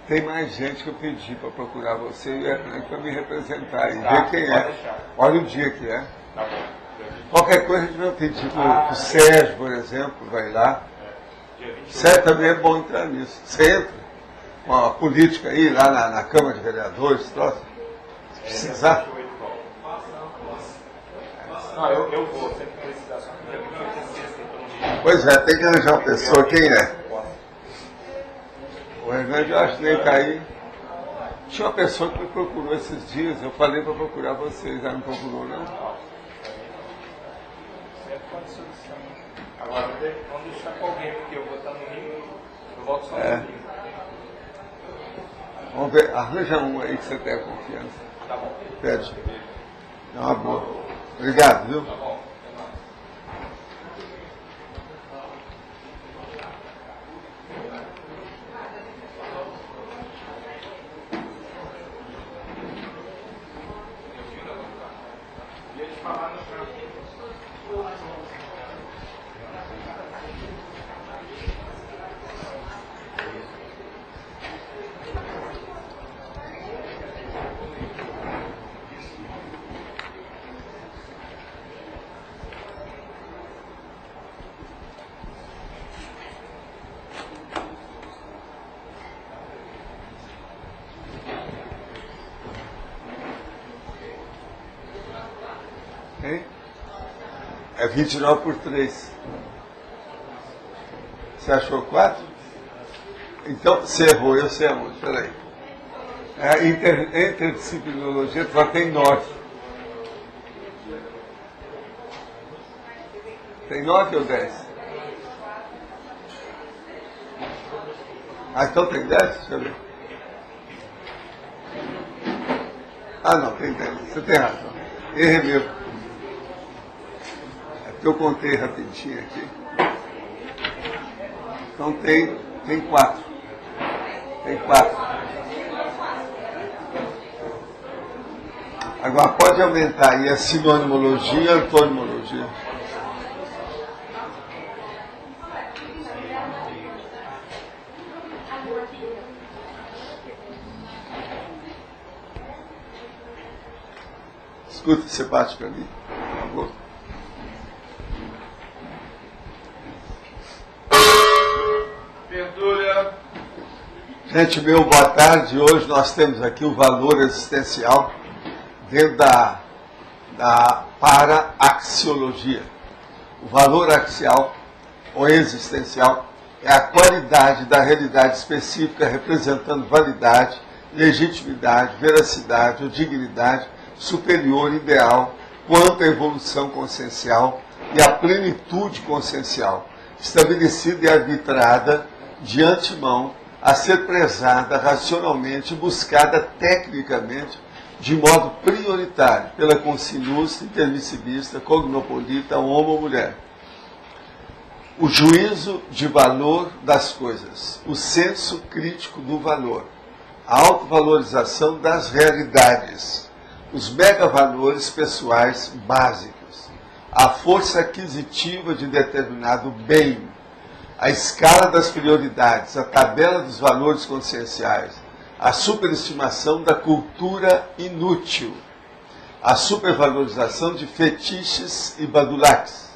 Tem mais gente que eu pedi para procurar você e para me representar e Tá, ver quem é. deixar. Olha o dia que é. Tá bom. Qualquer coisa a gente vai pedir para o Sérgio, por exemplo, vai lá. Sérgio também é bom entrar nisso. Você entra com a política aí, lá na Câmara de Vereadores, troço. Se precisar. Não, eu vou, sempre precisar, só que dia 28 é sexta, então... Pois é, tem que arranjar uma pessoa. Quem é? O Hernandes, eu acho que nem está aí. Tinha uma pessoa que me procurou esses dias, eu falei para procurar vocês, ela não procurou não? Sempre pode solução. Agora, vamos deixar com alguém, porque eu vou estar no Rio, eu volto só no Rio. Vamos ver, arranja um aí que você tenha confiança. Tá bom. Pede. É uma boa. Obrigado, viu? Tá bom. Hein? É 29 por 3. Você achou 4? Então, você errou, eu sei aonde, peraí. Interdisciplinologia só tem 9. Tem 9 ou 10? Ah, então tem 10? Deixa eu ver. Ah, não, tem 10. Você tem razão. Errei mesmo. É porque eu contei rapidinho aqui. Então tem 4. Tem 4. Agora pode aumentar aí a sinonimologia e a antonimologia. Escuta esse debate para mim, por favor. Perdoa. Gente, meu boa tarde. Hoje nós temos aqui o valor existencial dentro da para-axiologia. O valor axial ou existencial é a qualidade da realidade específica representando validade, legitimidade, veracidade ou dignidade superior ideal quanto à evolução consciencial e à plenitude consciencial, estabelecida e arbitrada de antemão a ser prezada racionalmente e buscada tecnicamente de modo prioritário pela consciência intermissivista, cognopolita, homo ou mulher. O juízo de valor das coisas, o senso crítico do valor, a autovalorização das realidades, os megavalores pessoais básicos, a força aquisitiva de determinado bem, a escala das prioridades, a tabela dos valores conscienciais, a superestimação da cultura inútil, a supervalorização de fetiches e badulaques,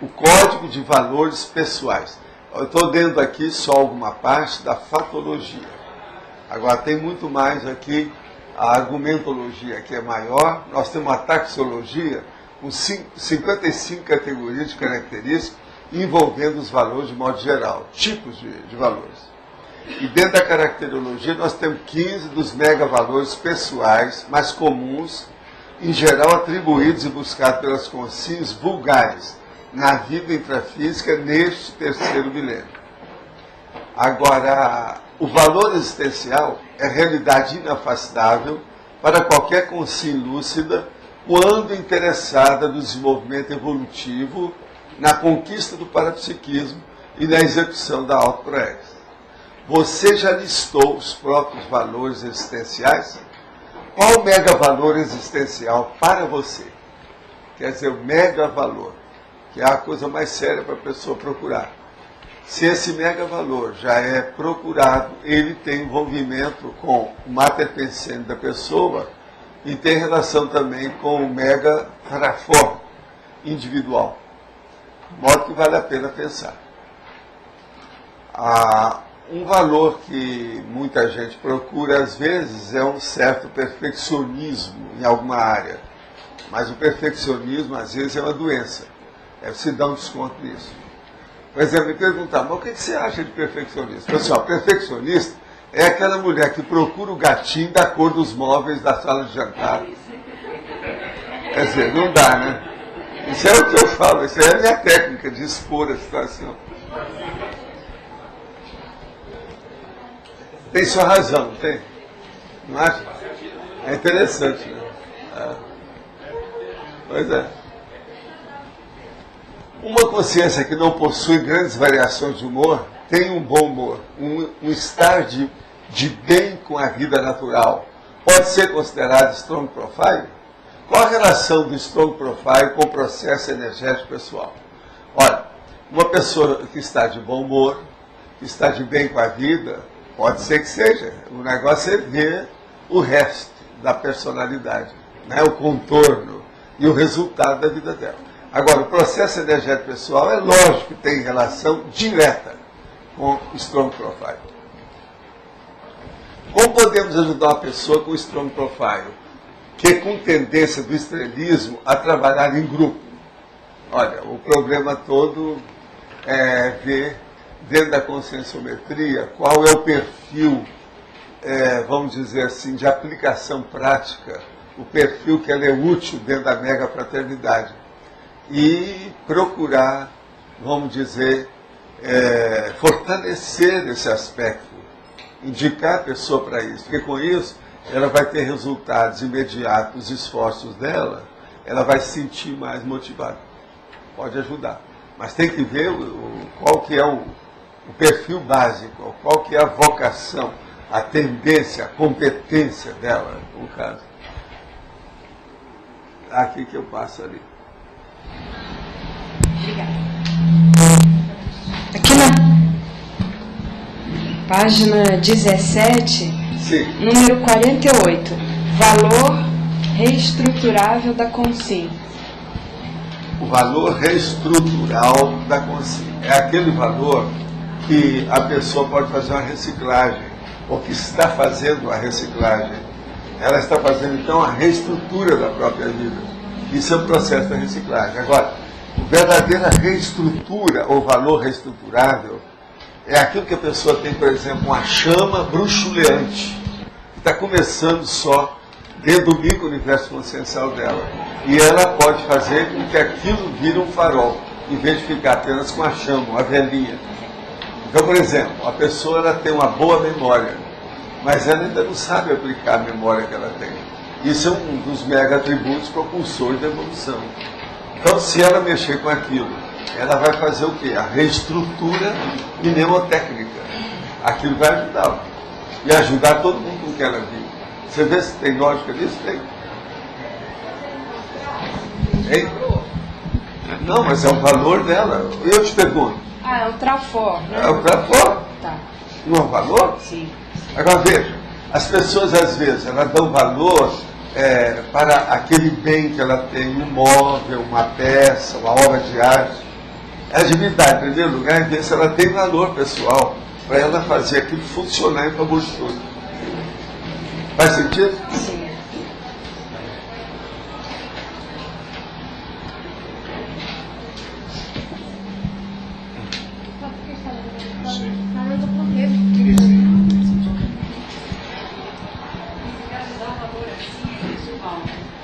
o código de valores pessoais. Eu estou dando aqui só alguma parte da fatologia. Agora tem muito mais aqui, a argumentologia que é maior, nós temos uma taxologia com 55 categorias de características envolvendo os valores de modo geral, tipos de valores. E dentro da caracterologia nós temos 15 dos megavalores pessoais mais comuns, em geral atribuídos e buscados pelas consciências vulgares na vida intrafísica neste terceiro milênio. Agora, o valor existencial é realidade inafastável para qualquer consciência lúcida quando interessada no desenvolvimento evolutivo, na conquista do parapsiquismo e na execução da autoproex. Você já listou os próprios valores existenciais? Qual o mega valor existencial para você? Quer dizer, o mega valor, que é a coisa mais séria para a pessoa procurar. Se esse mega valor já é procurado, ele tem envolvimento com o mater pensende da pessoa e tem relação também com o mega trafor individual. De modo que vale a pena pensar. Um valor que muita gente procura às vezes é um certo perfeccionismo em alguma área. Mas o perfeccionismo às vezes é uma doença. Deve se dar um desconto nisso. Por exemplo, me perguntar, mas o que você acha de perfeccionista? Pessoal, perfeccionista é aquela mulher que procura o gatinho da cor dos móveis da sala de jantar. Quer dizer, não dá, né? Isso é o que eu falo, isso é a minha técnica de expor a situação. Tem sua razão, não tem? Não acha? É interessante, né? Pois é. Uma consciência que não possui grandes variações de humor tem um bom humor, um estar de bem com a vida natural. Pode ser considerado strong profile? Qual a relação do strong profile com o processo energético pessoal? Olha, uma pessoa que está de bom humor, que está de bem com a vida, pode ser que seja. O negócio é ver o resto da personalidade, né? O contorno e o resultado da vida dela. Agora, o processo energético pessoal é lógico que tem relação direta com o strong profile. Como podemos ajudar uma pessoa com o strong profile, que é com tendência do estrelismo a trabalhar em grupo? Olha, o problema todo é ver dentro da conscienciometria qual é o perfil, vamos dizer assim, de aplicação prática, o perfil que ela é útil dentro da mega fraternidade. E procurar, vamos dizer, fortalecer esse aspecto, indicar a pessoa para isso, porque com isso ela vai ter resultados imediatos dos esforços dela, ela vai se sentir mais motivada. Pode ajudar. Mas tem que ver qual que é o perfil básico, qual que é a vocação, a tendência, a competência dela, no caso. Aqui que eu passo ali. Obrigada. Aqui na página 17, sim, número 48, valor reestruturável da consciência. O valor reestrutural da consciência é aquele valor que a pessoa pode fazer uma reciclagem, ou que está fazendo a reciclagem. Ela está fazendo, então, a reestrutura da própria vida. Isso é o processo da reciclagem. Agora, a verdadeira reestrutura, ou valor reestruturável, é aquilo que a pessoa tem, por exemplo, uma chama bruxuleante, que está começando só dentro do micro-universo consciencial dela. E ela pode fazer com que aquilo vire um farol, em vez de ficar apenas com a chama, uma velhinha. Então, por exemplo, a pessoa ela tem uma boa memória, mas ela ainda não sabe aplicar a memória que ela tem. Isso é um dos mega atributos propulsores da evolução. Então, se ela mexer com aquilo, ela vai fazer o quê? A reestrutura mnemotécnica. Aquilo vai ajudá-la. E ajudar todo mundo com o que ela viu. Você vê se tem lógica nisso? Tem. Tem? Não, mas é o valor dela. Eu te pergunto. É o trafor, né? É o trafor? Tá. Não é o valor? Sim. Agora veja, as pessoas às vezes elas dão valor para aquele bem que ela tem, um móvel, uma peça, uma obra de arte. Ela devia dar, em primeiro lugar, ver se ela tem valor pessoal para ela fazer aquilo funcionar em favor de todos. Faz sentido? Sim.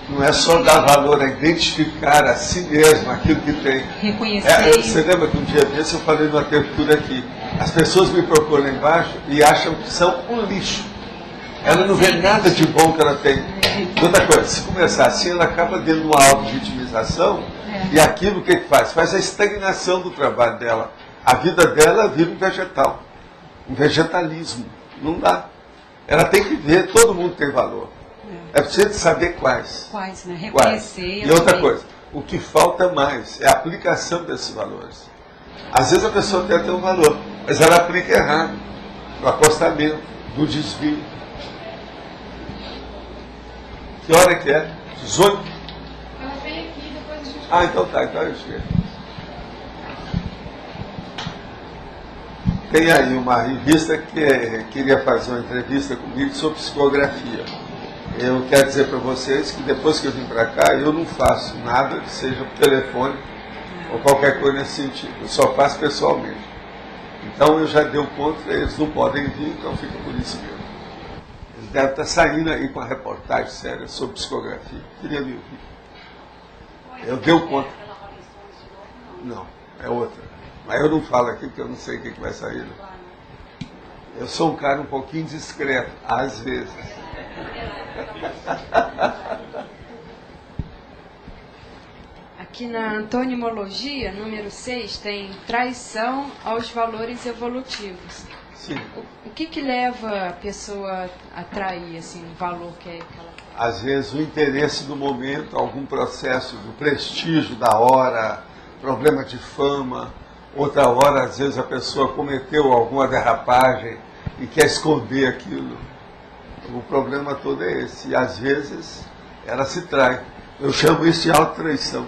Não é só dar valor, é identificar a si mesmo aquilo que tem. Reconhecer. Você lembra que um dia desse eu falei numa textura aqui, as pessoas me procuram lá embaixo e acham que são um lixo. Ela não vê nada de bom que ela tem. Outra coisa, se começar assim, ela acaba dentro de uma auto-vitimização e aquilo o que faz? Faz a estagnação do trabalho dela. A vida dela vira um vegetal. Um vegetalismo. Não dá. Ela tem que ver, todo mundo tem valor. É preciso saber quais. Quais, né? Reconhecer. E outra coisa, o que falta mais é a aplicação desses valores. Às vezes a pessoa tem até um valor, mas ela aplica errado no acostamento, no desvio. Que hora que é? 18? Ela vem aqui, depois a gente... Ah, então tá, então eu chego. Tem aí uma revista que queria fazer uma entrevista comigo sobre psicografia. Eu quero dizer para vocês que depois que eu vim para cá, eu não faço nada que seja por telefone ou qualquer coisa nesse sentido. Eu só faço pessoalmente. Então eu já dei conta, eles não podem vir, então fica por isso mesmo. Eles devem estar saindo aí com uma reportagem séria sobre psicografia. Queria me ouvir. Eu dei conta. Não, é outra. Mas eu não falo aqui porque eu não sei o que vai sair. Né? Eu sou um cara um pouquinho discreto, às vezes. Aqui na antonimologia, número 6, tem traição aos valores evolutivos. Sim. O que leva a pessoa a trair, assim, o valor que ela quer? Às vezes o interesse do momento, algum processo do prestígio da hora, problema de fama. Outra hora, às vezes, a pessoa cometeu alguma derrapagem e quer esconder aquilo. O problema todo é esse. E, às vezes, ela se trai. Eu chamo isso de autotraição.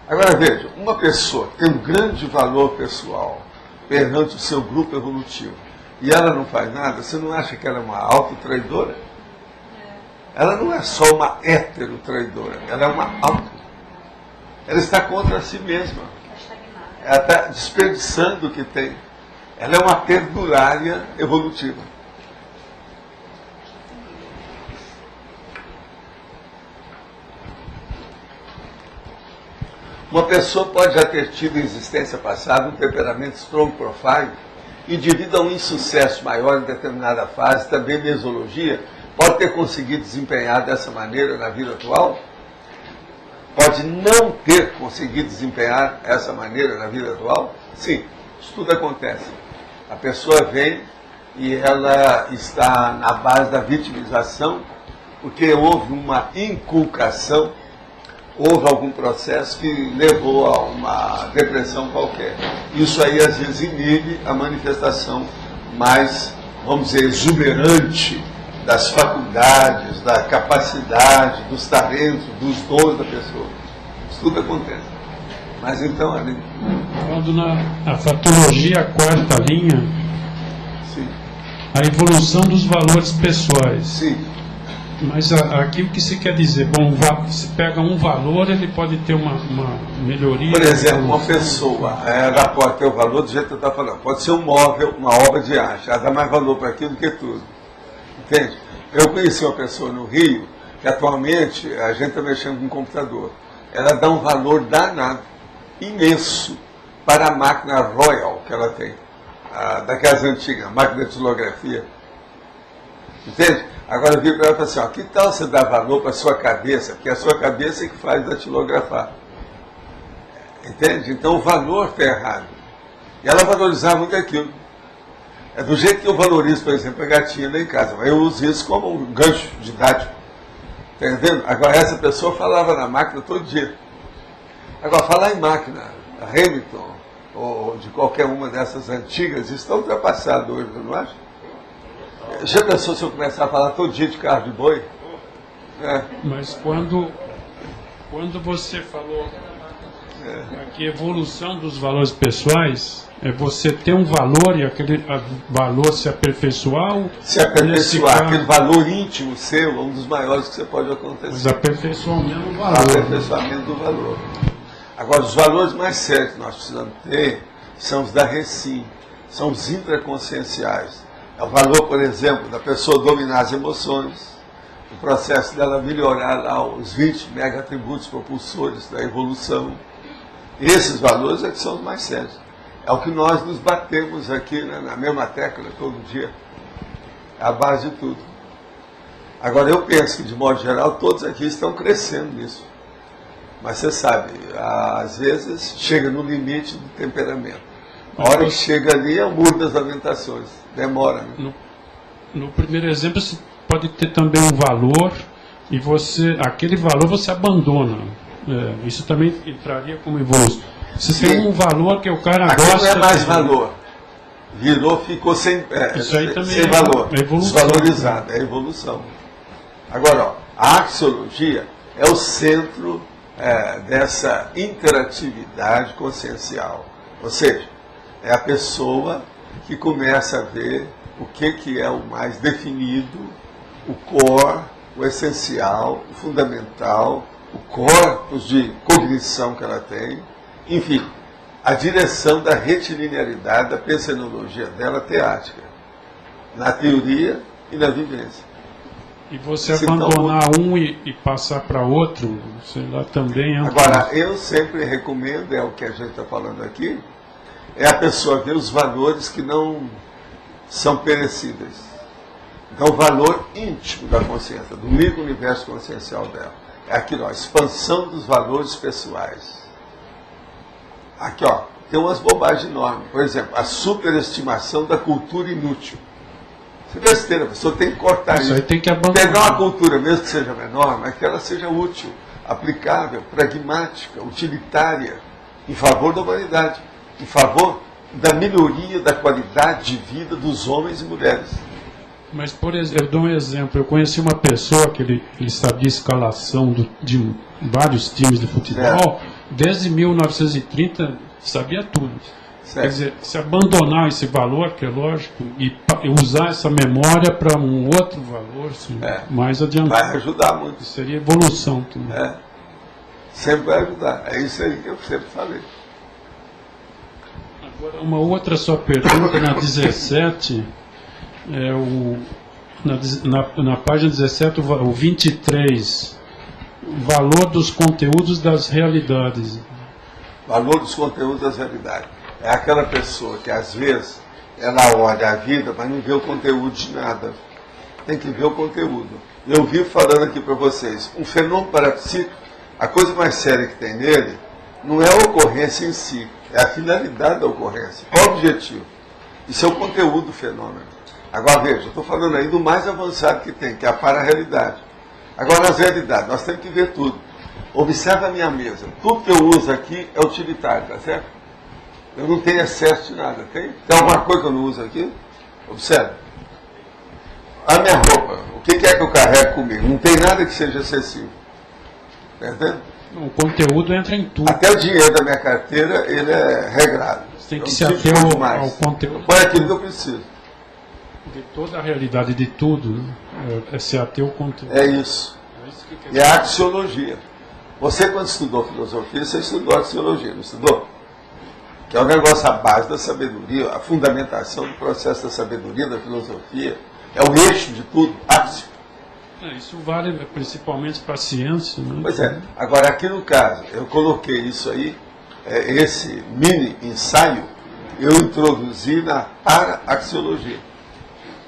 Agora, veja, uma pessoa que tem um grande valor pessoal perante o seu grupo evolutivo e ela não faz nada, você não acha que ela é uma autotraidora? Ela não é só uma heterotraidora, ela é uma auto. Ela está contra si mesma. Ela está desperdiçando o que tem. Ela é uma perdurária evolutiva. Uma pessoa pode já ter tido em existência passada um temperamento strong profile e devido a um insucesso maior em determinada fase, também mesologia, pode ter conseguido desempenhar dessa maneira na vida atual? Pode não ter conseguido desempenhar essa maneira na vida atual? Sim, isso tudo acontece. A pessoa vem e ela está na base da vitimização, porque houve uma inculcação, houve algum processo que levou a uma depressão qualquer. Isso aí às vezes inibe a manifestação mais, vamos dizer, exuberante das faculdades, da capacidade, dos talentos, dos dons da pessoa. Isso tudo acontece. Mas então, ali... Quando na fatologia, a quarta linha, Sim. a evolução dos valores pessoais. Sim. Mas aqui o que se quer dizer? Bom, se pega um valor, ele pode ter uma melhoria. Por exemplo, uma pessoa, ela pode ter o valor do jeito que eu estou falando. Pode ser um móvel, uma obra de arte. Ela dá mais valor para aquilo do que tudo. Entende? Eu conheci uma pessoa no Rio, que atualmente a gente está mexendo com um computador. Ela dá um valor danado, imenso, para a máquina Royal que ela tem. Daquelas antigas, máquina de xilografia. Entende? Agora eu vi para ela e falei assim, ó, que tal você dar valor para a sua cabeça? Porque é a sua cabeça é que faz datilografar. Entende? Então o valor está errado. E ela valorizava muito aquilo. É do jeito que eu valorizo, por exemplo, a gatinha lá em casa. Mas eu uso isso como um gancho didático. Está entendendo? Agora essa pessoa falava na máquina todo dia. Agora, falar em máquina, a Hamilton, ou de qualquer uma dessas antigas, está ultrapassado hoje, não acha? Já pensou se eu começar a falar todo dia de carro de boi? É. Mas quando você falou que evolução dos valores pessoais é você ter um valor e aquele valor se aperfeiçoar? Se aperfeiçoar, aquele valor íntimo seu é um dos maiores que você pode acontecer. Mas aperfeiçoamento do valor. Aperfeiçoamento do valor. Agora, os valores mais sérios que nós precisamos ter são os da Recim, são os intraconscienciais. É o valor, por exemplo, da pessoa dominar as emoções, o processo dela melhorar lá os 20 mega-atributos propulsores da evolução. Esses valores é que são os mais sérios. É o que nós nos batemos aqui, né, na mesma tecla todo dia. É a base de tudo. Agora, eu penso que, de modo geral, todos aqui estão crescendo nisso. Mas você sabe, às vezes chega no limite do temperamento. A hora que chega ali é o muro das lamentações. Demora, né? No primeiro exemplo, você pode ter também um valor e aquele valor você abandona. Isso também entraria como evolução. Se tem um valor que o cara aqui gosta... não é mais de... valor. Ficou sem valor, desvalorizado, é evolução. Agora, ó, a axiologia é o centro dessa interatividade consciencial. Ou seja, é a pessoa que começa a ver o que é o mais definido, o core, o essencial, o fundamental, o corpus de cognição que ela tem, enfim, a direção da retilinearidade da pensenologia dela teática, na teoria e na vivência. E você abandonar um e passar para outro, sei lá, também é um... Agora, eu sempre recomendo, é o que a gente está falando aqui, é a pessoa ver os valores que não são perecíveis. Então, o valor íntimo da consciência, do micro-universo consciencial dela. É aquilo, ó, expansão dos valores pessoais. Aqui, ó, tem umas bobagens enormes. Por exemplo, a superestimação da cultura inútil. Isso é besteira, a pessoa tem que cortar isso. Aí tem que abandonar. Pegar uma cultura, mesmo que seja menor, mas que ela seja útil, aplicável, pragmática, utilitária, em favor da humanidade, em favor da melhoria da qualidade de vida dos homens e mulheres. Mas, por exemplo, eu dou um exemplo. Eu conheci uma pessoa que ele sabia escalação de vários times de futebol, desde 1930 sabia tudo. Certo. Quer dizer, se abandonar esse valor, que é lógico, e usar essa memória para um outro valor, assim, mais adiante. Vai ajudar muito. Seria evolução também. Sempre vai ajudar. É isso aí que eu sempre falei. Agora, uma outra sua pergunta, na 17, na página 17, o 23, o valor dos conteúdos das realidades. Valor dos conteúdos das realidades. É aquela pessoa que, às vezes, ela olha a vida, mas não vê o conteúdo de nada. Tem que ver o conteúdo. Eu vivo falando aqui para vocês, um fenômeno parapsíquico, a coisa mais séria que tem nele, não é a ocorrência em si, é a finalidade da ocorrência. Qual o objetivo? Isso é o conteúdo do fenômeno. Agora veja, eu estou falando aí do mais avançado que tem, que é a para-realidade. Agora, nas realidades, nós temos que ver tudo. Observa a minha mesa. Tudo que eu uso aqui é utilitário, tá certo? Eu não tenho excesso de nada, tem? Tem alguma coisa que eu não uso aqui? Observe. A minha roupa, o que é que eu carrego comigo? Não tem nada que seja excessivo. Está entendendo? O conteúdo entra em tudo. Até o dinheiro da minha carteira, ele é regrado. Você tem que se ater ao conteúdo. Põe aquilo que eu preciso. De toda a realidade, de tudo, né? É se ater ao conteúdo. É isso. E a axiologia. Você, quando estudou filosofia, você estudou axiologia, não estudou? Que é o negócio, a base da sabedoria, a fundamentação do processo da sabedoria, da filosofia. É o eixo de tudo, áxio. Isso vale principalmente para a ciência, né? Pois é. Agora, aqui no caso, eu coloquei isso aí, esse mini ensaio, eu introduzi na para-axiologia.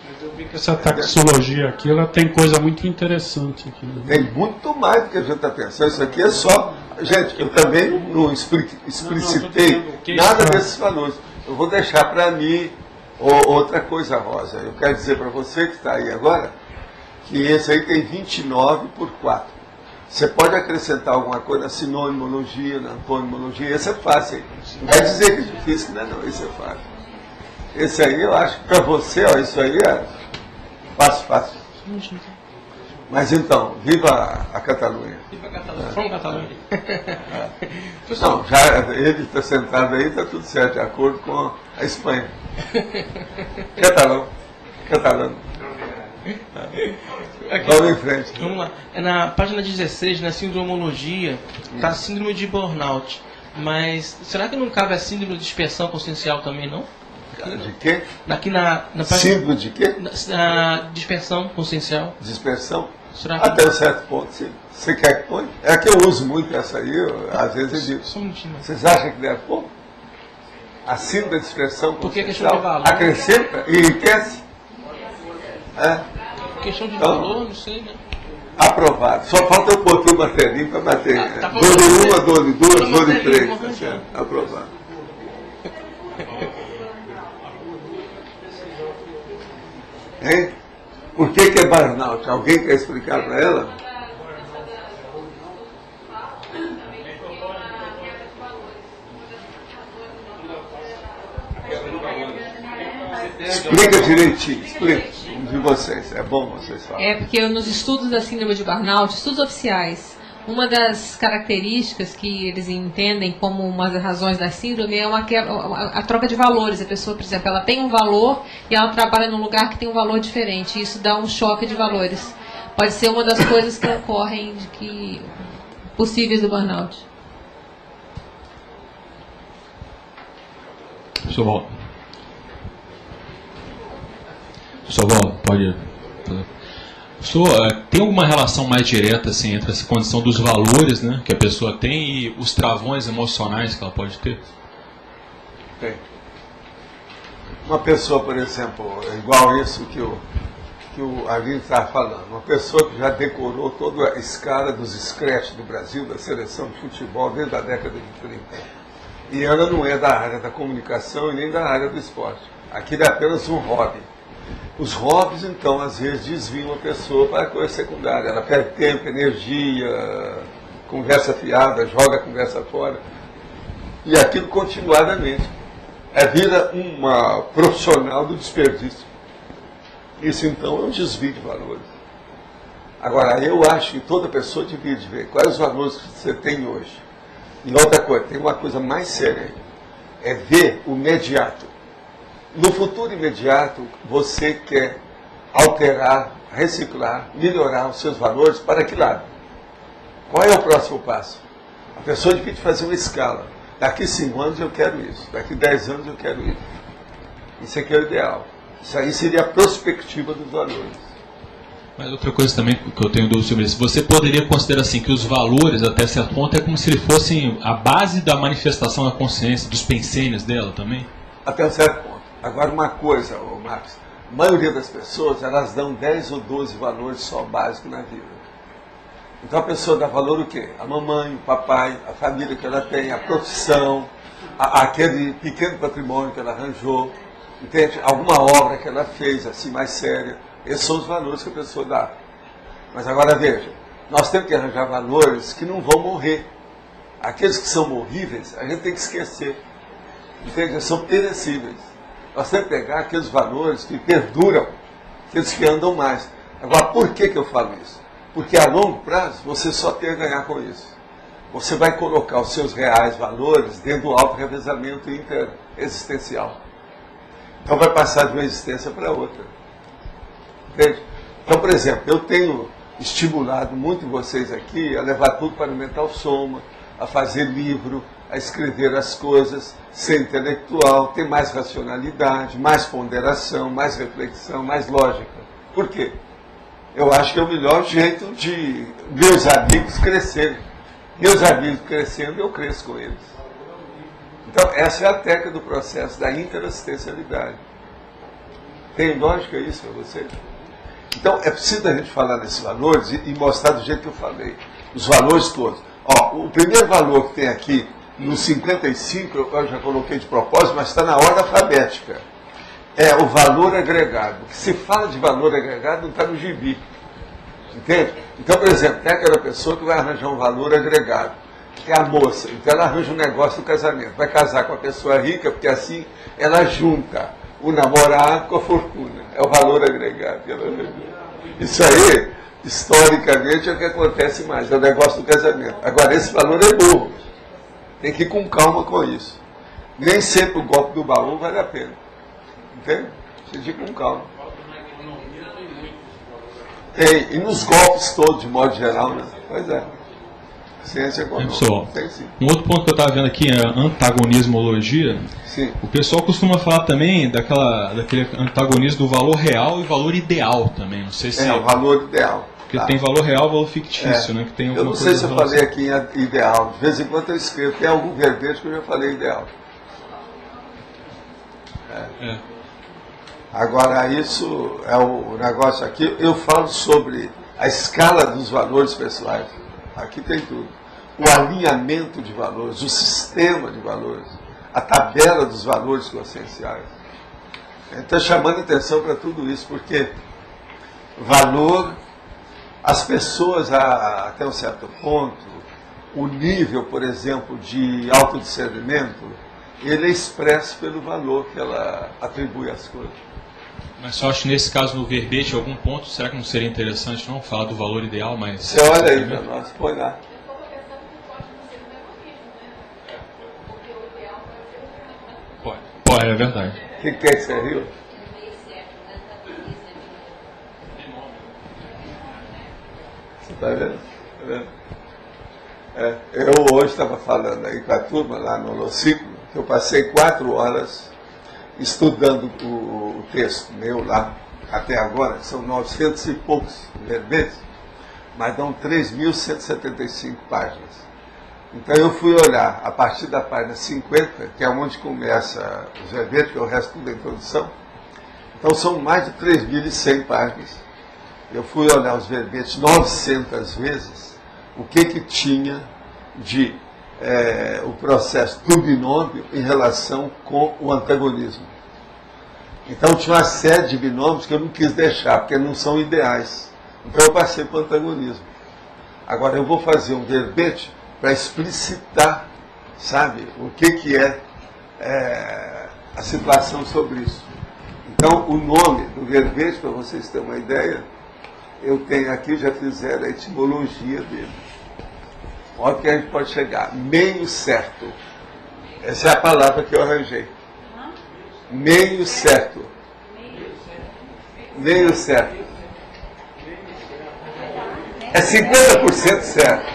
Mas eu vi que essa taxologia aqui, ela tem coisa muito interessante aqui. Né? Tem muito mais do que a gente está pensando. Isso aqui é só... Gente, eu também não explicitei nada desses valores. Eu vou deixar para mim outra coisa, Rosa. Eu quero dizer para você que está aí agora, que esse aí tem 29 por 4. Você pode acrescentar alguma coisa na sinonimologia, na antonimologia, esse é fácil. Não vai dizer que é difícil, não, esse é fácil. Esse aí eu acho que para você, ó, isso aí é fácil. Mas então, viva a Catalunha. Viva a Catalunha. From Catalunha. Não, já ele está sentado aí, está tudo certo, de acordo com a Espanha. Catalão. Vamos em frente. Vamos lá. Na página 16, na síndromologia, está a síndrome de burnout. Mas será que não cabe a síndrome de dispersão consciencial também, não? De quê? Aqui na página... Síndrome de quê? Dispersão consciencial. Dispersão? Será que... Até um certo ponto, sim. Você quer que põe? É que eu uso muito essa aí, às vezes eu digo. Só um minutinho. Vocês acham que deve pôr? A síndrome da dispersão Porque é questão de valor. acrescenta e enriquece? Questão de então, valor, não sei, né? Aprovado. Só falta eu pôr aqui o martelinho para bater. Tá Dole 1, dole 2, dole 3. Tá certo? Aprovado. Hein? Por que é burnout? Alguém quer explicar para ela? Explica direitinho, explica. Um de vocês, é bom vocês falarem. É porque nos estudos da síndrome de burnout, estudos oficiais, uma das características que eles entendem como uma das razões da síndrome é a troca de valores. A pessoa, por exemplo, ela tem um valor e ela trabalha num lugar que tem um valor diferente. E isso dá um choque de valores. Pode ser uma das coisas que ocorrem possíveis do burnout. Professor Val, pode... Professor, tem alguma relação mais direta assim, entre essa condição dos valores, né, que a pessoa tem e os travões emocionais que ela pode ter? Tem. Uma pessoa, por exemplo, igual isso que o Aline estava falando, uma pessoa que já decorou toda a escala dos scratch do Brasil, da seleção de futebol, desde a década de 30. E ela não é da área da comunicação e nem da área do esporte. Aquilo é apenas um hobby. Os hobbies, então, às vezes desviam a pessoa para a coisa secundária. Ela perde tempo, energia, conversa fiada, joga a conversa fora. E aquilo continuadamente. Vira uma profissional do desperdício. Isso, então, é um desvio de valores. Agora, eu acho que toda pessoa devia ver quais os valores que você tem hoje. E outra coisa, tem uma coisa mais séria aí. É ver o imediato. No futuro imediato, você quer alterar, reciclar, melhorar os seus valores para que lado? Qual é o próximo passo? A pessoa devia fazer uma escala. Daqui 5 anos eu quero isso, daqui 10 anos eu quero isso. Isso aqui é o ideal. Isso aí seria a prospectiva dos valores. Mas outra coisa também que eu tenho dúvida sobre isso, você poderia considerar assim que os valores, até certo ponto, é como se eles fossem a base da manifestação da consciência, dos pensênios dela também? Até um certo ponto. Agora uma coisa, Marcos, a maioria das pessoas, elas dão 10 ou 12 valores só básicos na vida. Então a pessoa dá valor o quê? A mamãe, o papai, a família que ela tem, a profissão, aquele pequeno patrimônio que ela arranjou, entende? Alguma obra que ela fez, assim, mais séria. Esses são os valores que a pessoa dá. Mas agora veja, nós temos que arranjar valores que não vão morrer. Aqueles que são morríveis, a gente tem que esquecer. Entende? Eles são perecíveis. Nós temos que pegar aqueles valores que perduram, aqueles que andam mais. Agora, por que eu falo isso? Porque a longo prazo você só tem a ganhar com isso. Você vai colocar os seus reais valores dentro do auto-revezamento existencial. Então vai passar de uma existência para outra. Entende? Então, por exemplo, eu tenho estimulado muito vocês aqui a levar tudo para o mental soma, a fazer livro, a escrever as coisas, ser intelectual, ter mais racionalidade, mais ponderação, mais reflexão, mais lógica. Por quê? Eu acho que é o melhor jeito de meus amigos crescerem. Meus amigos crescendo, eu cresço com eles. Então, essa é a técnica do processo da interassistencialidade. Tem lógica isso para você? Então, é preciso a gente falar nesses valores e mostrar do jeito que eu falei. Os valores todos. Ó, o primeiro valor que tem aqui, no 55, eu já coloquei de propósito, mas está na ordem alfabética. É o valor agregado. Que se fala de valor agregado, não está no gibi. Entende? Então, por exemplo, tem aquela pessoa que vai arranjar um valor agregado, que é a moça. Então, ela arranja um negócio do casamento. Vai casar com a pessoa rica, porque assim ela junta o namorado com a fortuna. É o valor agregado. Isso aí, historicamente, é o que acontece mais. É o negócio do casamento. Agora, esse valor é burro. Tem que ir com calma com isso. Nem sempre o golpe do baú vale a pena. Entende? Você fica com calma. Tem. E nos golpes todos, de modo geral, né? Pois é. Ciência econômica. Pessoal, tem sim. Um outro ponto que eu estava vendo aqui é a antagonismologia. Sim. O pessoal costuma falar também daquele antagonismo do valor real e valor ideal também. Não sei se o valor ideal. Porque tem valor real e valor fictício, né? Que tem eu não sei se eu falei aqui em ideal. De vez em quando eu escrevo. Tem algum verbete que eu já falei ideal. Agora, isso é o negócio aqui. Eu falo sobre a escala dos valores pessoais. Aqui tem tudo. O alinhamento de valores, o sistema de valores, a tabela dos valores conscienciais. Estou chamando atenção para tudo isso, porque valor, as pessoas, até um certo ponto, o nível, por exemplo, de autodiscernimento, ele é expresso pelo valor que ela atribui às coisas. Mas só acho que nesse caso, no verbete, algum ponto, será que não seria interessante não falar do valor ideal, mas... Você olha aí para nós, põe lá. Pode, é verdade. O que é que você riu? Você está vendo? Tá vendo? Eu hoje estava falando aí com a turma lá no Holociclo, que eu passei 4 horas estudando o texto meu lá, até agora, são 900 e poucos verbetes, mas dão 3.175 páginas. Então eu fui olhar a partir da página 50, que é onde começa os verbetes, que é o resto tudo da introdução. Então são mais de 3.100 páginas. Eu fui olhar os verbetes 900 vezes, o que tinha de o processo do binômio em relação com o antagonismo. Então tinha uma série de binômios que eu não quis deixar, porque não são ideais. Então eu passei para o antagonismo. Agora eu vou fazer um verbete para explicitar, sabe, o que é a situação sobre isso. Então o nome do verbete, para vocês terem uma ideia, eu tenho aqui, já fizeram a etimologia dele. Olha que a gente pode chegar. Meio certo. Essa é a palavra que eu arranjei. Meio certo. Meio certo. É 50% certo.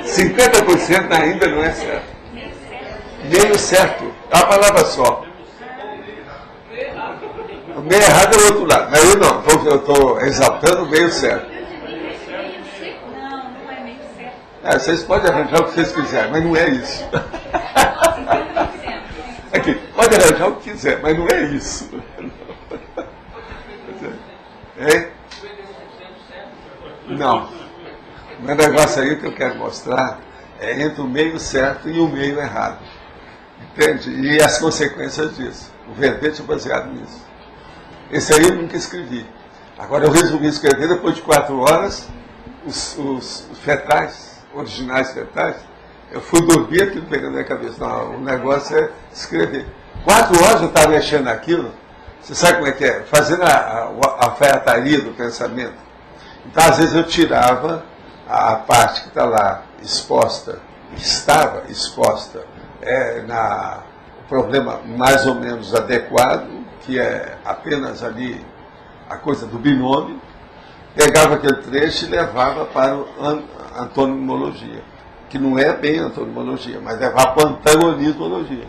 50% ainda não é certo. Meio certo. É uma palavra só. O meio errado é o outro lado. Mas eu não. Eu estou exaltando o meio certo. Vocês podem arranjar o que vocês quiserem, mas não é isso. Aqui, pode arranjar o que quiser, mas não é isso. Hein? Não. O meu negócio aí que eu quero mostrar é entre o meio certo e o meio errado. Entende? E as consequências disso. O verbete é baseado nisso. Esse aí eu nunca escrevi. Agora eu resolvi escrever depois de 4 horas os fetais. Originais fetais, eu fui dormir aquilo pegando na minha cabeça. Não, o negócio é escrever. 4 horas eu estava mexendo naquilo, você sabe como é que é? Fazendo a alfaiataria do pensamento. Então, às vezes, eu tirava a parte que está lá exposta, estava exposta, o problema mais ou menos adequado, que é apenas ali a coisa do binômio, pegava aquele trecho e levava para a antonimologia, que não é bem antonimologia, mas levava para a antagonismologia.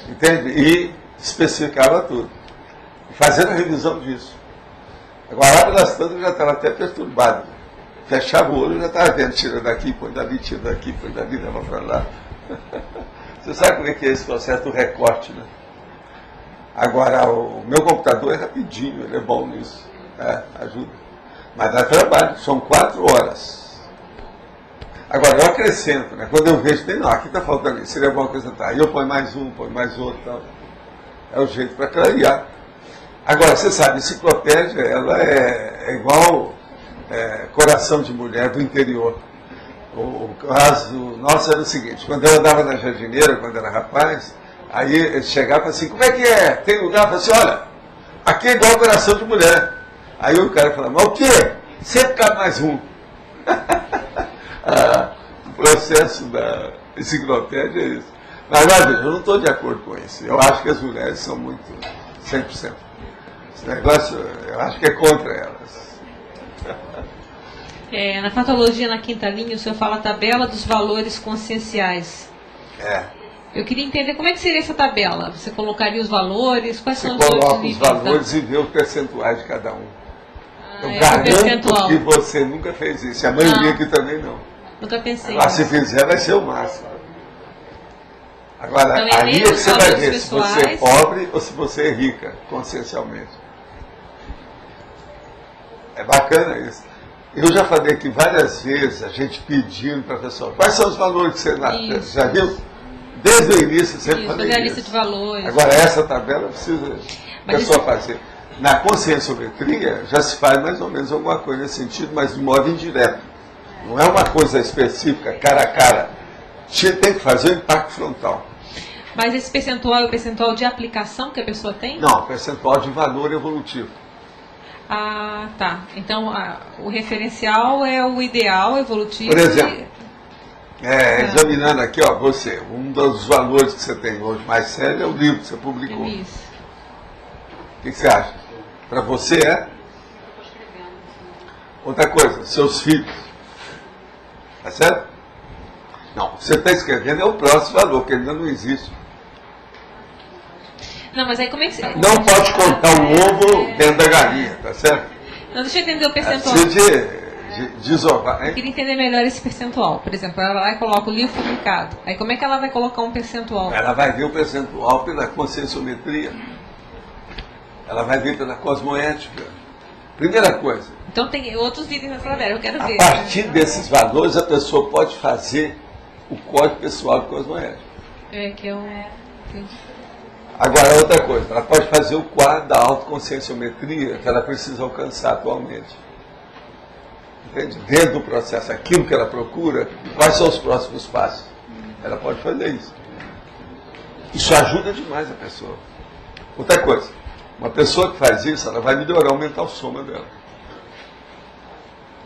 Entende? E especificava tudo. Fazendo a revisão disso. Agora, lá pelas tantas, eu já estava até perturbado. Fechava o olho e já estava vendo, tira daqui, põe dali, tira daqui, põe dali, leva para lá. Você sabe como é que é esse processo do recorte, né? Agora, o meu computador é rapidinho, ele é bom nisso. Ajuda. Mas dá trabalho, são 4 horas. Agora, eu acrescento, né? Quando eu vejo, não, aqui está faltando isso, seria bom acrescentar. Aí eu ponho mais um, ponho mais outro, tal. É o jeito para clarear. Agora, você sabe, enciclopédia, ela é igual coração de mulher do interior. O caso nosso era o seguinte, quando eu andava na jardineira, quando era rapaz, aí ele chegava assim, como é que é? Tem lugar? Eu falei assim, olha, aqui é igual coração de mulher. Aí o cara falava, mas o quê? Sempre cabe mais um. O processo da enciclopédia é isso. Mas, eu não estou de acordo com isso. Eu acho que as mulheres são muito 100%. Esse negócio, eu acho que é contra elas. Na fatologia, na 5ª linha, o senhor fala a tabela dos valores conscienciais. Eu queria entender como é que seria essa tabela. Você colocaria os valores? Quais são os coloca os valores e vê os percentuais de cada um. Eu garanto que você nunca fez isso. A maioria aqui também não. Nunca pensei. Agora, se fizer, vai ser o máximo. Agora, então, aí é que você vai ver se você é pobre ou se você é rica, consciencialmente. É bacana isso. Eu já falei aqui várias vezes, a gente pedindo para a pessoa, quais são os valores que você já viu? Desde o início, eu sempre falei isso. A lista de valores. Agora, essa tabela precisa a pessoa fazer. Na conscienciometria, já se faz mais ou menos alguma coisa nesse sentido, mas de modo indireto. Não é uma coisa específica, cara a cara. Tem que fazer o impacto frontal. Mas esse percentual é o percentual de aplicação que a pessoa tem? Não, percentual de valor evolutivo. Ah, tá. Então, o referencial é o ideal evolutivo. Por exemplo, examinando aqui, ó, você, um dos valores que você tem hoje mais sério é o livro que você publicou. Isso. O que você acha? Para você é? Outra coisa, seus filhos. Tá certo? Não, você está escrevendo é o próximo valor, que ainda não existe. Não, mas aí como é que você... Não pode contar o ovo dentro da galinha, tá certo? Não, deixa eu entender o percentual. Precisa de desovar, hein? Eu queria entender melhor esse percentual. Por exemplo, ela vai lá e coloca o livro publicado. Aí como é que ela vai colocar um percentual? Ela vai ver o percentual pela conscienciometria. Ela vai ver pela cosmoética. Primeira coisa. Então tem outros itens nessa tabela, eu quero A ver. partir desses valores, a pessoa pode fazer o código pessoal de cosmoética. Que é um... Agora, outra coisa, ela pode fazer o quadro da autoconscienciometria que ela precisa alcançar atualmente. Entende? Dentro do processo, aquilo que ela procura, quais são os próximos passos. Ela pode fazer isso. Isso ajuda demais a pessoa. Outra coisa, uma pessoa que faz isso, ela vai melhorar o mental soma dela.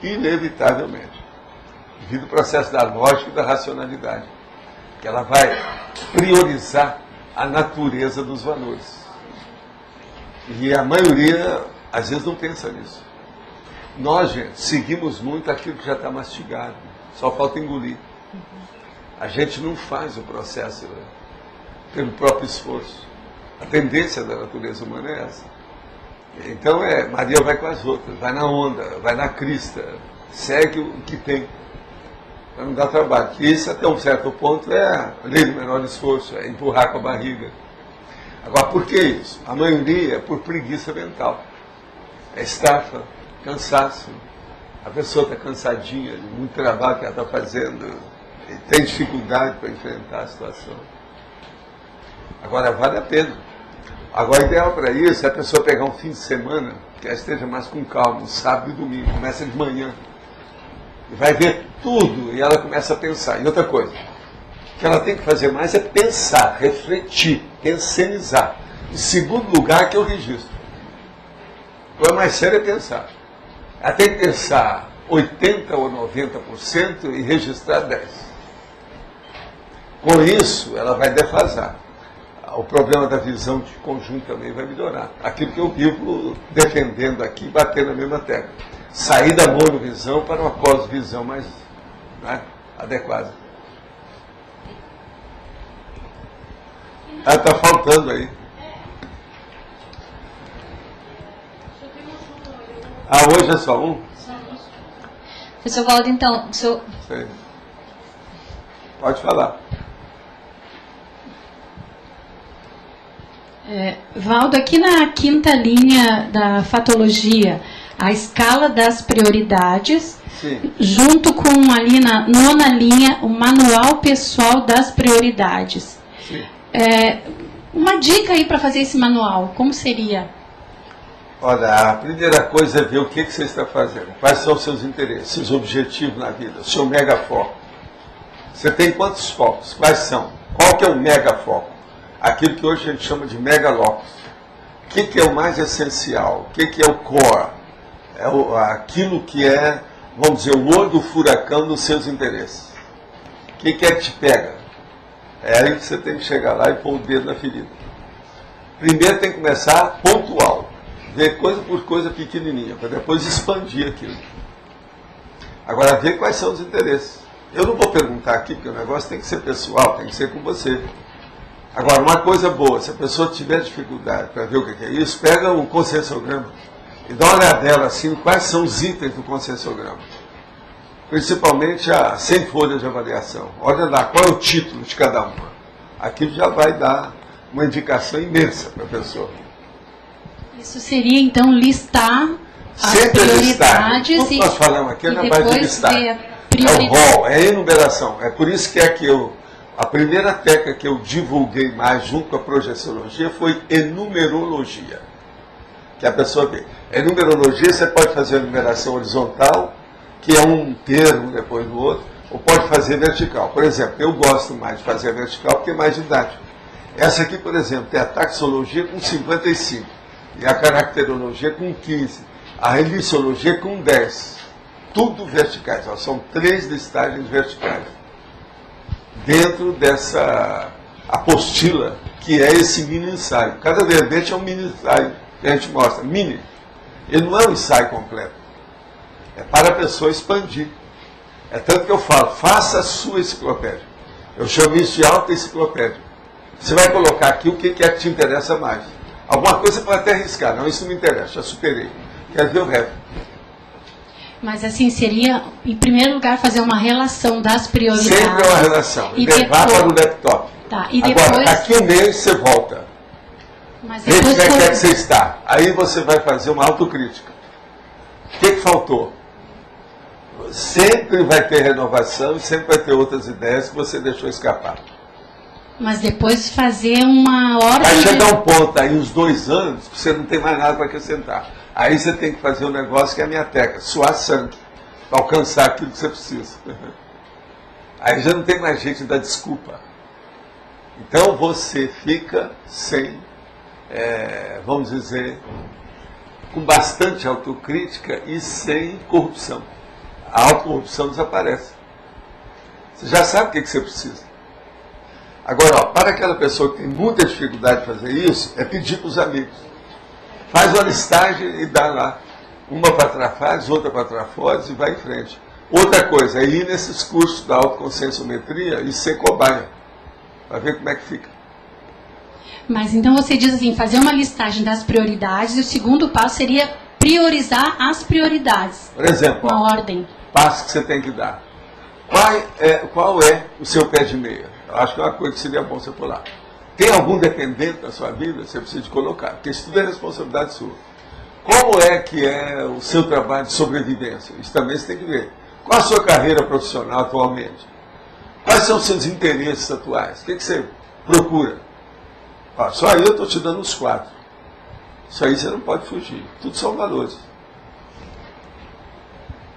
Inevitavelmente. Devido ao processo da lógica e da racionalidade. Que ela vai priorizar a natureza dos valores. E a maioria, às vezes, não pensa nisso. Nós, gente, seguimos muito aquilo que já está mastigado. Só falta engolir. A gente não faz o processo pelo próprio esforço. A tendência da natureza humana é essa. Então, Maria vai com as outras, vai na onda, vai na crista, segue o que tem. Para não dar trabalho. Que isso, até um certo ponto, é a lei do menor esforço, é empurrar com a barriga. Agora, por que isso? A maioria é por preguiça mental. É estafa, cansaço. A pessoa está cansadinha de muito trabalho que ela está fazendo e tem dificuldade para enfrentar a situação. Agora, vale a pena. Agora, o ideal para isso é a pessoa pegar um fim de semana que ela esteja mais com calma, um sábado e domingo, começa de manhã. E vai ver tudo e ela começa a pensar. E outra coisa, o que ela tem que fazer mais é pensar, refletir, encenizar. Em segundo lugar, que é o registro. O que é mais sério é pensar. Ela tem que pensar 80% ou 90% e registrar 10%. Com isso, ela vai defasar. O problema da visão de conjunto também vai melhorar. Aquilo que eu vivo defendendo aqui, batendo na mesma tecla. Sair da monovisão para uma cosvisão mais adequada. Está faltando aí. Hoje é só um? Professor Valdo, então, Sei. Pode falar. Valdo, aqui na quinta linha da fatologia, a escala das prioridades, Sim. Junto com ali na nona linha, o manual pessoal das prioridades. Sim. Uma dica aí para fazer esse manual, como seria? Olha, a primeira coisa é ver o que você está fazendo. Quais são os seus interesses, seus objetivos na vida, o seu mega foco. Você tem quantos focos? Quais são? Qual que é o mega foco? Aquilo que hoje a gente chama de mega locus. O que é o mais essencial? O que é o core? Aquilo que é, vamos dizer, o olho do furacão dos seus interesses. O que é que te pega? É aí que você tem que chegar lá e pôr o dedo na ferida. Primeiro tem que começar pontual. Ver coisa por coisa pequenininha, para depois expandir aquilo. Agora, ver quais são os interesses. Eu não vou perguntar aqui, porque o negócio tem que ser pessoal, tem que ser com você. Agora, uma coisa boa, se a pessoa tiver dificuldade para ver o que é isso, pega o conscienciograma e dá uma olhadela assim, quais são os itens do conscienciograma. Principalmente as 100 folhas de avaliação. Olha lá, qual é o título de cada uma. Aquilo já vai dar uma indicação imensa para a pessoa. Isso seria, então, listar as Sempre prioridades listar. Tudo que nós falamos aqui é na base de listar. ver a É o prioridade. rol, é a enumeração. É por isso que a primeira técnica que eu divulguei mais junto com a projeciologia foi enumerologia. Que a pessoa vê. Enumerologia, você pode fazer a enumeração horizontal, que é um termo depois do outro, ou pode fazer vertical. Por exemplo, eu gosto mais de fazer vertical porque é mais didático. Essa aqui, por exemplo, tem a taxologia com 55, e a caracterologia com 15, a remissologia com 10. Tudo verticais, ó, são 3 listagens verticais. Dentro dessa apostila, que é esse mini ensaio. Cada verbete é um mini ensaio que a gente mostra. Mini. Ele não é um ensaio completo. É para a pessoa expandir. É tanto que eu falo, faça a sua enciclopédia. Eu chamo isso de autoenciclopédia. Você vai colocar aqui o que é que te interessa mais. Alguma coisa você pode até arriscar. Não, isso não me interessa, já superei. Quero ver o resto. Mas assim, seria, em primeiro lugar, fazer uma relação das prioridades. Sempre é uma relação. E levar depois... para o laptop. Tá, e depois... Agora, aqui o mês você volta. Mas Vê depois como é que você está. Aí você vai fazer uma autocrítica. O que faltou? Sempre vai ter renovação e sempre vai ter outras ideias que você deixou escapar. Mas depois fazer uma ordem... Vai chegar um ponto aí, uns 2 anos, que você não tem mais nada para acrescentar. Aí você tem que fazer um negócio que é a minha técnica, suar sangue, para alcançar aquilo que você precisa. Aí já não tem mais jeito de dar desculpa. Então você fica sem, vamos dizer, com bastante autocrítica e sem corrupção. A autocorrupção desaparece. Você já sabe o que você precisa. Agora, ó, para aquela pessoa que tem muita dificuldade de fazer isso, é pedir para os amigos. Faz uma listagem e dá lá. Uma para Trafales, outra para Trafores e vai em frente. Outra coisa, é ir nesses cursos da autoconscienciometria e ser cobaia. Para ver como é que fica. Mas então você diz assim, fazer uma listagem das prioridades e o segundo passo seria priorizar as prioridades. Por exemplo, uma ordem. Passo que você tem que dar. Qual é o seu pé de meia? Eu acho que é uma coisa que seria bom você pular. Tem algum dependente da sua vida? Você precisa de colocar, porque isso tudo é responsabilidade sua. Como é que é o seu trabalho de sobrevivência? Isso também você tem que ver. Qual a sua carreira profissional atualmente? Quais são os seus interesses atuais? O que você procura? Ó, só aí eu estou te dando os 4. Isso aí você não pode fugir. Tudo são valores.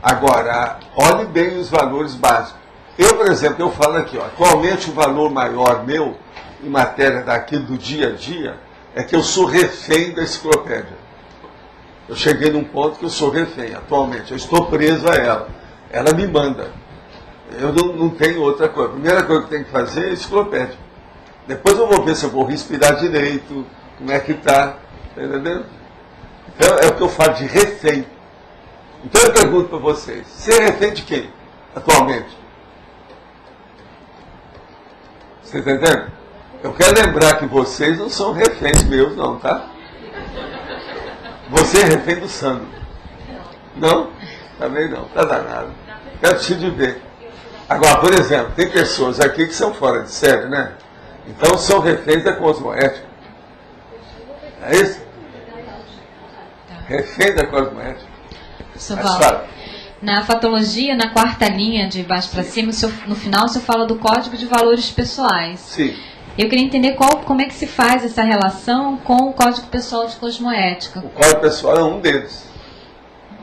Agora, olhe bem os valores básicos. Eu, por exemplo, eu falo aqui, ó, atualmente o valor maior meu, em matéria daquilo do dia a dia, é que eu sou refém da enciclopédia. Eu cheguei num ponto que eu sou refém, atualmente. Eu estou preso a ela. Ela me manda. Eu não tenho outra coisa. A primeira coisa que eu tenho que fazer é a enciclopédia. Depois eu vou ver se eu vou respirar direito, como é que está. Tá entendendo? Então é o que eu falo de refém. Então eu pergunto para vocês, você é refém de quem, atualmente? Você está entendendo? Eu quero lembrar que vocês não são reféns meus, não, tá? Você é refém do Sandro. Não? Também não, tá danado. Quero te ver. Agora, por exemplo, tem pessoas aqui que são fora de série, né? Então são reféns da cosmoética. É isso? Refém da cosmoética. Na fatologia, na 4ª linha, de baixo para cima, no final o senhor fala do código de valores pessoais. Sim. Eu queria entender como é que se faz essa relação com o código pessoal de cosmoética. O código pessoal é um deles.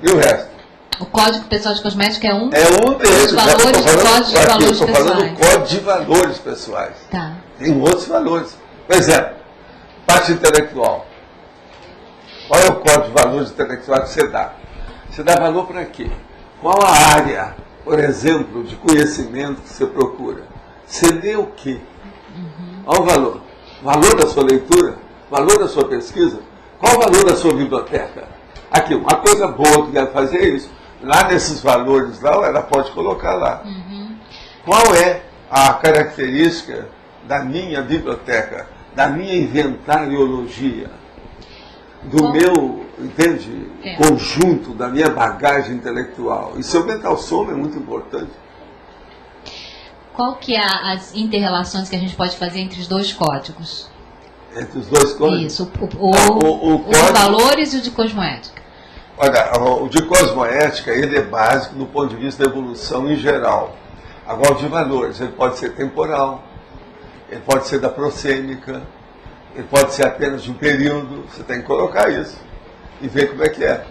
E o resto? O código pessoal de cosmoética é um? É um deles. Os valores do código de valores pessoais. Estou falando do código de valores pessoais. Tá. Tem outros valores. Por exemplo, parte intelectual. Qual é o código de valores intelectual que você dá? Você dá valor para quê? Qual a área, por exemplo, de conhecimento que você procura? Você lê o quê? Qual o valor? Valor da sua leitura? Valor da sua pesquisa? Qual o valor da sua biblioteca? Aqui, uma coisa boa que deve fazer é isso. Lá nesses valores lá, ela pode colocar lá. Qual é a característica da minha biblioteca, da minha inventariologia, do meu, entende, conjunto, da minha bagagem intelectual? E seu mental soma é muito importante. Qual que é as inter-relações que a gente pode fazer entre os dois códigos? Entre os dois códigos? Isso, o de valores e o de cosmoética. Olha, o de cosmoética, ele é básico do ponto de vista da evolução em geral. Agora, o de valores, ele pode ser temporal, ele pode ser da prosêmica, ele pode ser apenas de um período. Você tem que colocar isso e ver como é que é.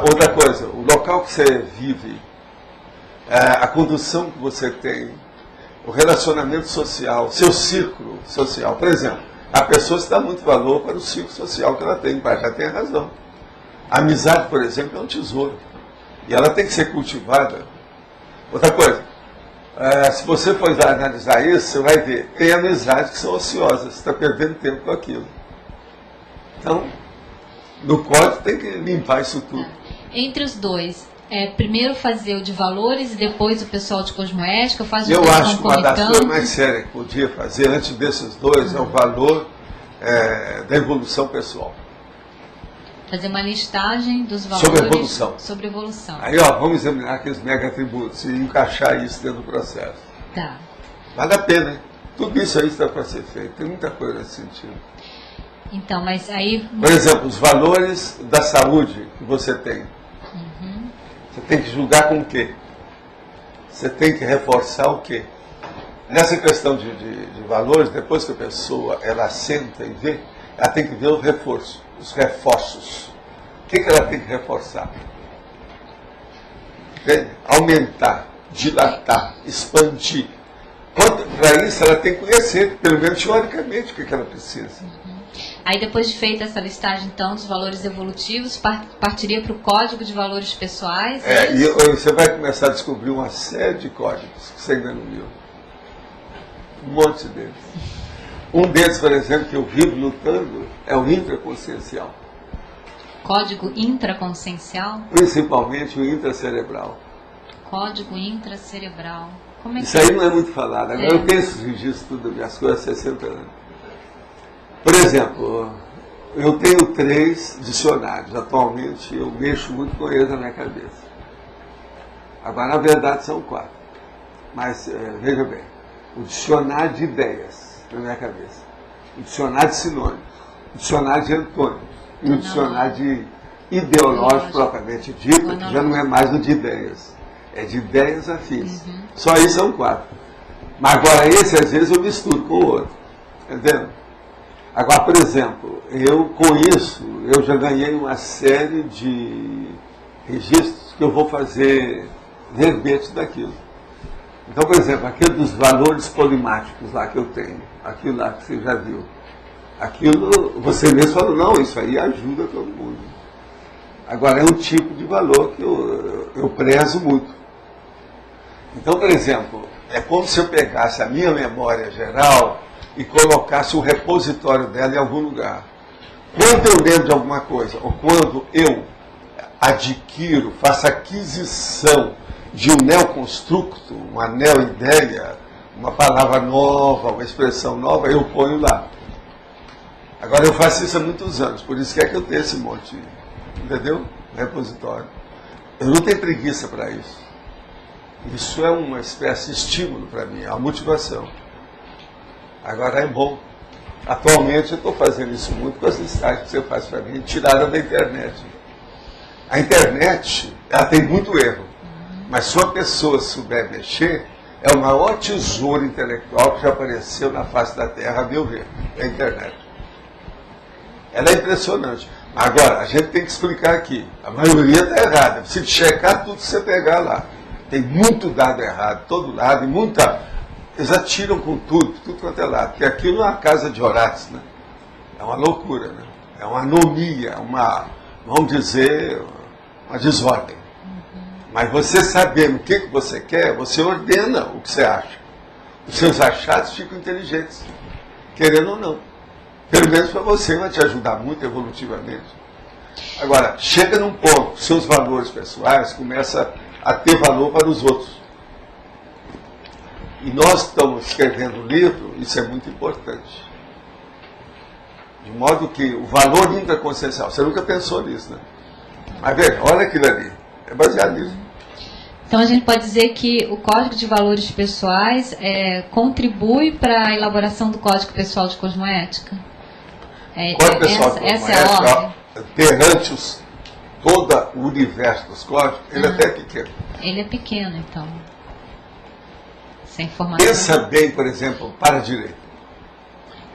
Outra coisa, o local que você vive, a condução que você tem, o relacionamento social, seu círculo social. Por exemplo, a pessoa se dá muito valor para o círculo social que ela tem, pai já tem razão. A amizade, por exemplo, é um tesouro. E ela tem que ser cultivada. Outra coisa, se você for analisar isso, você vai ver, tem amizades que são ociosas, você está perdendo tempo com aquilo. Então, no código tem que limpar isso tudo. Entre os dois, primeiro fazer o de valores e depois o pessoal de cosmoética, faz eu acho que uma das coisas mais sérias que podia fazer antes desses dois é o valor da evolução pessoal. Fazer uma listagem dos valores sobre evolução. Sobre evolução. Aí, ó, vamos examinar aqueles mega atributos e encaixar isso dentro do processo. Tá. Vale a pena, hein? Tudo isso aí está para ser feito. Tem muita coisa nesse sentido. Então, mas aí... Por exemplo, os valores da saúde que você tem. Você tem que julgar com o quê? Você tem que reforçar o quê? Nessa questão de valores, depois que a pessoa ela senta e vê, ela tem que ver o reforço, os reforços. O que ela tem que reforçar? Entende? Aumentar, dilatar, expandir. Para isso, ela tem que conhecer, pelo menos teoricamente, o que ela precisa. Aí, depois de feita essa listagem, então, dos valores evolutivos, partiria para o código de valores pessoais? E você vai começar a descobrir uma série de códigos que você ainda não viu. Um monte deles. Um deles, por exemplo, que eu vivo lutando, é o intraconsciencial. Código intraconsciencial? Principalmente o intracerebral. Código intracerebral. Como é que isso aí não é muito falado. Agora eu tenho esses registros tudo das minhas coisas há 60 anos. Por exemplo, eu tenho 3 dicionários. Atualmente eu mexo muito com eles na minha cabeça. Agora, na verdade, são 4. Mas, veja bem, o dicionário de ideias na minha cabeça, o dicionário de sinônimos, o dicionário de antônimos e o dicionário de ideológico propriamente dito, que já não é mais o de ideias, é de ideias afins. Só isso são 4. Mas agora esse, às vezes, eu misturo com o outro. Entendeu? Agora, por exemplo, com isso, eu já ganhei uma série de registros que eu vou fazer verbete daquilo. Então, por exemplo, aquele dos valores polimáticos lá que eu tenho, aquilo lá que você já viu, aquilo, você mesmo falou, não, isso aí ajuda todo mundo. Agora, é um tipo de valor que eu prezo muito. Então, por exemplo, é como se eu pegasse a minha memória geral e colocasse um repositório dela em algum lugar. Quando eu lembro de alguma coisa, ou quando eu adquiro, faço aquisição de um neoconstructo, uma neoideia, uma palavra nova, uma expressão nova, eu ponho lá. Agora eu faço isso há muitos anos, por isso que eu tenho esse monte, entendeu? Repositório. Eu não tenho preguiça para isso. Isso é uma espécie de estímulo para mim, é uma motivação. Agora é bom. Atualmente eu estou fazendo isso muito com as listagens que você faz para mim, tirada da internet. A internet, ela tem muito erro. Mas se uma pessoa souber mexer, é o maior tesouro intelectual que já apareceu na face da Terra, a meu ver, a internet. Ela é impressionante. Agora, a gente tem que explicar aqui. A maioria está errada. Precisa checar tudo que você pegar lá. Tem muito dado errado, todo lado, e muita... Eles atiram com tudo quanto é lado. Porque aquilo não é uma casa de Horácio, né? É uma loucura, né? É uma anomia, vamos dizer, uma desordem. Mas você sabendo o que você quer, você ordena o que você acha. Os seus achados ficam inteligentes, querendo ou não. Pelo menos para você vai te ajudar muito evolutivamente. Agora, chega num ponto, seus valores pessoais começam a ter valor para os outros. E nós estamos escrevendo um livro, isso é muito importante. De modo que o valor intraconsciencial, você nunca pensou nisso, né? Mas veja, olha aquilo ali, é baseado nisso. Então a gente pode dizer que o Código de Valores Pessoais contribui para a elaboração do Código Pessoal de Cosmoética? Código Pessoal de essa é a ordem? Perante todo o universo dos códigos, ele até é pequeno. Ele é pequeno, então. Essa informação. Pensa bem, por exemplo, para-direito.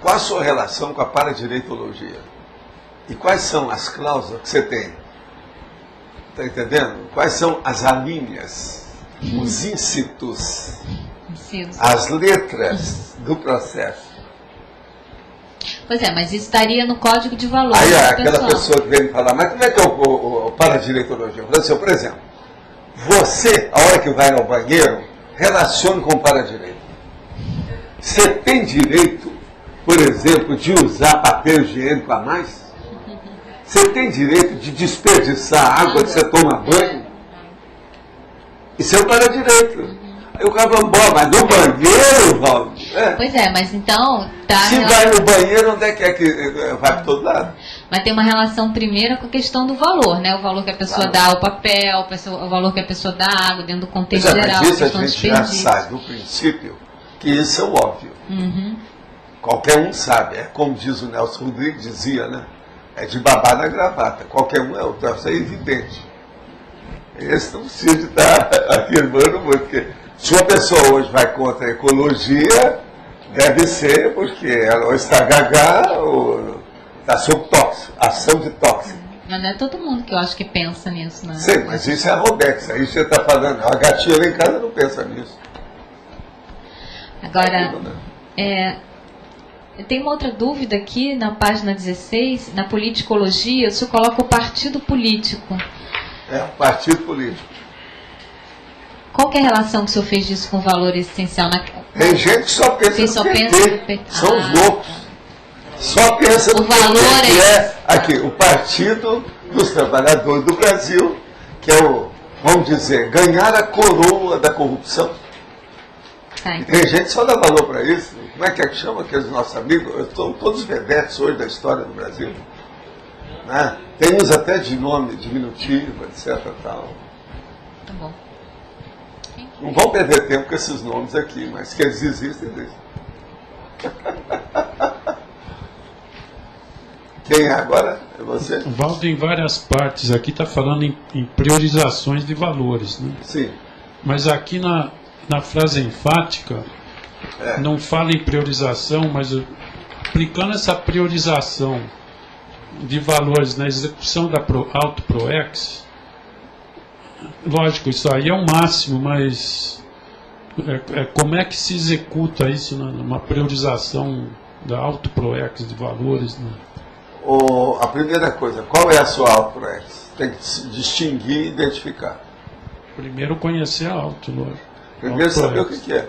Qual a sua relação com a paradireitologia? E quais são as cláusulas que você tem? Está entendendo? Quais são as alíneas, os íncitos? as letras do processo. Pois é, mas isso estaria no código de valores. Aí aquela pessoa que vem me falar, mas como é que é o paradireitologia? Eu falo assim, por exemplo, você, a hora que vai ao banheiro, relacione com o paradireito. Você tem direito, por exemplo, de usar papel higiênico a mais? Você tem direito de desperdiçar água que você toma banho? Isso é o paradireito. Aí o cara fala, mas no banheiro, Valdir? Pois é, mas então... Se vai no banheiro, onde é que vai para todo lado? Mas tem uma relação primeiro com a questão do valor, né? O valor que a pessoa dá ao papel, o valor que a pessoa dá à água, dentro do contexto geral. Mas isso a gente já sabe do princípio que isso é o óbvio. Qualquer um sabe. É como diz o Nelson Rodrigues, dizia, né? É de babar na gravata. Qualquer um é outro. Isso é evidente. Esse não precisa de estar afirmando muito, porque se uma pessoa hoje vai contra a ecologia, deve ser porque ela ou está gaga ou está sob ação de tóxico. Mas não é todo mundo que eu acho que pensa nisso, né? Sim, mas isso é a Robex. Aí você está falando, a gatinha lá em casa não pensa nisso. Agora, tem uma outra dúvida aqui na página 16, na politicologia, o senhor coloca o partido político. O partido político. Qual que é a relação que o senhor fez disso com o valor essencial? Tem gente que só pensa no PT. São os loucos. Só pensa no valor PT, que é aqui, o Partido dos Trabalhadores do Brasil, que é o, vamos dizer, ganhar a coroa da corrupção. E tem gente que só dá valor para isso. Como é que chama aqueles nossos amigos? Todos vedetes hoje da história do Brasil. Né? Tem uns até de nome diminutivo, etc. Tal. Tá bom. Não vão perder tempo com esses nomes aqui, mas que eles existem. Quem é agora? É você? O Valdo, em várias partes aqui, está falando em priorizações de valores. Né? Sim. Mas aqui na frase enfática, não fala em priorização, mas aplicando essa priorização de valores na execução da AutoProEx, lógico, isso aí é o máximo, mas como é que se executa isso numa priorização da AutoProEx de valores? Né? A primeira coisa, qual é a sua AutoProEx? Tem que se distinguir e identificar. Primeiro conhecer a auto, lógico. Primeiro saber o que é.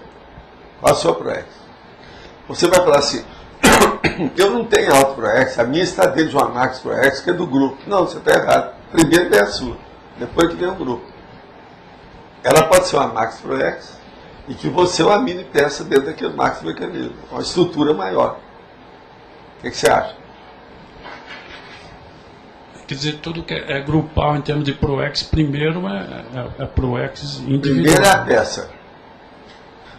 Qual a sua ProEx? Você vai falar assim, eu não tenho AutoProEx, a minha está dentro de uma Max ProEx que é do grupo. Não, você está errado. Primeiro vem a sua, depois que vem o grupo. Ela pode ser uma Max ProEx e que você é uma mini peça dentro daquele Max mecanismo, uma estrutura maior. O que você acha? Quer dizer, tudo que é grupal em termos de ProEx, primeiro é ProEx individual. Primeiro é a peça.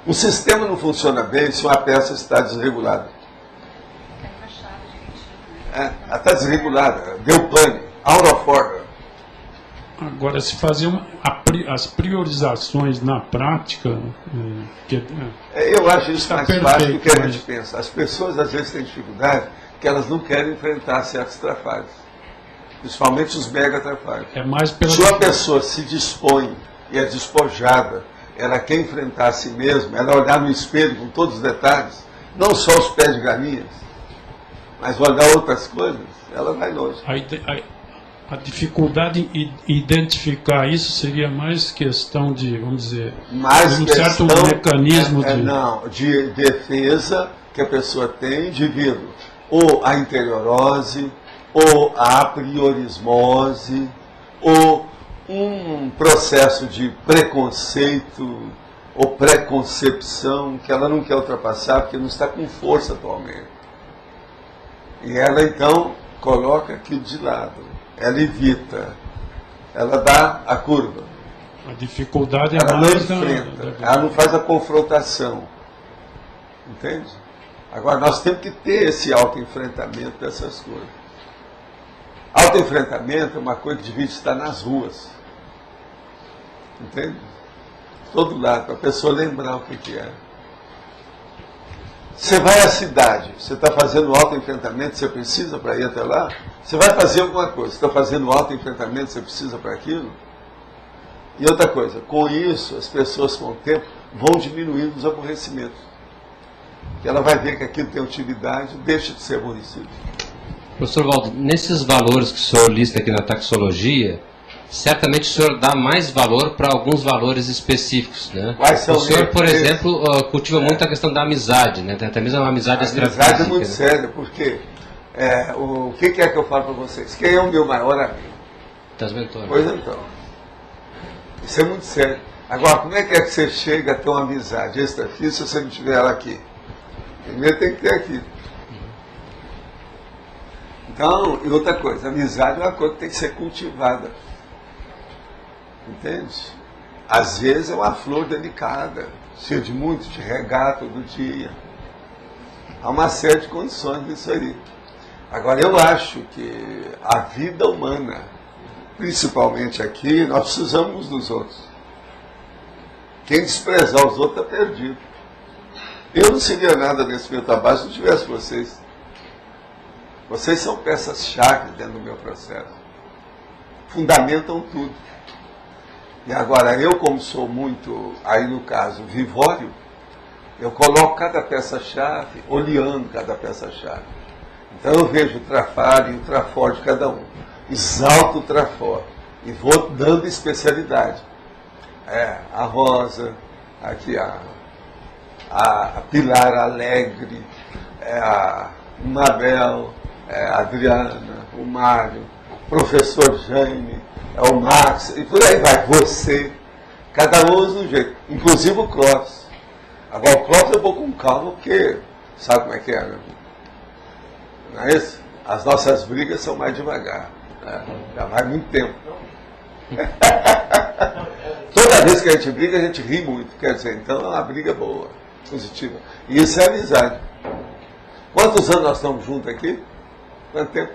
O sistema não funciona bem se uma peça está desregulada. Ela está desregulada, deu pane, out of order. Agora, se fazer as priorizações na prática... eu acho isso mais fácil do que a gente mas... pensa. As pessoas às vezes têm dificuldade porque elas não querem enfrentar certos trafalhos. Principalmente os mega trafalhos. Se uma pessoa se dispõe e é despojada, ela quer enfrentar a si mesma, ela olhar no espelho com todos os detalhes, não só os pés de galinhas, mas olhar outras coisas, ela vai longe. A dificuldade em identificar isso seria mais questão de, vamos dizer, um certo mecanismo de defesa que a pessoa tem, indivíduo. Ou a interiorose, ou a apriorismose, ou um processo de preconceito ou preconcepção que ela não quer ultrapassar porque não está com força atualmente. E ela então coloca aquilo de lado, ela evita, ela dá a curva. A dificuldade é ela mais não enfrenta, ela não faz a confrontação. Entende? Agora nós temos que ter esse autoenfrentamento dessas coisas. Autoenfrentamento é uma coisa que devia estar nas ruas. Entende? Todo lado, para a pessoa lembrar o que é. Você vai à cidade, você está fazendo autoenfrentamento, você precisa para ir até lá? Você vai fazer alguma coisa, você está fazendo autoenfrentamento, você precisa para aquilo? E outra coisa, com isso, as pessoas com o tempo vão diminuindo os aborrecimentos. Que ela vai ver que aquilo tem utilidade, deixa de ser aborrecido. Professor Waldo, nesses valores que o senhor lista aqui na taxologia, certamente o senhor dá mais valor para alguns valores específicos, né? Quais são o senhor, por esses? exemplo, cultiva muito a questão da amizade, né? Tem até mesmo uma amizade extrafísica. A amizade é muito né? séria, porque o que é que eu falo para vocês? Quem é o meu maior amigo? Das mentoras. Pois então. Isso é muito sério. Agora, como é que você chega a ter uma amizade extrafísica se você não tiver ela aqui? Primeiro tem que ter aqui. Então, e outra coisa, a amizade é uma coisa que tem que ser cultivada. Entende? Às vezes é uma flor delicada, cheia de muito, de regar todo dia. Há uma série de condições disso aí. Agora, eu acho que a vida humana, principalmente aqui, nós precisamos dos outros. Quem desprezar os outros está perdido. Eu não seria nada nesse meu trabalho se não tivesse vocês. Vocês são peças-chave dentro do meu processo. Fundamentam tudo. E agora, eu como sou muito, aí no caso, vivório, eu coloco cada peça-chave, olhando cada peça-chave. Então eu vejo o trafalho e o trafor de cada um. Exalto o trafor. E vou dando especialidade. A Rosa, aqui a Pilar Alegre, a Mabel, a Adriana, o Mário, o professor Jaime, o Max, e por aí vai, você. Cada um usa um jeito, inclusive o Clóvis. Agora o Clóvis eu vou com calma, porque sabe como é que é, né? Não é isso? As nossas brigas são mais devagar, né? Já vai muito tempo. Toda vez que a gente briga, a gente ri muito, quer dizer, então é uma briga boa, positiva. E isso é amizade. Quantos anos nós estamos juntos aqui? Quanto tempo?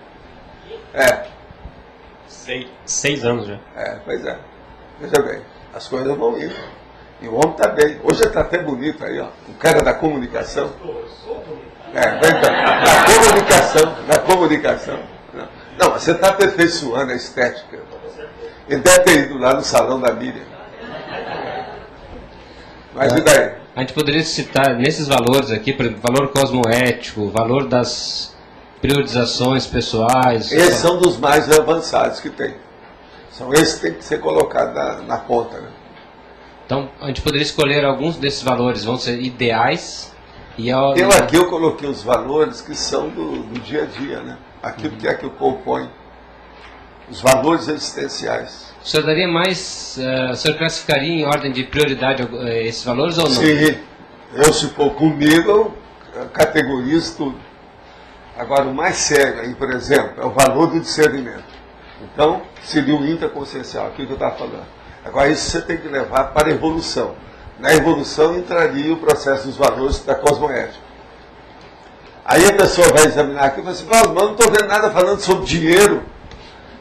6 anos já. Pois é. Veja bem, as coisas vão indo. E o homem está bem. Hoje ele está até bonito aí, ó. O cara da comunicação. Da comunicação. Não, você está aperfeiçoando a estética. Ele deve ter ido lá no salão da Miriam. Mas e daí? A gente poderia citar nesses valores aqui, por exemplo, valor cosmoético, valor das priorizações pessoais. Esses são dos mais avançados que tem. São esses que tem que ser colocados na ponta, né? Então, a gente poderia escolher alguns desses valores, vão ser ideais. Aqui eu coloquei os valores que são do dia a dia, né? Aquilo que é que o povo põe. Os valores existenciais. O senhor daria mais, o senhor classificaria em ordem de prioridade esses valores ou não? Sim, eu se for comigo, eu categorizo tudo. Agora, o mais sério aí, por exemplo, é o valor do discernimento. Então, seria o intraconsciencial, aquilo que eu estava falando. Agora, isso você tem que levar para a evolução. Na evolução entraria o processo dos valores da cosmoética. Aí a pessoa vai examinar aqui e fala assim, mas não estou vendo nada falando sobre dinheiro.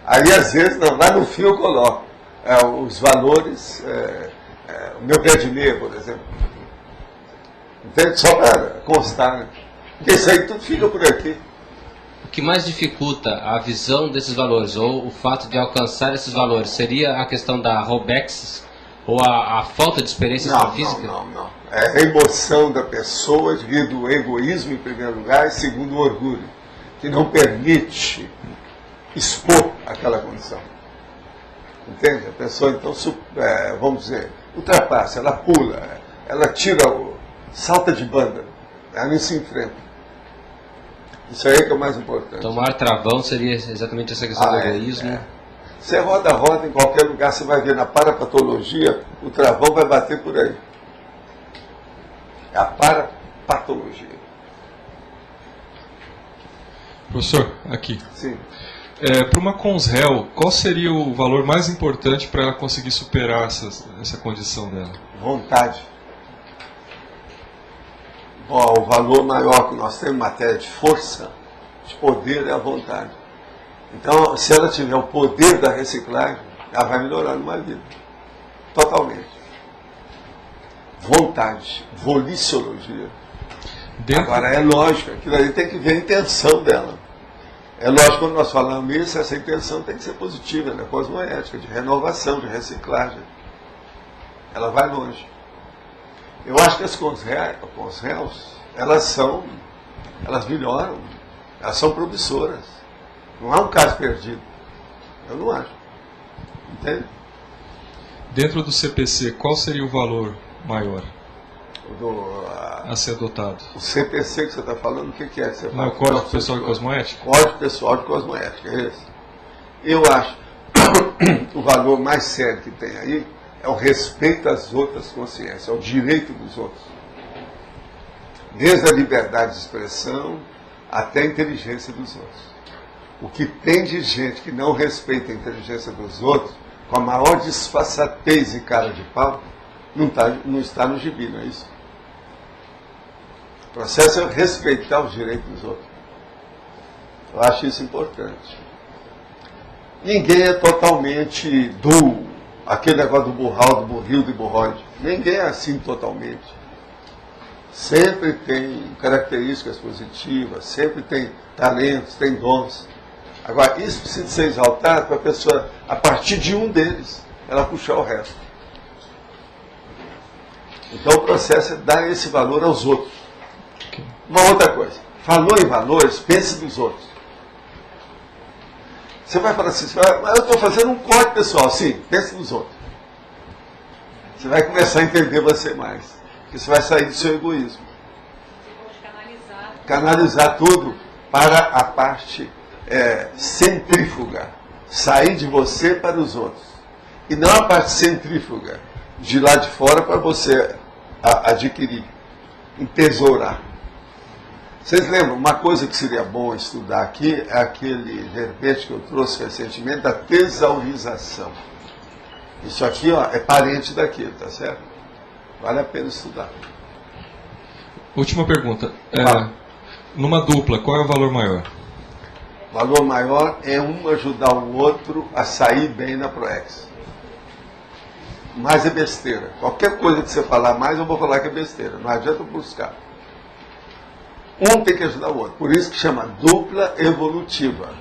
Aí, às vezes, não, lá no fim eu coloco os valores, o meu pé de meia, por exemplo. Entende? Só para constar, né? Porque isso aí tudo fica por aqui. O que mais dificulta a visão desses valores, ou o fato de alcançar esses valores, seria a questão da Robex, ou a falta de experiência física? Não. É a emoção da pessoa, devido ao egoísmo, em primeiro lugar, e segundo, o orgulho, que não permite expor aquela condição. Entende? A pessoa, então, vamos dizer, ultrapassa, ela pula, ela tira salta de banda, ela não se enfrenta. Isso aí que é o mais importante. Então, o maior travão seria exatamente essa questão do egoísmo. Você roda em qualquer lugar, você vai ver na parapatologia, o travão vai bater por aí. É a parapatologia. Professor, aqui. Sim. Para uma consréu, qual seria o valor mais importante para ela conseguir superar essa condição dela? Vontade. O valor maior que nós temos em matéria de força, de poder, é a vontade. Então, se ela tiver o poder da reciclagem, ela vai melhorar numa vida. Totalmente. Vontade, voliciologia. Agora, é lógico, aquilo ali tem que ver a intenção dela. É lógico, quando nós falamos isso, essa intenção tem que ser positiva, né? Cosmoética, de renovação, de reciclagem. Ela vai longe. Eu acho que as CONSRELs, elas melhoram, elas são promissoras. Não há um caso perdido. Eu não acho. Entende? Dentro do CPC, qual seria o valor maior a ser adotado? O CPC que você está falando, o que é que você fala? Não é o Código Pessoal de Cosmoética? Código Pessoal de Cosmoética, é esse. Eu acho o valor mais sério que tem aí é o respeito às outras consciências, ao direito dos outros. Desde a liberdade de expressão até a inteligência dos outros. O que tem de gente que não respeita a inteligência dos outros, com a maior disfarçatez e cara de pau, não está no gibi, não é isso? O processo é respeitar os direitos dos outros. Eu acho isso importante. Ninguém é totalmente aquele negócio do burral, do burril, do burroide. Ninguém é assim totalmente. Sempre tem características positivas, sempre tem talentos, tem dons. Agora, isso precisa ser exaltado para a pessoa, a partir de um deles, ela puxar o resto. Então o processo é dar esse valor aos outros. Uma outra coisa, falou em valores, pense nos outros. Você vai falar assim, mas eu estou fazendo um código pessoal. Sim, pense nos outros. Você vai começar a entender você mais. Porque você vai sair do seu egoísmo. Canalizar tudo para a parte centrífuga. Sair de você para os outros. E não a parte centrífuga, de lá de fora para você adquirir, entesourar. Vocês lembram, uma coisa que seria bom estudar aqui é aquele verbete que eu trouxe recentemente da tesaurização. Isso aqui, ó, é parente daquilo, tá certo? Vale a pena estudar. Última pergunta. Numa dupla, qual é o valor maior? O valor maior é um ajudar o outro a sair bem na ProEx. Mais é besteira. Qualquer coisa que você falar mais, eu vou falar que é besteira. Não adianta buscar. Um tem que ajudar o outro. Por isso que chama dupla evolutiva.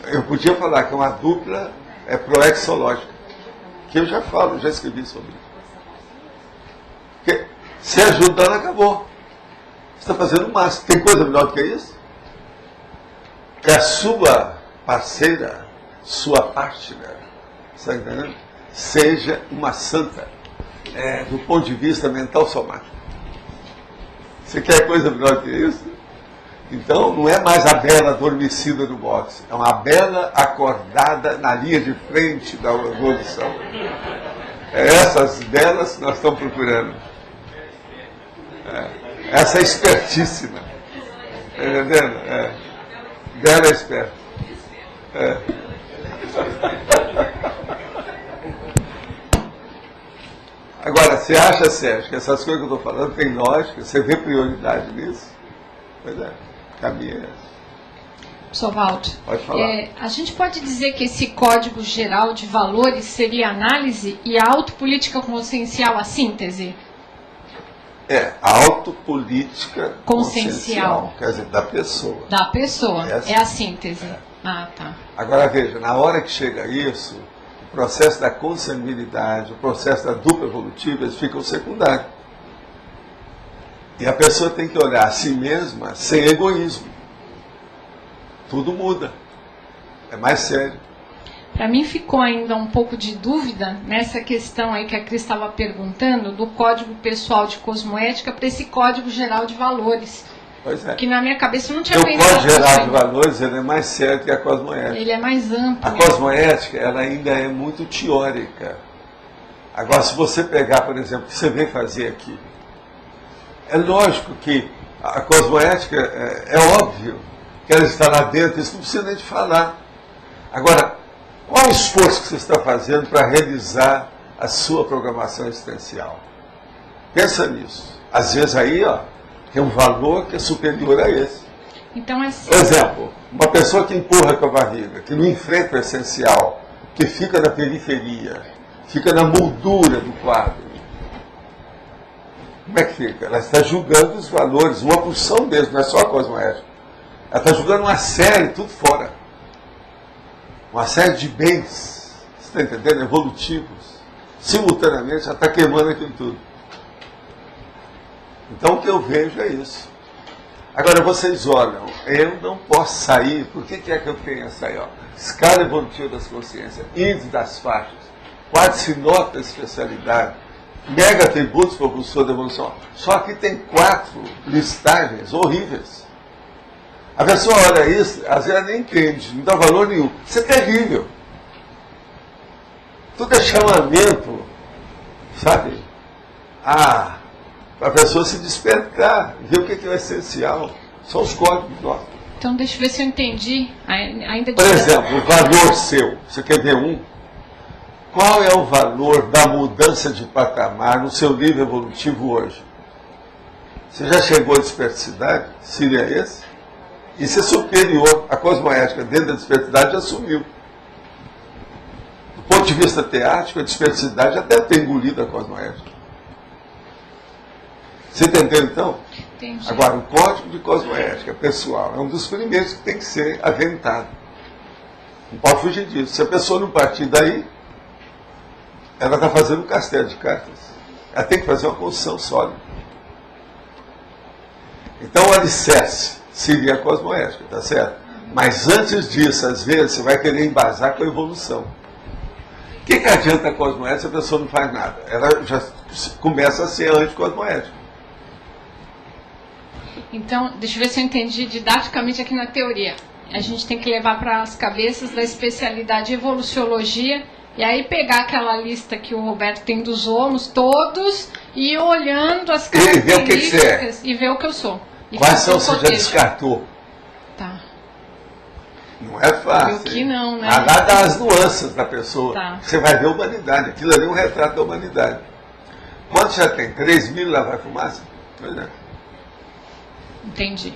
Eu podia falar que uma dupla é proexológica. Que eu já falo, já escrevi sobre isso. Porque se ajudando, acabou. Você está fazendo o máximo. Tem coisa melhor do que isso? Que a sua parceira, sua partner, está entendendo? Seja uma santa, do ponto de vista mental somático. Você quer coisa melhor do que isso? Então, não é mais a bela adormecida do boxe, é uma bela acordada na linha de frente da evolução. É essas belas que nós estamos procurando. Essa é espertíssima. Está entendendo? Bela é esperta. Agora, você acha, Sérgio, que essas coisas que eu estou falando tem lógica? Você vê prioridade nisso? Pois é, caminha. Professor Walter, pode falar. A gente pode dizer que esse código geral de valores seria análise e a autopolítica consciencial a síntese? A autopolítica consciencial, quer dizer, da pessoa. Da pessoa, é a síntese. Ah, tá. Agora veja, na hora que chega isso, o processo da consanguinidade, o processo da dupla evolutiva, eles ficam secundários. E a pessoa tem que olhar a si mesma sem egoísmo. Tudo muda. É mais sério. Para mim ficou ainda um pouco de dúvida nessa questão aí que a Cris estava perguntando, do código pessoal de cosmoética para esse código geral de valores. Pois é. Que na minha cabeça eu não tinha pensado. O código geral de valores ele é mais sério que a cosmoética. Ele é mais amplo. A cosmoética ela ainda é muito teórica. Agora, se você pegar, por exemplo, o que você vem fazer aqui, é lógico que a cosmoética é óbvio que ela está lá dentro, isso não precisa nem de falar. Agora, qual o esforço que você está fazendo para realizar a sua programação existencial? Pensa nisso. Às vezes aí, tem um valor que é superior a esse. Então, assim... Por exemplo, uma pessoa que empurra com a barriga, que não enfrenta o essencial, que fica na periferia, fica na moldura do quadro. Como é que fica? Ela está julgando os valores, uma porção deles, não é só a cosmoética. Ela está julgando uma série, tudo fora. Uma série de bens, você está entendendo? Evolutivos. Simultaneamente, ela está queimando aquilo tudo. Então, o que eu vejo é isso. Agora, vocês olham, eu não posso sair, por que é que eu tenho essa aí? Ó? Escala evolutiva das consciências, índice das faixas, quádrice nota da especialidade, mega atributos propulsor da evolução. Só que tem 4 listagens horríveis. A pessoa olha isso, às vezes ela nem entende, não dá valor nenhum. Isso é terrível. Tudo é chamamento, sabe? Para a pessoa se despertar, ver o que é o essencial. São os códigos nossos. Então, deixa eu ver se eu entendi. Ainda Por exemplo, o valor seu, você quer ver um? Qual é o valor da mudança de patamar no seu nível evolutivo hoje? Você já chegou à dispersidade? Seria esse? Isso é superior. A cosmoética dentro da dispersidade já sumiu. Do ponto de vista teático, a dispersidade já deve ter engolido a cosmoética. Você entendeu, então? Entendi. Agora, o código de cosmoética pessoal é um dos primeiros que tem que ser aventado. Não pode fugir disso. Se a pessoa não partir daí, ela está fazendo um castelo de cartas. Ela tem que fazer uma construção sólida. Então, o alicerce seria a cosmoética, tá certo? Mas antes disso, às vezes, você vai querer embasar com a evolução. O que adianta a cosmoética se a pessoa não faz nada? Ela já começa a ser anticosmoética. Então, deixa eu ver se eu entendi didaticamente aqui na teoria. A gente tem que levar para as cabeças da especialidade evoluciologia e aí pegar aquela lista que o Roberto tem dos homos todos e ir olhando as características e ver o que eu sou. Quais são você já descartou? Tá. Não é fácil. O que não, né? Lá dá as nuances da pessoa. Tá. Você vai ver a humanidade. Aquilo ali é um retrato da humanidade. Quanto já tem? 3.000 lá vai fumaça? Pois é. Entendi.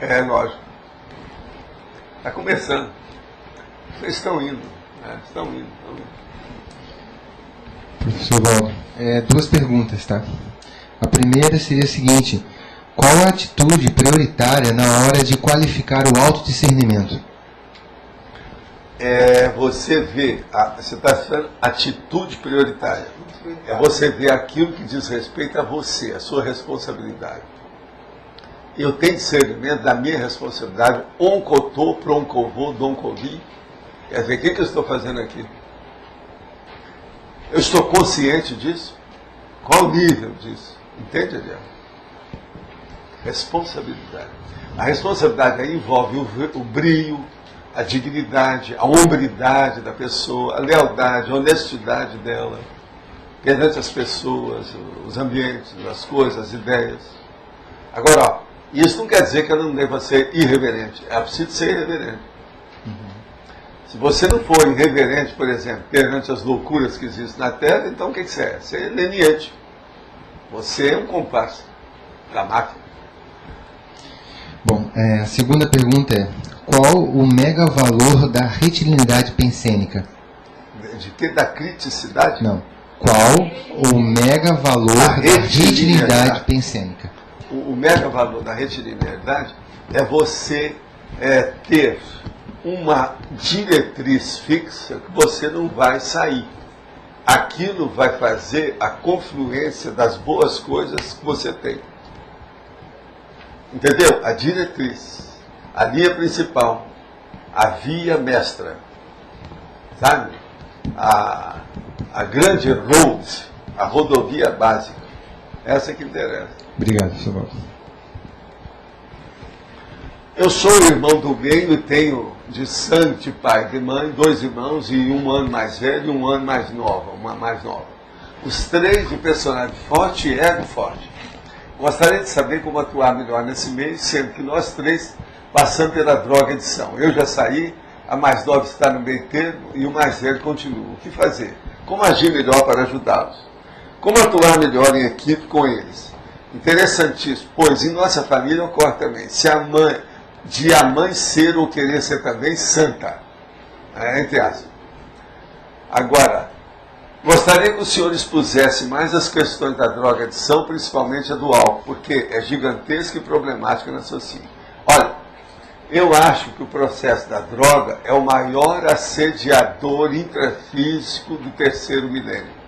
É, lógico. Está começando. Vocês estão indo. Estão indo. Professor Valdo, 2 perguntas, tá? A primeira seria a seguinte: qual a atitude prioritária na hora de qualificar o autodiscernimento? Você vê, você está falando atitude prioritária. É você ver aquilo que diz respeito a você, a sua responsabilidade. Eu tenho discernimento da minha responsabilidade, oncotô, proncovô, doncovi. Quer dizer, o que eu estou fazendo aqui? Eu estou consciente disso? Qual o nível disso? Entende, Adriano? Responsabilidade. A responsabilidade aí envolve o brio, a dignidade, a hombridade da pessoa, a lealdade, a honestidade dela perante as pessoas, os ambientes, as coisas, as ideias. Agora, ó, isso não quer dizer que ela não deva ser irreverente. Ela precisa ser irreverente. Se você não for irreverente, por exemplo, perante as loucuras que existem na Terra, então o que você é? Você é leniente. Você é um comparsa da máquina. Bom, a segunda pergunta é: qual o mega valor da retilinidade pensênica? De que? Da criticidade? Não. Qual o mega valor da retilinidade pensênica? O mega valor da retilinearidade é você ter uma diretriz fixa que você não vai sair. Aquilo vai fazer a confluência das boas coisas que você tem. Entendeu? A diretriz, a linha principal, a via mestra, sabe? A grande road, a rodovia básica. Essa que interessa. Obrigado, professor Valdo. Eu sou o irmão do meio e tenho de sangue de pai e de mãe 2 irmãos, e um ano mais velho e um ano mais nova, uma mais nova. Os 3 de personalidade forte e ego forte. Gostaria de saber como atuar melhor nesse meio, sendo que nós 3 passamos pela droga edição. Eu já saí, a mais nova está no meio termo e o mais velho continua. O que fazer? Como agir melhor para ajudá-los? Como atuar melhor em equipe com eles? Interessantíssimo, pois em nossa família ocorre também, se a mãe ser ou querer ser também santa, entre aspas. Agora, gostaria que o senhor expusesse mais as questões da droga adição, principalmente a do álcool, porque é gigantesca e problemática na sociedade. Olha, eu acho que o processo da droga é o maior assediador intrafísico do 3º milênio.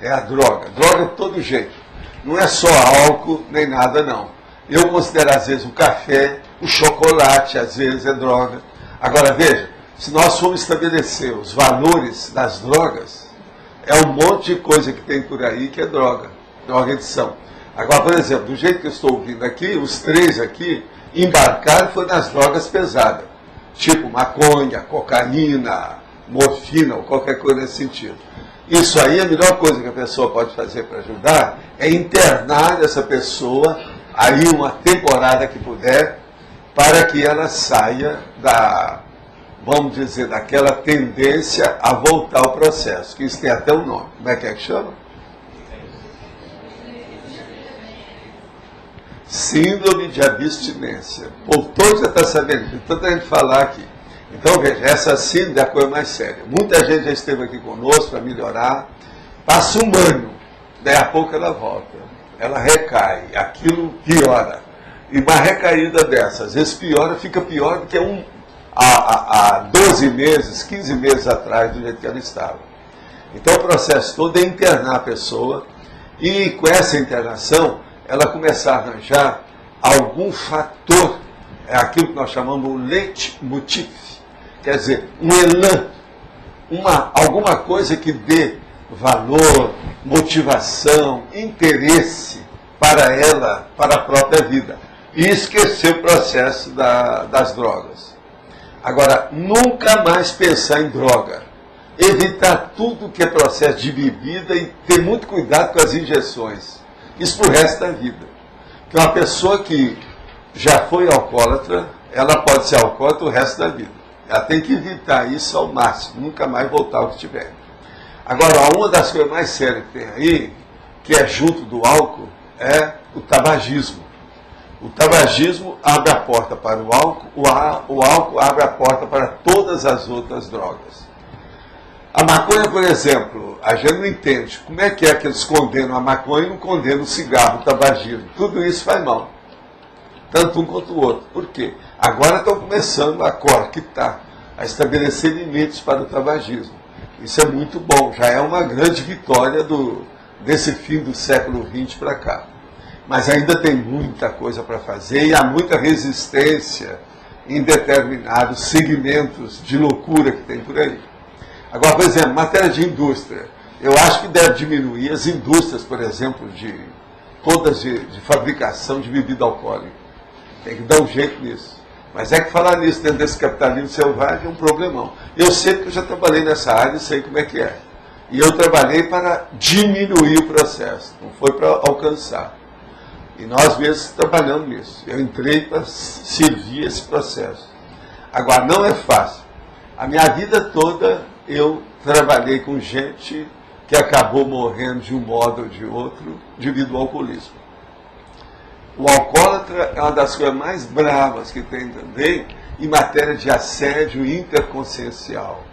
é a droga. Droga de todo jeito. Não é só álcool, nem nada, não. Eu considero, às vezes, o café, o chocolate, às vezes, é droga. Agora, veja, se nós formos estabelecer os valores das drogas, é um monte de coisa que tem por aí que é droga. Drogadição. Agora, por exemplo, do jeito que eu estou ouvindo aqui, os três aqui embarcaram foi nas drogas pesadas. Tipo maconha, cocaína, morfina, ou qualquer coisa nesse sentido. Isso aí, a melhor coisa que a pessoa pode fazer para ajudar é internar essa pessoa aí uma temporada que puder, para que ela saia da, vamos dizer, daquela tendência a voltar ao processo, que isso tem até um nome. Como é que chama? Síndrome de abstinência. Por todos já está sabendo, de tanta gente falar aqui. Então, veja, essa síndrome é a coisa mais séria. Muita gente já esteve aqui conosco para melhorar. Passa um ano, daí a pouco ela volta. Ela recai, aquilo piora. E uma recaída dessa, às vezes piora, fica pior do que há 12 meses, 15 meses atrás, do jeito que ela estava. Então, o processo todo é internar a pessoa e, com essa internação, ela começar a arranjar algum fator, é aquilo que nós chamamos de leitmotiv, quer dizer, um elan, alguma coisa que dê valor, motivação, interesse para ela, para a própria vida. E esquecer o processo das drogas. Agora, nunca mais pensar em droga. Evitar tudo que é processo de bebida e ter muito cuidado com as injeções. Isso para o resto da vida. Porque uma pessoa que já foi alcoólatra, ela pode ser alcoólatra o resto da vida. Ela tem que evitar isso ao máximo, nunca mais voltar ao que tiver. Agora, uma das coisas mais sérias que tem aí, que é junto do álcool, é o tabagismo. O tabagismo abre a porta para o álcool abre a porta para todas as outras drogas. A maconha, por exemplo, a gente não entende como é que eles condenam a maconha e não condenam o cigarro, o tabagismo. Tudo isso faz mal. Tanto um quanto o outro. Por quê? Agora estão começando a estabelecer limites para o tabagismo. Isso é muito bom, já é uma grande vitória desse fim do século XX para cá. Mas ainda tem muita coisa para fazer e há muita resistência em determinados segmentos de loucura que tem por aí. Agora, por exemplo, matéria de indústria. Eu acho que deve diminuir as indústrias, por exemplo, todas de fabricação de bebida alcoólica. Tem que dar um jeito nisso. Mas é que falar nisso dentro desse capitalismo selvagem é um problemão. Eu sei que eu já trabalhei nessa área e sei como é que é. E eu trabalhei para diminuir o processo, não foi para alcançar. E nós mesmos trabalhamos nisso. Eu entrei para servir esse processo. Agora, não é fácil. A minha vida toda eu trabalhei com gente que acabou morrendo de um modo ou de outro devido ao alcoolismo. O alcoólatra é uma das coisas mais bravas que tem também em matéria de assédio interconsciencial.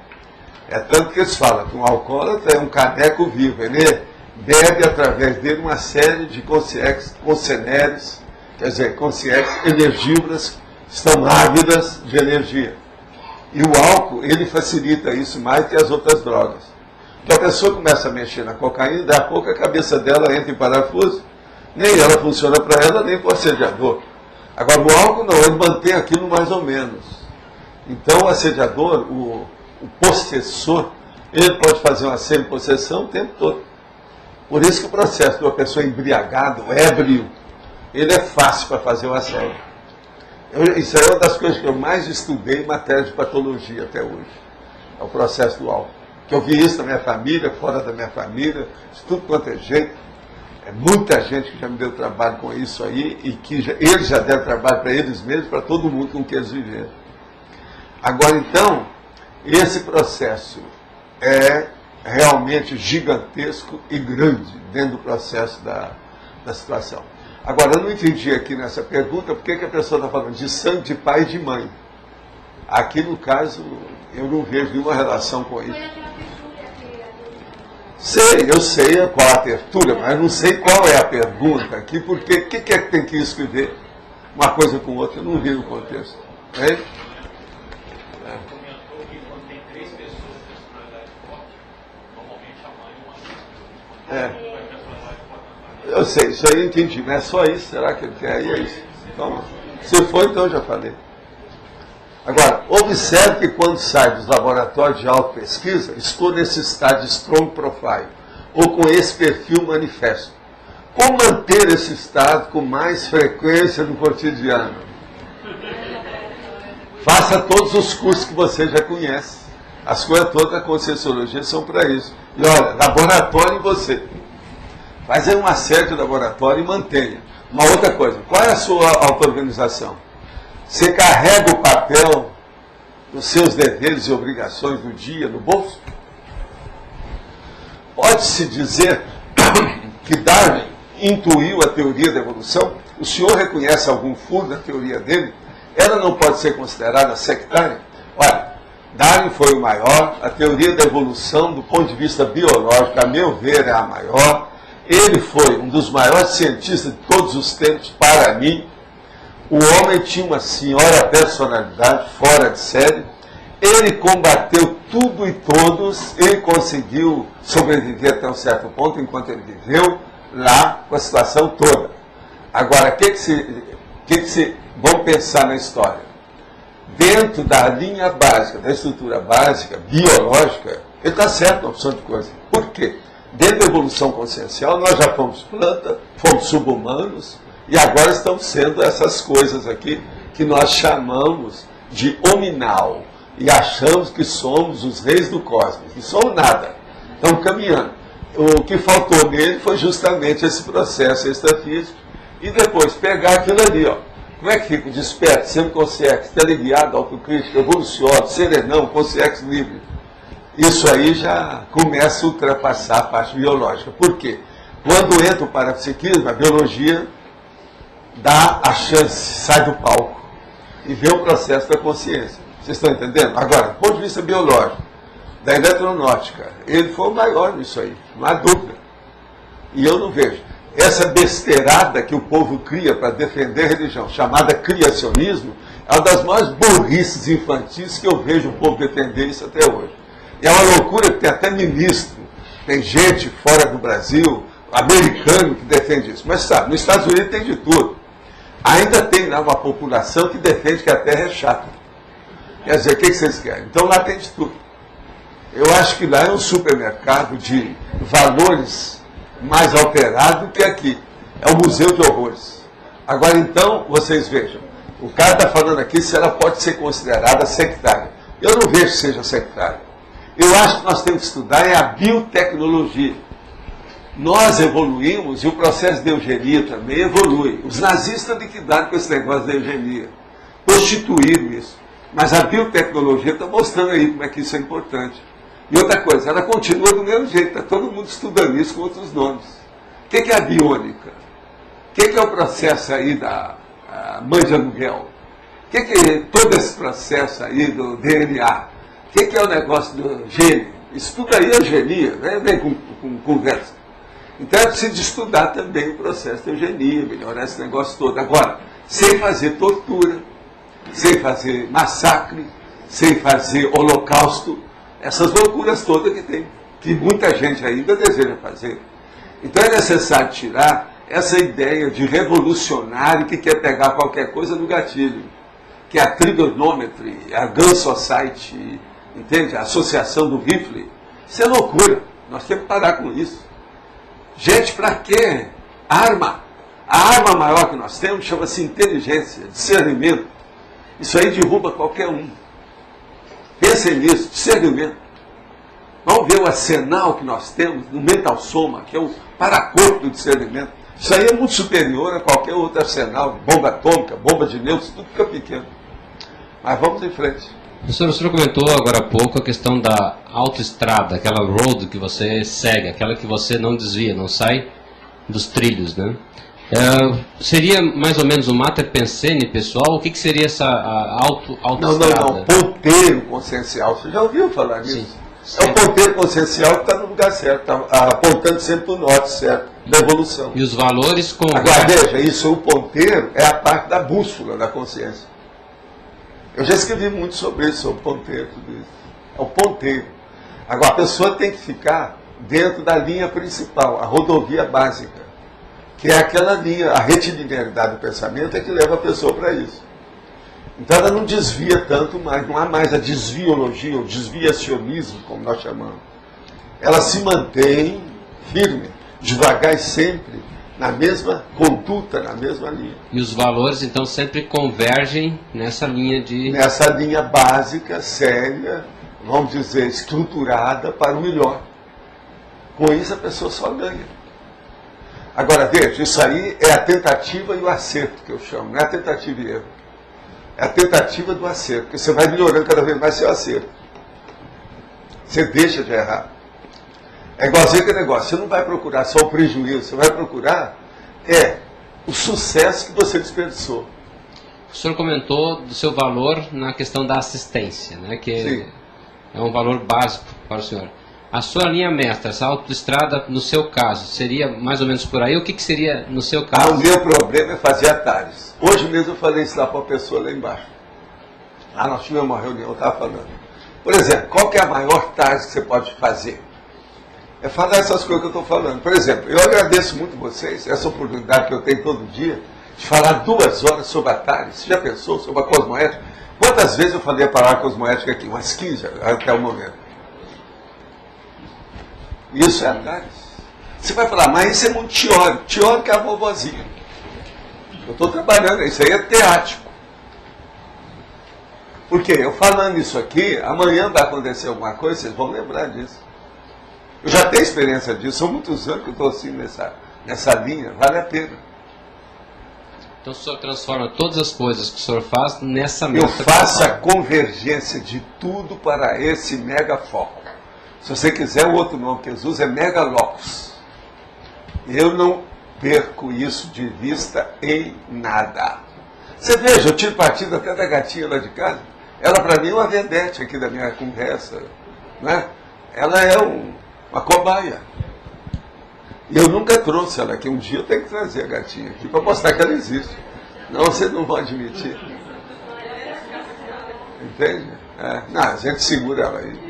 É tanto que eles falam que um alcoólatra é um caneco vivo, ele bebe através dele uma série de consciências, quer dizer, consciências energívoras, estão ávidas de energia. E o álcool, ele facilita isso mais que as outras drogas. Então a pessoa começa a mexer na cocaína, daqui a pouco a cabeça dela entra em parafuso, nem ela funciona para ela, nem para o assediador. Agora, o álcool não, ele mantém aquilo mais ou menos. Então, o assediador, o possessor, ele pode fazer uma semi-possessão o tempo todo. Por isso que o processo de uma pessoa embriagada, ébrio, ele é fácil para fazer o assédio. Isso é uma das coisas que eu mais estudei em matéria de patologia até hoje. É o processo do álcool. Que eu vi isso na minha família, fora da minha família, de tudo quanto é jeito. É muita gente que já me deu trabalho com isso aí e que eles já deram trabalho para eles mesmos, para todo mundo com que eles viveram. Agora, então, esse processo é realmente gigantesco e grande dentro do processo da situação. Agora, eu não entendi aqui nessa pergunta por que a pessoa está falando de sangue de pai e de mãe. Aqui, no caso, eu não vejo nenhuma relação com isso. Eu sei qual a abertura, mas não sei qual é a pergunta aqui, porque o que é que tem que escrever uma coisa com outra? Eu não vi o contexto. É? Eu sei, isso aí eu entendi, mas é só isso? Será que ele quer? Aí é isso. Então, se for, então eu já falei. Agora, observe que quando sai dos laboratórios de autopesquisa, estou nesse estado de strong profile, ou com esse perfil manifesto. Como manter esse estado com mais frequência no cotidiano? Faça todos os cursos que você já conhece. As coisas todas da Conscienciologia são para isso. E olha, laboratório em você. Faz aí uma série de laboratório e mantenha. Uma outra coisa, qual é a sua auto-organização? Você carrega o papel dos seus deveres e obrigações do dia no bolso? Pode-se dizer que Darwin intuiu a teoria da evolução? O senhor reconhece algum furo da teoria dele? Ela não pode ser considerada sectária? Olha, Darwin foi o maior, a teoria da evolução, do ponto de vista biológico, a meu ver, é a maior. Ele foi um dos maiores cientistas de todos os tempos, para mim. O homem tinha uma senhora personalidade, fora de série. Ele combateu tudo e todos, ele conseguiu sobreviver até um certo ponto, enquanto ele viveu lá com a situação toda. Agora, vamos pensar na história. Dentro da linha básica, da estrutura básica, biológica, ele está certo na opção de coisa. Por quê? Dentro da evolução consciencial, nós já fomos planta, fomos subhumanos, e agora estão sendo essas coisas aqui que nós chamamos de hominal. E achamos que somos os reis do cosmos. Não somos nada. Estamos caminhando. O que faltou nele foi justamente esse processo extrafísico. E depois pegar aquilo ali, ó. Como é que fica? Desperto, sempre consciente, teleguiado, autocrítico, evolucionado, serenão, consciente livre. Isso aí já começa a ultrapassar a parte biológica. Por quê? Quando entra o parapsiquismo, a biologia dá a chance, sai do palco e vê o processo da consciência. Vocês estão entendendo? Agora, do ponto de vista biológico, da eletronáutica, ele foi o maior nisso aí, não há dúvida. E eu não vejo. Essa besteirada que o povo cria para defender a religião, chamada criacionismo, é uma das maiores burrices infantis que eu vejo o povo defender isso até hoje. E é uma loucura que tem até ministro, tem gente fora do Brasil, americano, que defende isso. Mas sabe, nos Estados Unidos tem de tudo. Ainda tem lá uma população que defende que a Terra é chata. Quer dizer, o que vocês querem? Então lá tem de tudo. Eu acho que lá é um supermercado de valores mais alterado do que aqui. É um museu de horrores. Agora, então, vocês vejam. O cara está falando aqui se ela pode ser considerada sectária. Eu não vejo que seja sectária. Eu acho que nós temos que estudar a biotecnologia. Nós evoluímos e o processo de eugenia também evolui. Os nazistas liquidaram com esse negócio da eugenia. Prostituíram isso. Mas a biotecnologia está mostrando aí como é que isso é importante. E outra coisa, ela continua do mesmo jeito, está todo mundo estudando isso com outros nomes. O que é a biônica? O que é o processo aí da mãe de aluguel? O que é todo esse processo aí do DNA? O que é o negócio do gene? Estuda aí a eugenia, né? Vem com conversa. Então é preciso estudar também o processo da eugenia, melhorar esse negócio todo. Agora, sem fazer tortura, sem fazer massacre, sem fazer holocausto, essas loucuras todas que tem, que muita gente ainda deseja fazer. Então é necessário tirar essa ideia de revolucionário que quer pegar qualquer coisa no gatilho, que é a trigonometry, a Gun Society, entende? A associação do rifle. Isso é loucura, nós temos que parar com isso. Gente, para quê? Arma. A arma maior que nós temos chama-se inteligência, discernimento. Isso aí derruba qualquer um. Pensem nisso, discernimento. Vamos ver o arsenal que nós temos no mental soma, que é o paracorpo do discernimento. Isso aí é muito superior a qualquer outro arsenal, bomba atômica, bomba de nêutrons, tudo fica pequeno. Mas vamos em frente. Professor, o senhor comentou agora há pouco a questão da autoestrada, aquela road que você segue, aquela que você não desvia, não sai dos trilhos, né? Seria mais ou menos um mater pensene pessoal? O que seria essa autoestrada? Não, ponteiro consciencial. Você já ouviu falar nisso? Sim. É o ponteiro consciencial que está no lugar certo, está apontando sempre para o norte certo, da evolução. E os valores com... Agora, veja, isso, o ponteiro é a parte da bússola da consciência. Eu já escrevi muito sobre isso, sobre o ponteiro, tudo isso. É o ponteiro. Agora, a pessoa tem que ficar dentro da linha principal, a rodovia básica, que é aquela linha, a retilinearidade do pensamento é que leva a pessoa para isso. Então ela não desvia tanto mais, não há mais a desviologia, o desviacionismo, como nós chamamos. Ela se mantém firme, devagar e sempre, na mesma conduta, na mesma linha. E os valores, então, sempre convergem nessa linha de... Nessa linha básica, séria, vamos dizer, estruturada para o melhor. Com isso a pessoa só ganha. Agora, veja, isso aí é a tentativa e o acerto que eu chamo, não é a tentativa e erro. É a tentativa do acerto, porque você vai melhorando cada vez mais seu acerto. Você deixa de errar. É igualzinho aquele negócio, você não vai procurar só o prejuízo, você vai procurar o sucesso que você desperdiçou. O senhor comentou do seu valor na questão da assistência, né, que é um valor básico para o senhor. A sua linha mestra, essa autoestrada, no seu caso, seria mais ou menos por aí? O que seria no seu caso? O meu problema é fazer atalhos. Hoje mesmo eu falei isso lá para uma pessoa lá embaixo. Nós tivemos uma reunião, eu estava falando. Por exemplo, qual que é a maior tarde que você pode fazer? É falar essas coisas que eu estou falando. Por exemplo, eu agradeço muito vocês, essa oportunidade que eu tenho todo dia, de falar 2 horas sobre a TARES. Você já pensou sobre a cosmoética? Quantas vezes eu falei a palavra cosmoética aqui? Umas 15 até o momento. Isso é a TARES. Você vai falar, mas isso é muito teórico. Teórico é a vovozinha. Eu estou trabalhando, isso aí é teático. Por quê? Eu falando isso aqui, amanhã vai acontecer alguma coisa, vocês vão lembrar disso. Eu já tenho experiência disso, são muitos anos que eu estou assim nessa linha, vale a pena. Então o senhor transforma todas as coisas que o senhor faz nessa Eu faço a convergência de tudo para esse mega foco. Se você quiser, o outro nome que Jesus é megalocus. Eu não perco isso de vista em nada. Você veja, eu tiro partido até da gatinha lá de casa. Ela para mim é uma vedete aqui da minha conversa, né? Ela é uma cobaia. E eu nunca trouxe ela aqui. Um dia eu tenho que trazer a gatinha aqui para mostrar que ela existe. Não, vocês não vão admitir. Entende? Não, a gente segura ela aí.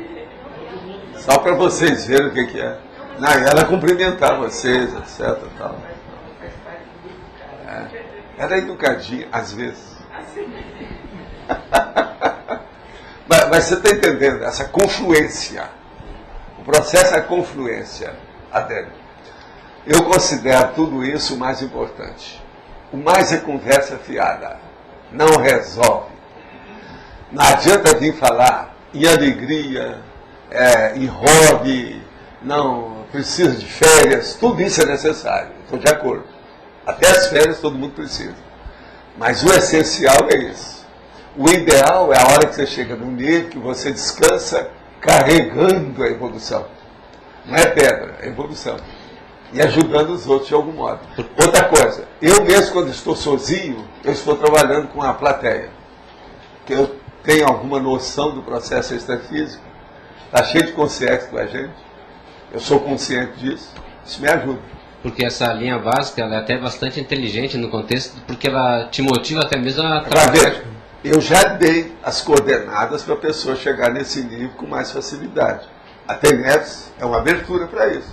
Só para vocês verem o que é. Não, ela cumprimentar vocês, etc. Tal. Ela é educadinha, às vezes. Mas você está entendendo? Essa confluência. O processo é a confluência, Adélio. Eu considero tudo isso o mais importante. O mais é conversa fiada. Não resolve. Não adianta vir falar em alegria, em hobby, não precisa de férias. Tudo isso é necessário. Estou de acordo. Até as férias todo mundo precisa. Mas o essencial é isso. O ideal é a hora que você chega num nível que você descansa carregando a evolução. Não é pedra, é evolução. E ajudando os outros de algum modo. Outra coisa, eu mesmo quando estou sozinho, eu estou trabalhando com a plateia. Porque eu tenho alguma noção do processo extrafísico. Está cheio de consciência com a gente. Eu sou consciente disso. Isso me ajuda. Porque essa linha básica ela é até bastante inteligente no contexto, porque ela te motiva até mesmo a trabalhar. Eu já dei as coordenadas para a pessoa chegar nesse nível com mais facilidade. A TENEPS é uma abertura para isso.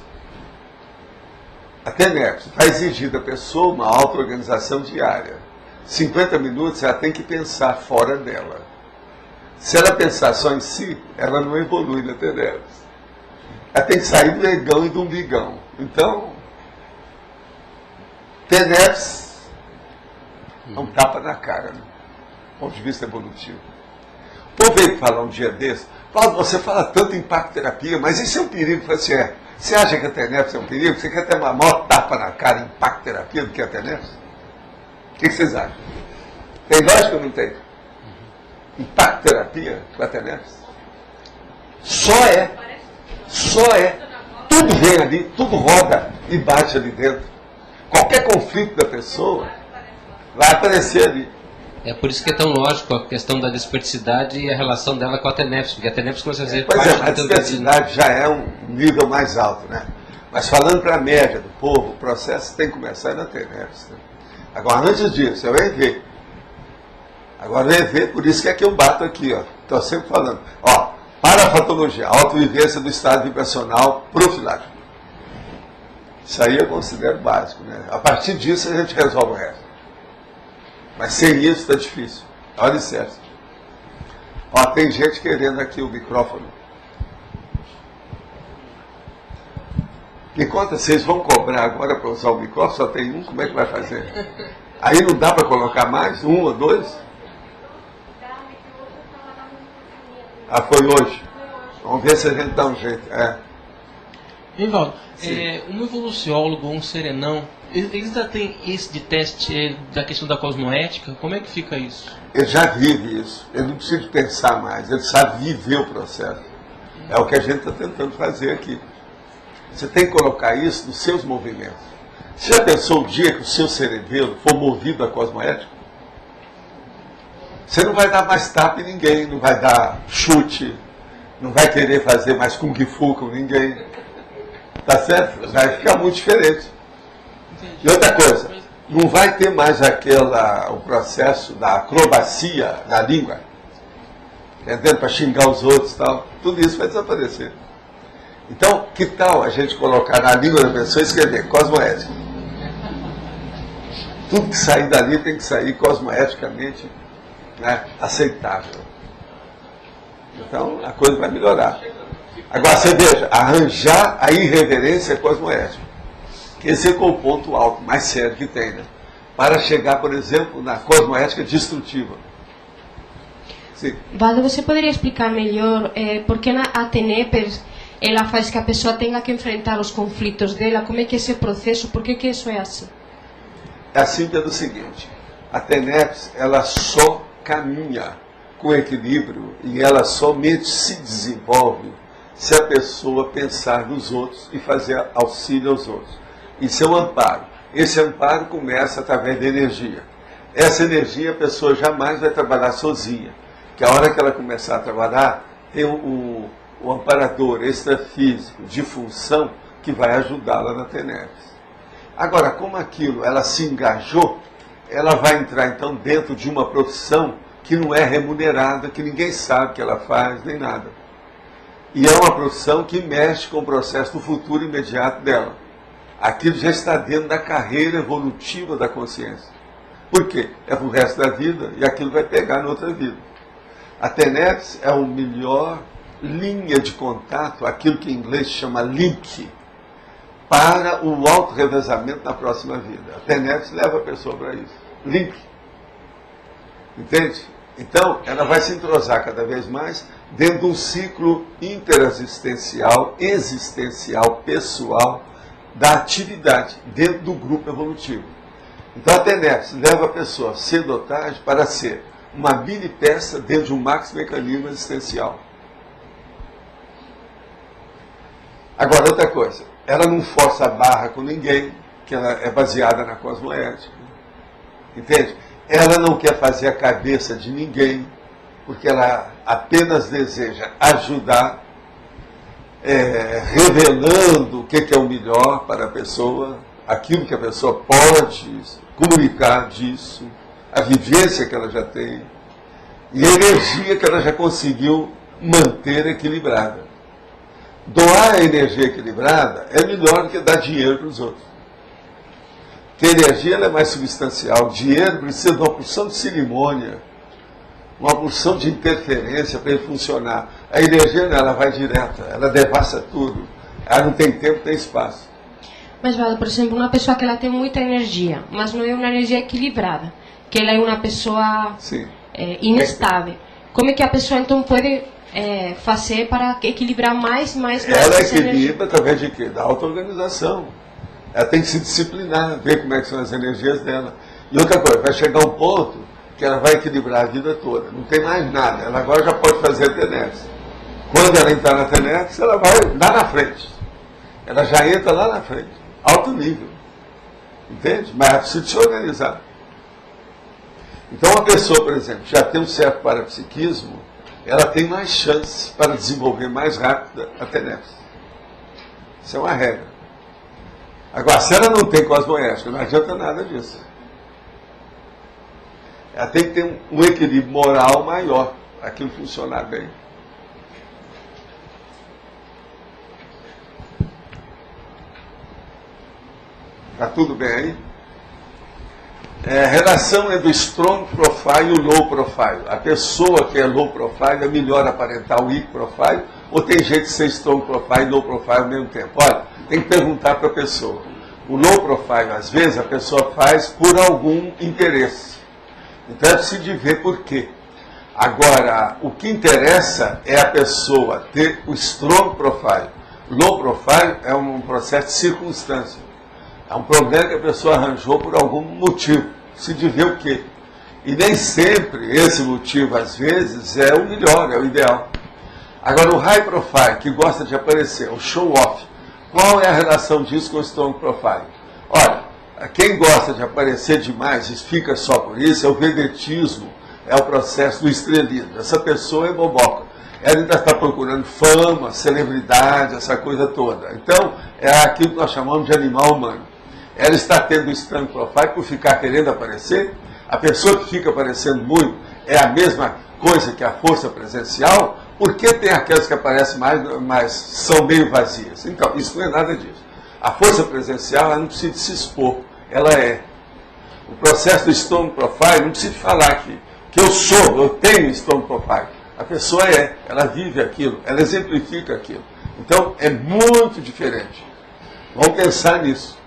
A TENEPS vai exigir da pessoa uma auto-organização diária. 50 minutos ela tem que pensar fora dela. Se ela pensar só em si, ela não evolui na TENEPS. Ela tem que sair do egão e do umbigão. Então, TENEPS é um tapa na cara, né? Do ponto de vista evolutivo. O povo veio falar um dia desse, Paulo, você fala tanto em impacto-terapia, mas isso é um perigo. Eu falei assim, você acha que a TENEPS é um perigo? Você quer ter uma maior tapa na cara em impacto-terapia do que a TENEPS? O que vocês acham? Tem lógica ou não tem? Impacto-terapia com a TENEPS? Só é. Tudo vem ali, tudo roda e bate ali dentro. Qualquer conflito da pessoa vai aparecer ali. É por isso que é tão lógico a questão da desperticidade e a relação dela com a TENEPS, porque a TENEPS começa a fazer parte a desperticidade já é um nível mais alto, né? Mas falando para a média do povo, o processo tem que começar na TENEPS. Né? Agora, antes disso, é o EV. Agora, o EV, por isso que é que eu bato aqui, ó. Estou sempre falando. Ó, parafatologia, autovivência do estado vibracional profilático. Isso aí eu considero básico, né? A partir disso a gente resolve o resto. Mas sem isso está difícil. Olha licença. Ó, tem gente querendo aqui o microfone. Me conta, vocês vão cobrar agora para usar o microfone? Só tem um, como é que vai fazer? Aí não dá para colocar mais? Um ou dois? Ah, foi hoje. Vamos ver se a gente dá um jeito. Rivaldo, um evoluciólogo, um serenão, eles já têm esse de teste da questão da cosmoética? Como é que fica isso? Ele já vive isso. Ele não precisa pensar mais. Ele sabe viver o processo. É o que a gente está tentando fazer aqui. Você tem que colocar isso nos seus movimentos. Você já pensou o dia que o seu cerebelo for movido à cosmoética? Você não vai dar mais tapa em ninguém, não vai dar chute, não vai querer fazer mais kung fu com ninguém. Tá certo? Vai ficar muito diferente. E outra coisa, não vai ter mais o processo da acrobacia da língua, entendendo? Para xingar os outros e tal. Tudo isso vai desaparecer. Então, que tal a gente colocar na língua da pessoa e escrever cosmoética? Tudo que sair dali tem que sair cosmoeticamente, né, aceitável. Então, a coisa vai melhorar. Agora, você veja, arranjar a irreverência cosmoética. Esse é o ponto alto, mais sério que tem, né? Para chegar, por exemplo, na cosmoética destrutiva. Sim. Valdo, você poderia explicar melhor por que a TENEPES ela faz que a pessoa tenha que enfrentar os conflitos dela? Como é que é esse processo? Por que isso é assim? É assim pelo seguinte, a TENEPES, ela só caminha com equilíbrio e ela somente se desenvolve se a pessoa pensar nos outros e fazer auxílio aos outros. Isso é um amparo. Esse amparo começa através da energia. Essa energia a pessoa jamais vai trabalhar sozinha, que a hora que ela começar a trabalhar, tem o amparador extrafísico de função que vai ajudá-la na TENEPES. Agora, como aquilo ela se engajou, ela vai entrar então dentro de uma profissão que não é remunerada, que ninguém sabe que ela faz, nem nada. E é uma profissão que mexe com o processo do futuro imediato dela. Aquilo já está dentro da carreira evolutiva da consciência. Por quê? É para o resto da vida e aquilo vai pegar na outra vida. A TENEPES é a melhor linha de contato, aquilo que em inglês chama link, para o auto-revezamento na próxima vida. A TENEPES leva a pessoa para isso. Link. Entende? Então, ela vai se entrosar cada vez mais dentro de um ciclo interassistencial, existencial, pessoal, da atividade, dentro do grupo evolutivo. Então, a TENEPES leva a pessoa cedo ou tarde para ser uma mini peça dentro de um maxi mecanismo existencial. Agora, outra coisa, ela não força a barra com ninguém, que ela é baseada na cosmoética. Entende? Ela não quer fazer a cabeça de ninguém, porque ela apenas deseja ajudar, revelando o que é o melhor para a pessoa, aquilo que a pessoa pode comunicar disso, a vivência que ela já tem, e a energia que ela já conseguiu manter equilibrada. Doar a energia equilibrada é melhor do que dar dinheiro para os outros. Porque a energia ela é mais substancial. O dinheiro precisa de uma porção de cerimônia, uma porção de interferência para ele funcionar. A energia ela vai direta, ela devassa tudo. Ela não tem tempo, tem espaço. Mas, Valdo, por exemplo, uma pessoa que ela tem muita energia, mas não é uma energia equilibrada, que ela é uma pessoa inestável. Como é que a pessoa então pode fazer para equilibrar mais ela equilibra através de quê? Da auto-organização. Ela tem que se disciplinar, ver como é que são as energias dela. E outra coisa, vai chegar um ponto que ela vai equilibrar a vida toda. Não tem mais nada. Ela agora já pode fazer a TENEPES. Quando ela entrar na TENEPES, ela vai lá na frente. Ela já entra lá na frente. Alto nível. Entende? Mas ela precisa se organizar. Então, uma pessoa, por exemplo, que já tem um certo parapsiquismo, ela tem mais chance para desenvolver mais rápido a TENEPES. Isso é uma regra. Agora, se ela não tem cosmoética, não adianta nada disso. Ela tem que ter um equilíbrio moral maior para aquilo funcionar bem. Está tudo bem aí? A relação é do strong profile e o low profile. A pessoa que é low profile é melhor aparentar o weak profile, ou tem jeito de ser strong profile e low profile ao mesmo tempo? Olha, tem que perguntar para a pessoa. O low profile, às vezes, a pessoa faz por algum interesse. Então é preciso ver por quê. Agora, o que interessa é a pessoa ter o strong profile. Low profile é um processo de circunstância. É um problema que a pessoa arranjou por algum motivo. Se de ver o quê? E nem sempre esse motivo, às vezes, é o melhor, é o ideal. Agora, o high profile, que gosta de aparecer, o show off, qual é a relação disso com o strong profile? Olha, quem gosta de aparecer demais e fica só por isso, é o vedetismo, é o processo do estrelismo. Essa pessoa é boboca. Ela ainda está procurando fama, celebridade, essa coisa toda. Então, é aquilo que nós chamamos de animal humano. Ela está tendo o strong profile por ficar querendo aparecer. A pessoa que fica aparecendo muito é a mesma coisa que a força presencial. Por que tem aquelas que aparecem mais, mas são meio vazias? Então, isso não é nada disso. A força presencial, ela não precisa se expor. Ela é. O processo do strong profile, não precisa falar que eu sou, eu tenho strong profile. A pessoa é, ela vive aquilo, ela exemplifica aquilo. Então, é muito diferente. Vamos pensar nisso.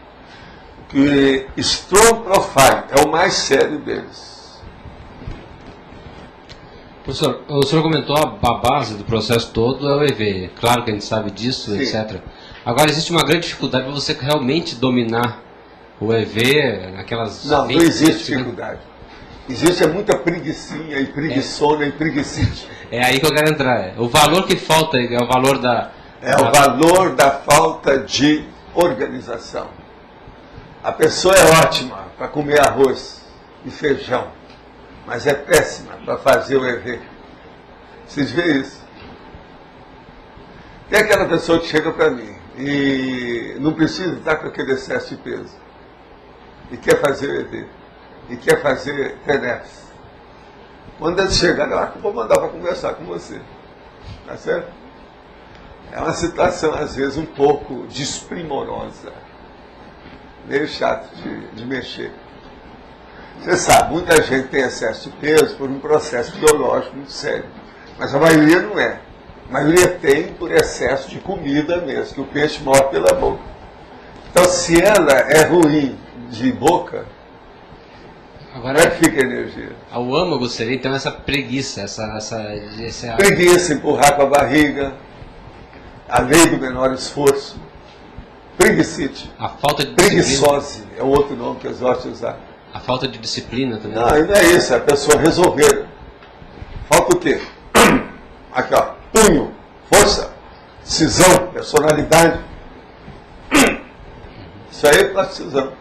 Que strong profile é o mais sério deles. Professor, o senhor comentou a base do processo todo é o EV. Claro que a gente sabe disso, sim, etc. Agora, existe uma grande dificuldade para você realmente dominar o EV naquelas... Não existe dificuldade. Existe muita preguicinha e preguiçona e preguicite. É aí que eu quero entrar. O valor que falta é o valor da... É o valor da falta de organização. A pessoa é ótima para comer arroz e feijão, mas é péssima para fazer o EV. Vocês veem isso? Tem aquela pessoa que chega para mim e não precisa estar com aquele excesso de peso e quer fazer o EV, e quer fazer TENEPS. Quando eles chegarem, eu vou mandar para conversar com você. Tá certo? É uma situação, às vezes, um pouco desprimorosa. Meio chato de mexer. Você sabe, muita gente tem excesso de peso por um processo biológico muito sério. Mas a maioria não é. A maioria tem por excesso de comida mesmo, que o peixe morre pela boca. Então, se ela é ruim de boca, agora, como é que fica a energia? O âmago seria, então, essa preguiça, Preguiça, empurrar com a barriga, a lei do menor esforço. Preguicite. A falta de preguiçose é o outro nome que eles gostam de usar. A falta de disciplina também. Não, não é isso, é a pessoa resolver. Falta o quê? Aqui, ó, punho, força, decisão, personalidade. Isso aí é plasticismo.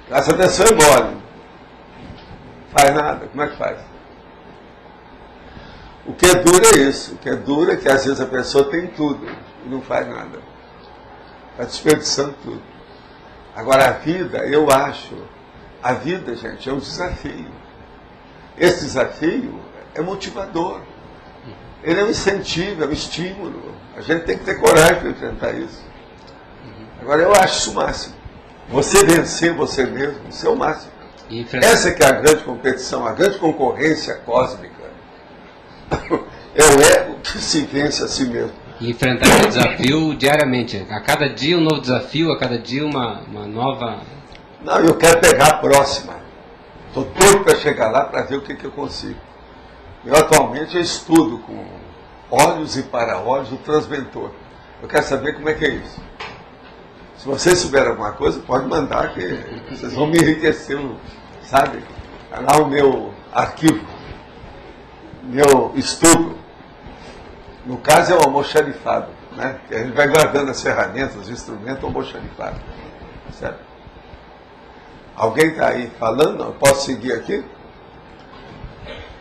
Essa pessoa é mole. Faz nada, como é que faz? O que é duro é isso. O que é duro é que às vezes a pessoa tem tudo e não faz nada. Está desperdiçando tudo. Agora a vida, eu acho, a vida, gente, é um desafio. Esse desafio é motivador. Ele é um incentivo, é um estímulo. A gente tem que ter coragem para enfrentar isso. Agora eu acho isso o máximo. Você vencer você mesmo, isso é o máximo. Essa que é a grande competição, a grande concorrência cósmica. É o ego que se vence a si mesmo. E enfrentar esse desafio diariamente. A cada dia um novo desafio, a cada dia uma nova... Não, eu quero pegar a próxima. Estou doido para chegar lá para ver o que eu consigo. Eu atualmente estudo com olhos e para-olhos o transventor. Eu quero saber como é que é isso. Se vocês souberem alguma coisa, pode mandar, que vocês vão me enriquecer, sabe? Lá o meu arquivo, meu estudo. No caso é o almoxarifado, né? A gente vai guardando as ferramentas, os instrumentos, o almoxarifado. Certo? Alguém está aí falando? Não, eu posso seguir aqui?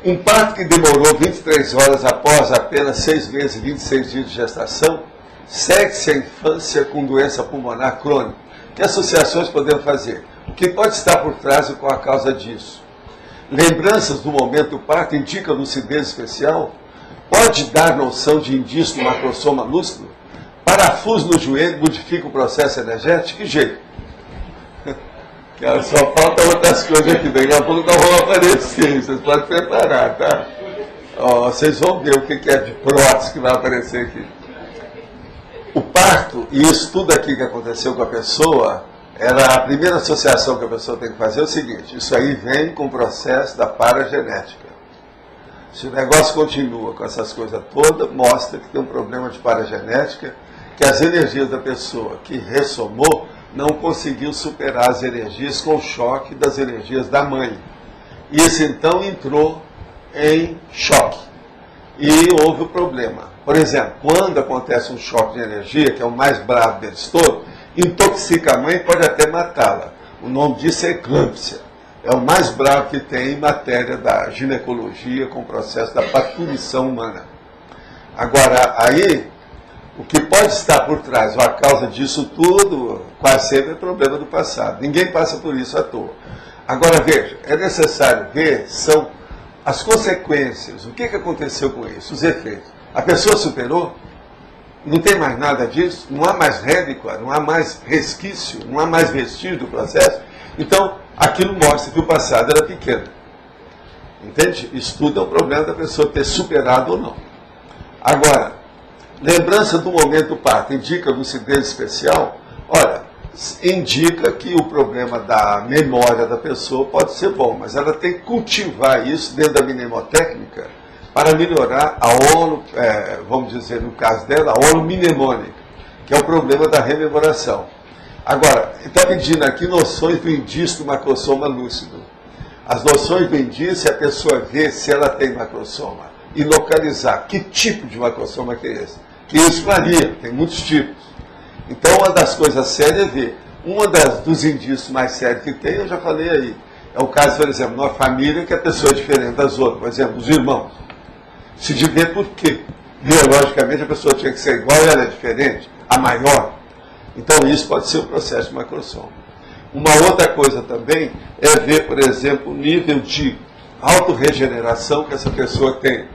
Um parto que demorou 23 horas após apenas 6 meses e 26 dias de gestação, segue-se a infância com doença pulmonar crônica. Que associações podemos fazer? O que pode estar por trás e qual a causa disso? Lembranças do momento do parto indicam lucidez especial? Pode dar noção de indício do macrosoma lúcido? Parafuso no joelho modifica o processo energético? Que jeito? Que só falta outras coisas aqui. Daqui a pouco não vão aparecer. Vocês podem preparar, tá? Ó, vocês vão ver o que é de prótese que vai aparecer aqui. O parto, e isso tudo aqui que aconteceu com a pessoa, era a primeira associação que a pessoa tem que fazer é o seguinte: isso aí vem com o processo da paragenética. Se o negócio continua com essas coisas todas, mostra que tem um problema de paragenética, que as energias da pessoa que ressomou não conseguiu superar as energias com o choque das energias da mãe. Isso então entrou em choque. E houve o problema. Por exemplo, quando acontece um choque de energia, que é o mais bravo deles todos, intoxica a mãe e pode até matá-la. O nome disso é eclâmpsia. É o mais bravo que tem em matéria da ginecologia com o processo da parturição humana. Agora, aí, o que pode estar por trás, ou a causa disso tudo, quase sempre é problema do passado. Ninguém passa por isso à toa. Agora, veja, é necessário ver, são as consequências, o que aconteceu com isso, os efeitos. A pessoa superou, não tem mais nada disso, não há mais rédicua, não há mais resquício, não há mais vestígio do processo. Então, aquilo mostra que o passado era pequeno. Entende? Isso tudo é um problema da pessoa ter superado ou não. Agora, lembrança do momento do parto indica lucidez especial? Olha, indica que o problema da memória da pessoa pode ser bom, mas ela tem que cultivar isso dentro da mnemotécnica para melhorar a vamos dizer, no caso dela, a holomnemônica, que é o problema da rememoração. Agora, está pedindo aqui noções do indício do macrossoma lúcido. As noções do indício é a pessoa ver se ela tem macrossoma e localizar que tipo de macrossoma que é esse. Que isso varia, tem muitos tipos. Então, uma das coisas sérias é ver. Dos indícios mais sérios que tem, eu já falei aí. É o caso, por exemplo, numa família que a pessoa é diferente das outras. Por exemplo, os irmãos. Se de ver por quê. Biologicamente, a pessoa tinha que ser igual e ela é diferente, a maior. Então, isso pode ser um processo de macrossoma. Uma outra coisa também é ver, por exemplo, o nível de autorregeneração que essa pessoa tem.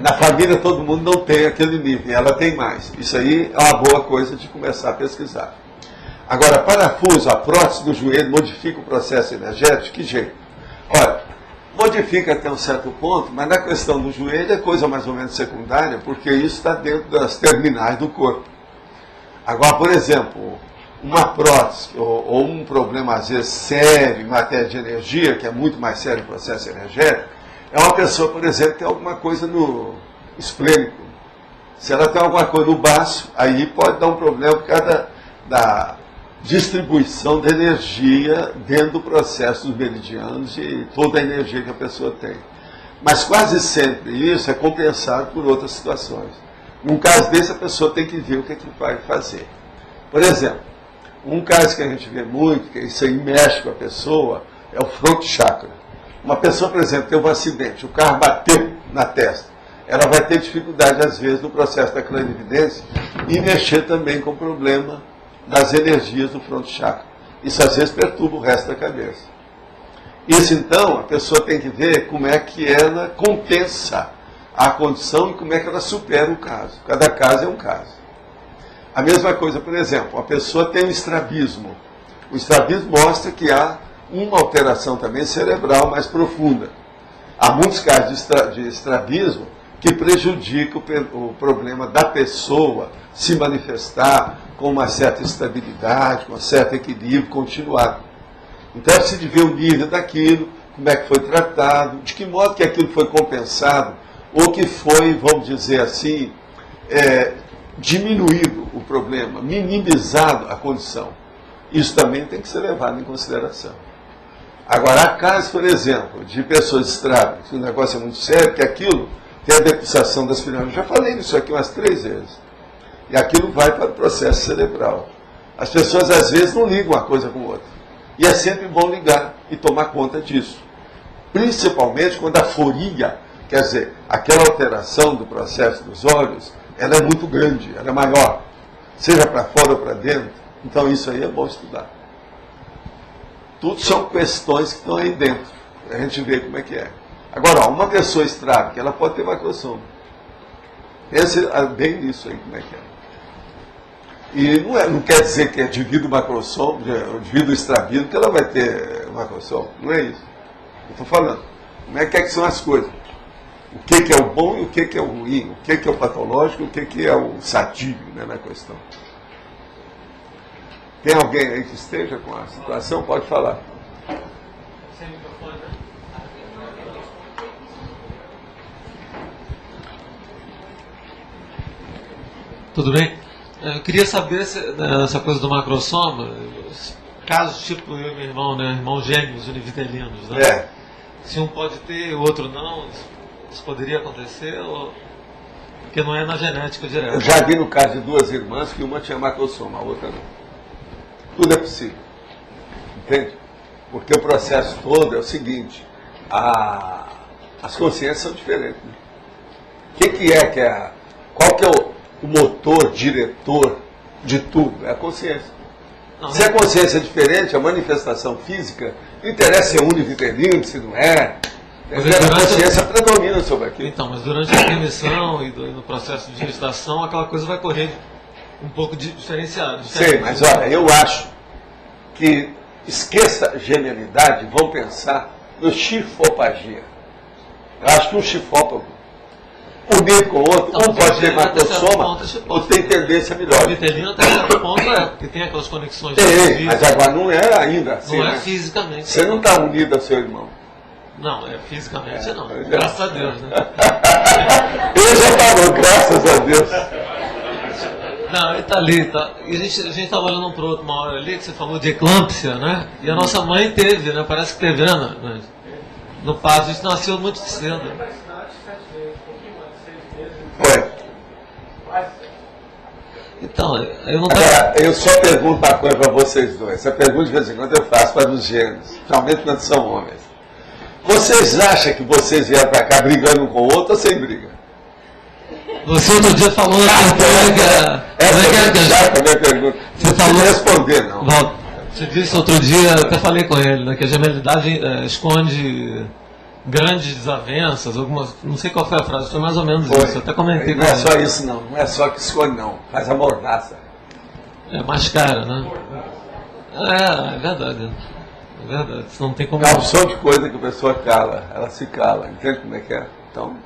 Na família, todo mundo não tem aquele nível, ela tem mais. Isso aí é uma boa coisa de começar a pesquisar. Agora, parafuso, a prótese do joelho modifica o processo energético? Que jeito? Olha, modifica até um certo ponto, mas na questão do joelho é coisa mais ou menos secundária, porque isso está dentro das terminais do corpo. Agora, por exemplo, uma prótese ou um problema, às vezes, sério em matéria de energia, que é muito mais sério o processo energético, é uma pessoa, por exemplo, que tem alguma coisa no esplênico. Se ela tem alguma coisa no baço, aí pode dar um problema por causa da distribuição da energia dentro do processo dos meridianos e toda a energia que a pessoa tem. Mas quase sempre isso é compensado por outras situações. Num caso desse, a pessoa tem que ver o que vai fazer. Por exemplo, um caso que a gente vê muito, que isso aí mexe com a pessoa, é o front chakra. Uma pessoa, por exemplo, teve um acidente, o carro bateu na testa. Ela vai ter dificuldade, às vezes, no processo da clarividência e mexer também com o problema das energias do front chakra. Isso, às vezes, perturba o resto da cabeça. Isso, então, a pessoa tem que ver como é que ela compensa a condição e como é que ela supera o caso. Cada caso é um caso. A mesma coisa, por exemplo, a pessoa tem um estrabismo. O estrabismo mostra que há uma alteração também cerebral mais profunda. Há muitos casos de estrabismo que prejudicam o problema da pessoa se manifestar com uma certa estabilidade, com um certo equilíbrio continuado. Então é preciso ver o nível daquilo, como é que foi tratado, de que modo que aquilo foi compensado, ou que foi, vamos dizer assim, diminuído o problema, minimizado a condição. Isso também tem que ser levado em consideração. Agora, há casos, por exemplo, de pessoas estrábicas, que o negócio é muito sério, que aquilo tem a depuração das pirâmides. Já falei isso aqui umas 3 vezes. E aquilo vai para o processo cerebral. As pessoas, às vezes, não ligam uma coisa com outra. E é sempre bom ligar e tomar conta disso. Principalmente quando a foria, quer dizer, aquela alteração do processo dos olhos, ela é muito grande, ela é maior. Seja para fora ou para dentro. Então isso aí é bom estudar. Tudo são questões que estão aí dentro. A gente vê como é que é. Agora, uma pessoa estrábica, ela pode ter macrossoma. Pense bem nisso aí, como é que é. E não quer dizer que é devido ao macrossom, devido ao estrabismo, que ela vai ter macrossom. Não é isso. Eu estou falando. Como é que são as coisas? O que é o bom e o que é o ruim? O que é o patológico e o que é o sadio, né, na questão? Tem alguém aí que esteja com a situação? Pode falar. Tudo bem? Eu queria saber se, essa coisa do macrosoma, casos tipo eu e meu irmão, né? Irmãos gêmeos univitelinos, né? É. Se um pode ter e o outro não, isso poderia acontecer? Porque não é na genética direta. Eu já vi no caso de duas irmãs que uma tinha macrosoma, a outra não. Tudo é possível. Entende? Porque o processo todo é o seguinte, as consciências são diferentes. Né? Qual que é o motor, diretor de tudo? É a consciência. Não, se a consciência é diferente, a manifestação física, não interessa se é univitelino, se não é. A consciência predomina sobre aquilo. Então, mas durante a remissão e no processo de gestação, aquela coisa vai correr um pouco diferenciado. Sim, mas olha, eu acho que esqueça a genialidade, vão pensar no chifopagia. Eu acho que um chifópago, unido com o outro, então, um pode ter macrosoma, ou tem tendência melhor. O vitelino até certo ponto porque tem aquelas conexões. Tem, mas agora não é ainda assim. Não é né? Fisicamente. Você não está unido ao seu irmão. Não, fisicamente não. Graças a Deus, né? Ele já falou, graças a Deus. Não, ele está ali, tá. E a gente estava olhando um para o outro uma hora ali, que você falou de eclâmpsia, né? E a nossa mãe teve, né? Parece que teve, né? No parto, a gente nasceu muito cedo. Foi. Então, eu não Agora, eu só pergunto uma coisa para vocês dois. Essa pergunta de vez em quando eu faço para os gêmeos, principalmente quando são homens. Vocês acham que vocês vieram para cá brigando um com o outro ou sem briga? Você outro dia falou essa é a minha pergunta. Você falou responder, não. Você disse outro dia, até falei com ele, né, que a gemelidade esconde grandes desavenças, algumas, não sei qual foi a frase, foi mais ou menos isso, eu até comentei. Não é só isso não é só que esconde não, faz a mordaça. É mais cara, né? É verdade. É verdade, isso não tem como... É uma opção de coisa que a pessoa cala, ela se cala, entende como é que é? Então,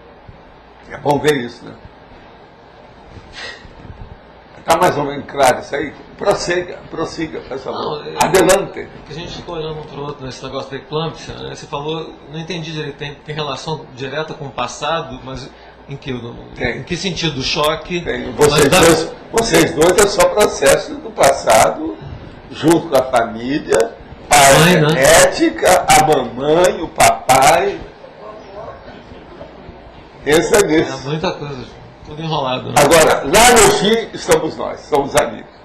é bom ver isso, né? Está mais ou menos claro isso aí? Prossiga, por favor. Adelante. A gente ficou olhando um para o outro nesse negócio da eclâmpsia, né? Você falou, não entendi direito, tem relação direta com o passado, mas em que sentido? O choque? Tem. Vocês dois é só processo do passado, junto com a família, a mãe, genética, a mamãe, o papai. Pensa nisso. É muita coisa, tudo enrolado. Né? Agora, lá no fim, estamos nós, somos amigos.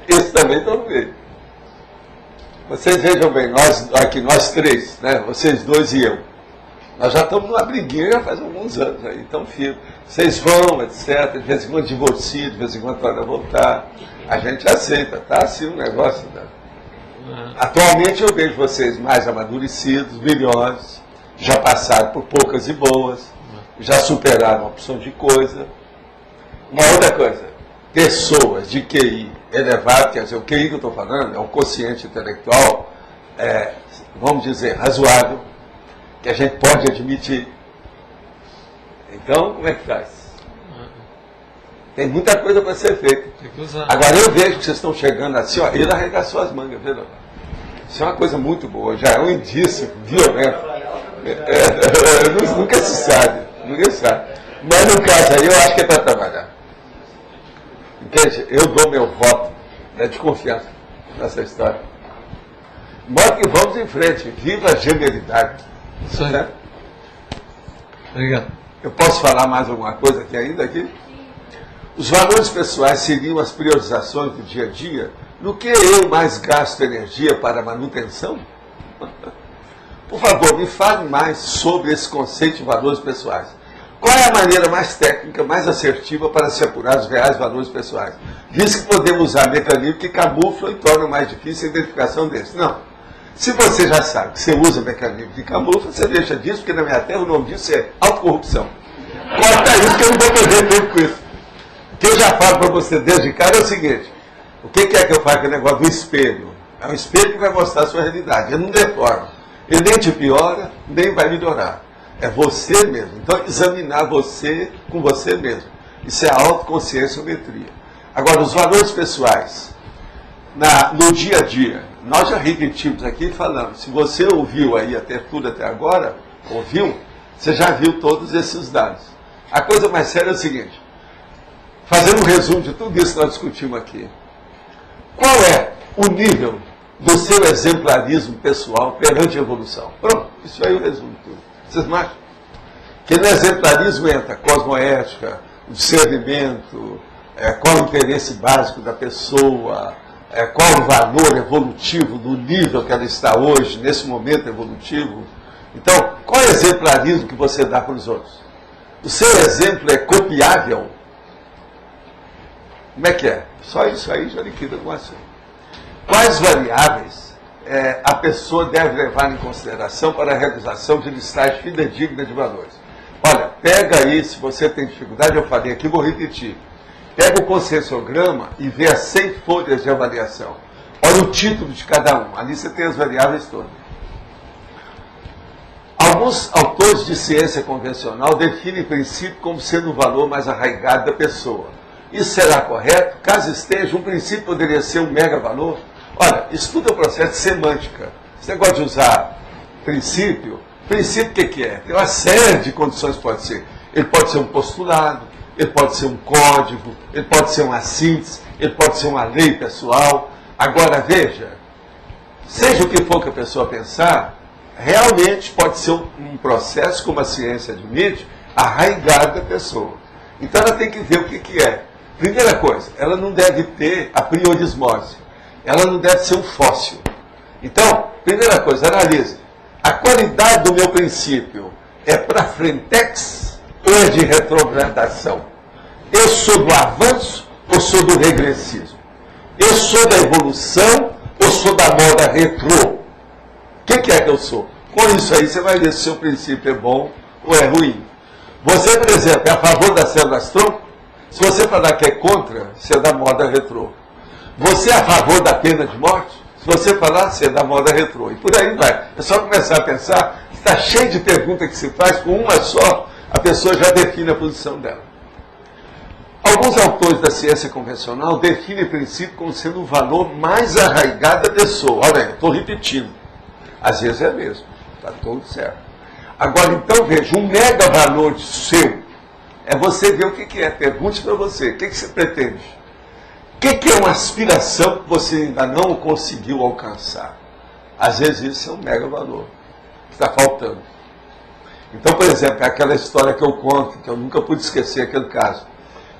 Esse também está no meio. Vocês vejam bem, nós três, né? Vocês dois e eu. Nós já estamos numa briguinha já faz alguns anos aí, então filho. Vocês vão, etc. De vez em quando divorciam, de vez em quando podem voltar. A gente aceita, tá assim o negócio. Né? Atualmente eu vejo vocês mais amadurecidos, melhores, já passaram por poucas e boas, já superaram uma opção de coisa. Uma outra coisa, pessoas de QI elevado, quer dizer, o QI que eu estou falando é um quociente intelectual, vamos dizer, razoável, que a gente pode admitir. Então, como é que faz? Tem muita coisa para ser feita. Agora eu vejo que vocês estão chegando assim, ó, ele arregaçou as mangas, viu? Isso é uma coisa muito boa, já é um indício violento. Nunca se sabe, nunca se sabe. Mas no caso aí eu acho que é para trabalhar. Entende? Eu dou meu voto de confiança nessa história. De modo que vamos em frente. Viva a gemelidade. Isso aí. Obrigado. Eu posso falar mais alguma coisa aqui ainda? Os valores pessoais seriam as priorizações do dia a dia? No que eu mais gasto energia para a manutenção? Por favor, me fale mais sobre esse conceito de valores pessoais. Qual é a maneira mais técnica, mais assertiva para se apurar os reais valores pessoais? Diz que podemos usar mecanismos que camuflam e tornam mais difícil a identificação deles. Não. Se você já sabe que você usa mecanismo que camufla, você deixa disso, porque na minha terra o nome disso é autocorrupção. Corta isso que eu não vou perder tempo com isso. Que eu já falo para você desde cara é o seguinte, o que é que eu faço com o negócio do espelho? É um espelho que vai mostrar a sua realidade, ele não deforma, ele nem te piora, nem vai melhorar. É você mesmo. Então, examinar você com você mesmo. Isso é autoconscienciometria. Agora, os valores pessoais, no dia a dia, nós já repetimos aqui falando, se você ouviu aí tudo até agora, ouviu, você já viu todos esses dados. A coisa mais séria é o seguinte, fazendo um resumo de tudo isso que nós discutimos aqui, qual é o nível do seu exemplarismo pessoal perante a evolução? Pronto, isso aí é o resumo de tudo. Vocês não acham? Que no exemplarismo entra cosmoética, o discernimento, qual o interesse básico da pessoa, qual o valor evolutivo do nível que ela está hoje, nesse momento evolutivo. Então, qual é o exemplarismo que você dá para os outros? O seu exemplo é copiável? Como é que é? Só isso aí já liquida no assunto. Quais variáveis a pessoa deve levar em consideração para a realização de listagem fidedigna de valores? Olha, pega aí, se você tem dificuldade, eu falei aqui, vou repetir. Pega o conscienciograma e vê as 100 folhas de avaliação. Olha o título de cada um, ali você tem as variáveis todas. Alguns autores de ciência convencional definem princípio como sendo um valor mais arraigado da pessoa. Isso será correto? Caso esteja, um princípio poderia ser um mega valor? Olha, estuda o processo de semântica. Você negócio de usar princípio o que é? Tem uma série de condições que pode ser. Ele pode ser um postulado, ele pode ser um código, ele pode ser uma síntese, ele pode ser uma lei pessoal. Agora, veja, seja o que for que a pessoa pensar, realmente pode ser um processo, como a ciência admite, arraigado da pessoa. Então ela tem que ver o que é. Primeira coisa, ela não deve ter a priorismose. Ela não deve ser um fóssil. Então, primeira coisa, analise. A qualidade do meu princípio é para frentex ou é de retrogradação? Eu sou do avanço ou sou do regressismo? Eu sou da evolução ou sou da moda retrô? O que é que eu sou? Com isso aí você vai ver se o seu princípio é bom ou é ruim. Você, por exemplo, é a favor das células-tronco? Se você falar que é contra, você é da moda retrô. Você é a favor da pena de morte? Se você falar, você é da moda retrô. E por aí vai. É só começar a pensar que está cheio de perguntas que se faz, com uma só, a pessoa já define a posição dela. Alguns autores da ciência convencional definem o princípio como sendo o valor mais arraigado da pessoa. Olha aí, estou repetindo. Às vezes é mesmo. Está tudo certo. Agora, então, veja, um mega valor seu é você ver o que é. Pergunte para você, o que você pretende? O que é uma aspiração que você ainda não conseguiu alcançar? Às vezes isso é um mega valor que está faltando. Então, por exemplo, é aquela história que eu conto, que eu nunca pude esquecer aquele caso.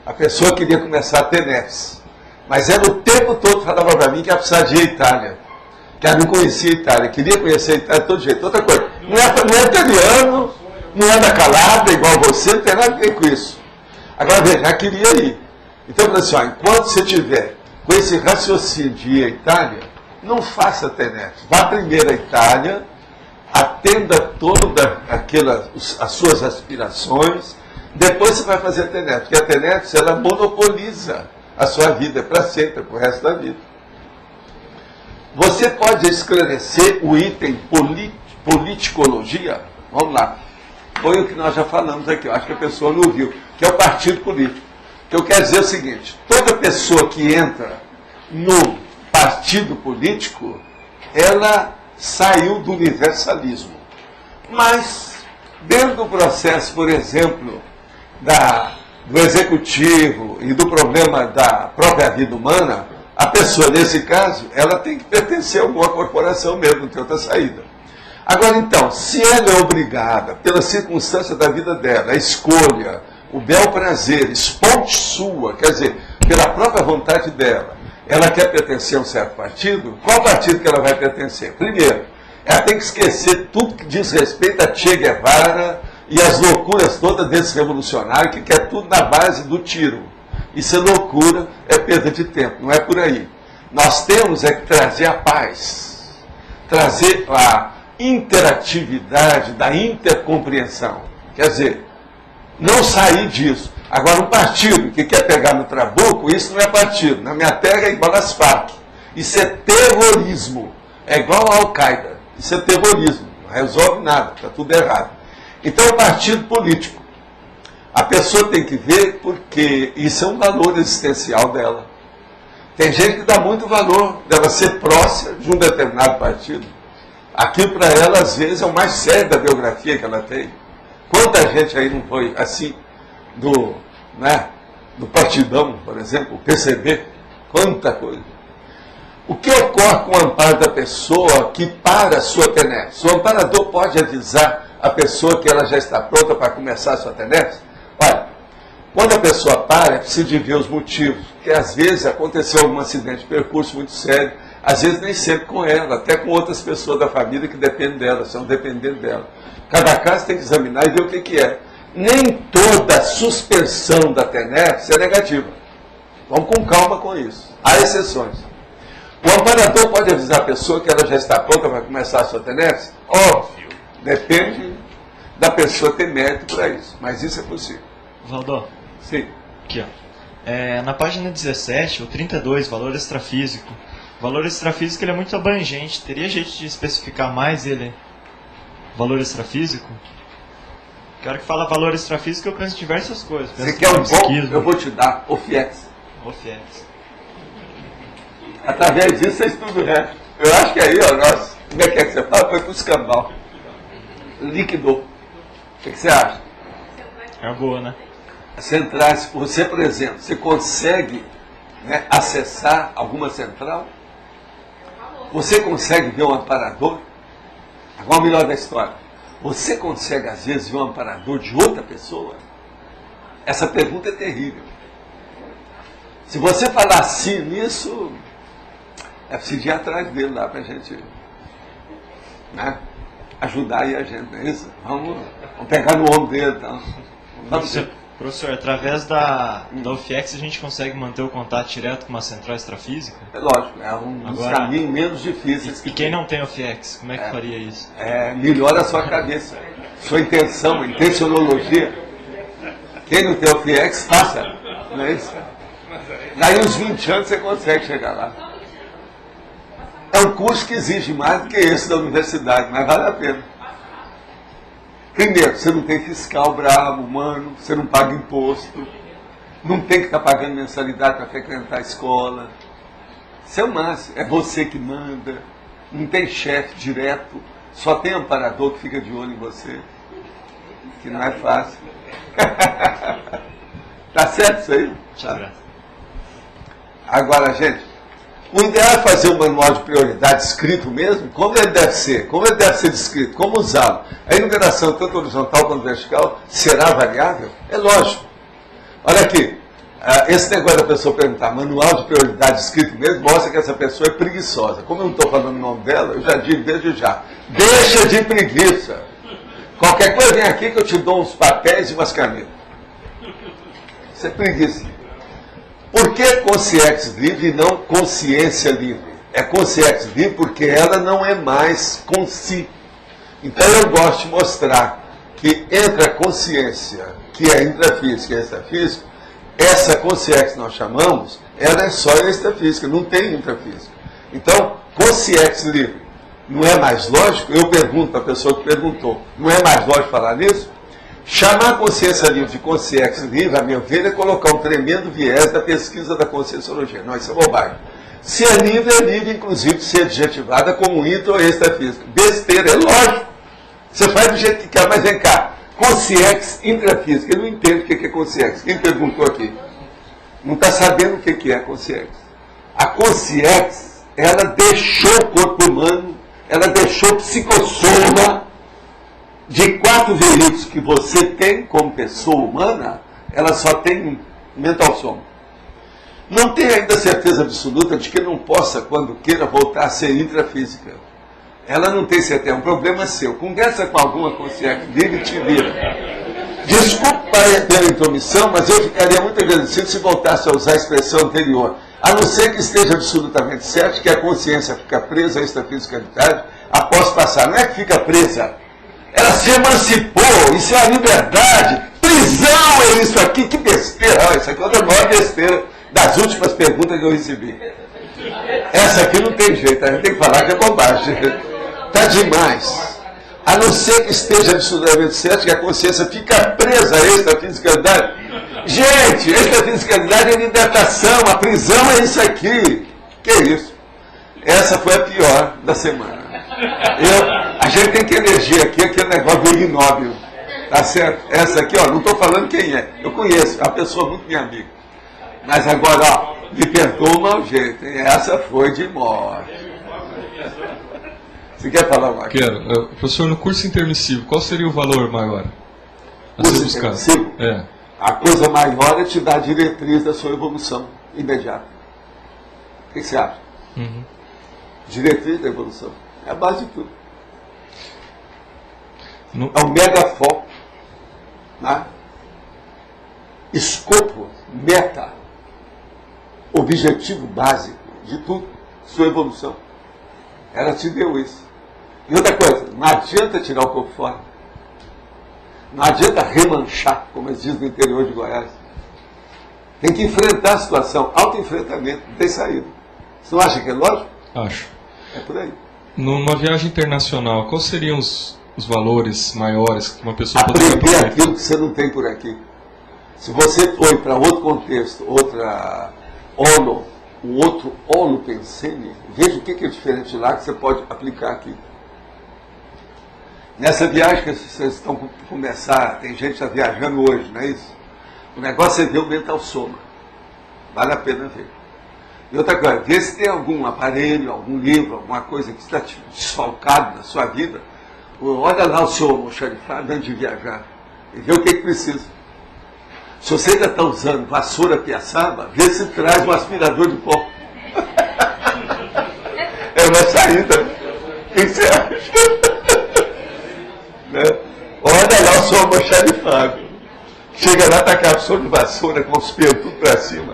A pessoa queria começar a ter netos, mas ela o tempo todo falava para mim que ela precisava de ir à Itália, que ela não conhecia a Itália, queria conhecer a Itália de todo jeito. Outra coisa, não é italiano, não é da Calabria, igual você, não tem nada a ver com isso. Agora, veja, ela queria ir. Então, assim, enquanto você tiver com esse raciocínio de ir à Itália, não faça TENET. Vá primeiro à Itália, atenda todas as suas aspirações, depois você vai fazer a TENET. Porque a TENET, ela monopoliza a sua vida para sempre, para o resto da vida. Você pode esclarecer o item politicologia? Vamos lá. Foi o que nós já falamos aqui, eu acho que a pessoa não viu, que é o partido político. Eu quero dizer o seguinte, toda pessoa que entra no partido político, ela saiu do universalismo. Mas, dentro do processo, por exemplo, do executivo e do problema da própria vida humana, a pessoa, nesse caso, ela tem que pertencer a alguma corporação mesmo, não tem outra saída. Agora, então, se ela é obrigada, pela circunstância da vida dela, a escolha, o bel prazer, esponte sua, quer dizer, pela própria vontade dela, ela quer pertencer a um certo partido, qual partido que ela vai pertencer? Primeiro, ela tem que esquecer tudo que diz respeito a Che Guevara e as loucuras todas desse revolucionário, que quer tudo na base do tiro. Isso é loucura, é perda de tempo, não é por aí. Nós temos que trazer a paz, trazer a interatividade da intercompreensão. Quer dizer, não sair disso. Agora, um partido que quer pegar no trabuco, isso não é partido. Na minha terra é igual às Farc. Isso é terrorismo. É igual a Al-Qaeda. Isso é terrorismo. Não resolve nada, está tudo errado. Então, é um partido político. A pessoa tem que ver porque isso é um valor existencial dela. Tem gente que dá muito valor dela ser próxima de um determinado partido. Aquilo para ela, às vezes, é o mais sério da biografia que ela tem. Quanta gente aí não foi assim, do partidão, por exemplo, o PCB, quanta coisa. O que ocorre com o amparo da pessoa que para a sua tenente? O amparador pode avisar a pessoa que ela já está pronta para começar a sua tenente? Olha, quando a pessoa para, é preciso de ver os motivos, porque às vezes aconteceu um acidente de percurso muito sério, às vezes nem sempre com ela, até com outras pessoas da família que dependem dela, são dependentes dela. Cada caso tem que examinar e ver o que é. Nem toda suspensão da TENEPS é negativa. Vamos com calma com isso. Há exceções. O amparador pode avisar a pessoa que ela já está pronta para começar a sua TENEPS? Óbvio. Depende da pessoa ter mérito para isso. Mas isso é possível. Valdó. Sim. Aqui, ó. Na página 17, o 32, valor extrafísico. O valor extrafísico ele é muito abrangente. Teria jeito de especificar mais ele? Valor extrafísico? Quero que fala valor extrafísico, eu penso em diversas coisas. Você quer um bom? Eu vou te dar. OFIEX. OFIEX. Através disso você estuda o resto. Eu acho que aí, ó, nós, como é que você fala? Foi pro escambau. Liquidou. O que você acha? É boa, né? Centrais, você, por exemplo, você consegue acessar alguma central? Você consegue ver um amparador? Agora o melhor da história. Você consegue, às vezes, ver um amparador de outra pessoa? Essa pergunta é terrível. Se você falar sim nisso, é preciso ir atrás dele lá para a gente ajudar aí a gente, não é isso? Vamos pegar no ombro dele. Então. Professor, através da UFIEX a gente consegue manter o contato direto com uma central extrafísica? É lógico, é um dos caminhos menos difíceis. E quem não tem UFIEX, como é que faria isso? Melhora a sua cabeça, sua intenção, intencionologia. Quem não tem UFIEX, faça. Não é isso? Daí uns 20 anos você consegue chegar lá. É um curso que exige mais do que esse da universidade, mas vale a pena. Primeiro, você não tem fiscal bravo, humano, você não paga imposto, não tem que estar pagando mensalidade para frequentar a escola. Isso é o máximo, é você que manda, não tem chefe direto, só tem amparador que fica de olho em você, que não é fácil. Tá certo isso aí? Tá. Agora, gente, o ideal é fazer um manual de prioridade escrito mesmo, como ele deve ser descrito, como usá-lo. A enumeração, tanto horizontal quanto vertical, será variável? É lógico. Olha aqui, esse negócio da pessoa perguntar, manual de prioridade escrito mesmo, mostra que essa pessoa é preguiçosa. Como eu não estou falando o nome dela, eu já digo desde já. Deixa de preguiça. Qualquer coisa vem aqui que eu te dou uns papéis e umas canetas. Isso é preguiça. Por que consciência livre e não consciência livre? É consciência livre porque ela não é mais com si. Então eu gosto de mostrar que entre a consciência, que é intrafísica e extrafísica, essa consciência que nós chamamos, ela é só extrafísica, não tem intrafísica. Então, consciência livre não é mais lógico? Eu pergunto para a pessoa que perguntou, não é mais lógico falar nisso? Chamar a consciência livre de consciência livre, a meu ver, é colocar um tremendo viés da pesquisa da conscienciologia. Não, isso é bobagem. Se é livre, inclusive, de ser adjetivada como intra ou extrafísica. Besteira, é lógico. Você faz do jeito que quer, mas vem cá. Consciência intrafísica. Eu não entendo o que é consciência. Quem perguntou aqui? Não está sabendo o que é consciência. A consciência, ela deixou o corpo humano, ela deixou o psicossoma. De 4 veículos que você tem como pessoa humana, ela só tem mental soma. Não tem ainda certeza absoluta de que não possa, quando queira, voltar a ser intrafísica. Ela não tem certeza, é um problema seu. Conversa com alguma consciência livre e te vira. Desculpa pela intromissão, mas eu ficaria muito agradecido se voltasse a usar a expressão anterior. A não ser que esteja absolutamente certo que a consciência fica presa à extrafisicalidade após passar. Não é que fica presa. Ela se emancipou, isso é a liberdade. prisão é isso aqui, que besteira. Isso aqui é outra maior besteira das últimas perguntas que eu recebi. Essa aqui não tem jeito, a gente tem que falar que é bobagem. Está demais. A não ser que esteja absolutamente certo que a consciência fica presa a extrafisicalidade. Gente, extrafisicalidade é libertação, a prisão é isso aqui. Que isso? Essa foi a pior da semana. A gente tem que eleger aqui aquele negócio do ignóbil. Tá certo? Essa aqui, ó, não estou falando quem é. Eu conheço, é uma pessoa muito minha amiga. Mas agora, ó, me perdoa o mau jeito, hein? Essa foi de morte. Você quer falar mais? Quero. Professor, no curso intermissivo, qual seria o valor maior? Curso intermissivo? É. A coisa maior é te dar a diretriz da sua evolução imediata. O que você acha? Uhum. Diretriz da evolução. É a base de tudo. É um mega foco. Né? Escopo, meta, objetivo básico de tudo, sua evolução. Ela te deu isso. E outra coisa, não adianta tirar o corpo fora. Não adianta remanchar, como eles dizem no interior de Goiás. Tem que enfrentar a situação, autoenfrentamento, não tem saída. Você não acha que é lógico? Acho. É por aí. Numa viagem internacional, quais seriam os valores maiores que uma pessoa poderia aprender aquilo que você não tem por aqui. Se você foi para outro contexto, outra ONU, um outro holopensene, veja o que é diferente lá que você pode aplicar aqui. Nessa viagem que vocês estão por começar, tem gente que está viajando hoje, não é isso? O negócio é ver o mental soma. Vale a pena ver. E outra coisa, vê se tem algum aparelho, algum livro, alguma coisa que está desfalcado na sua vida. Olha lá o seu almoxarifado antes de viajar e vê o que precisa. Se você ainda está usando vassoura piaçaba, vê se traz um aspirador de pó. É uma saída. O que você acha? Né? Olha lá o seu almoxarifado. Chega lá, está com a de vassoura com os pelos tudo para cima.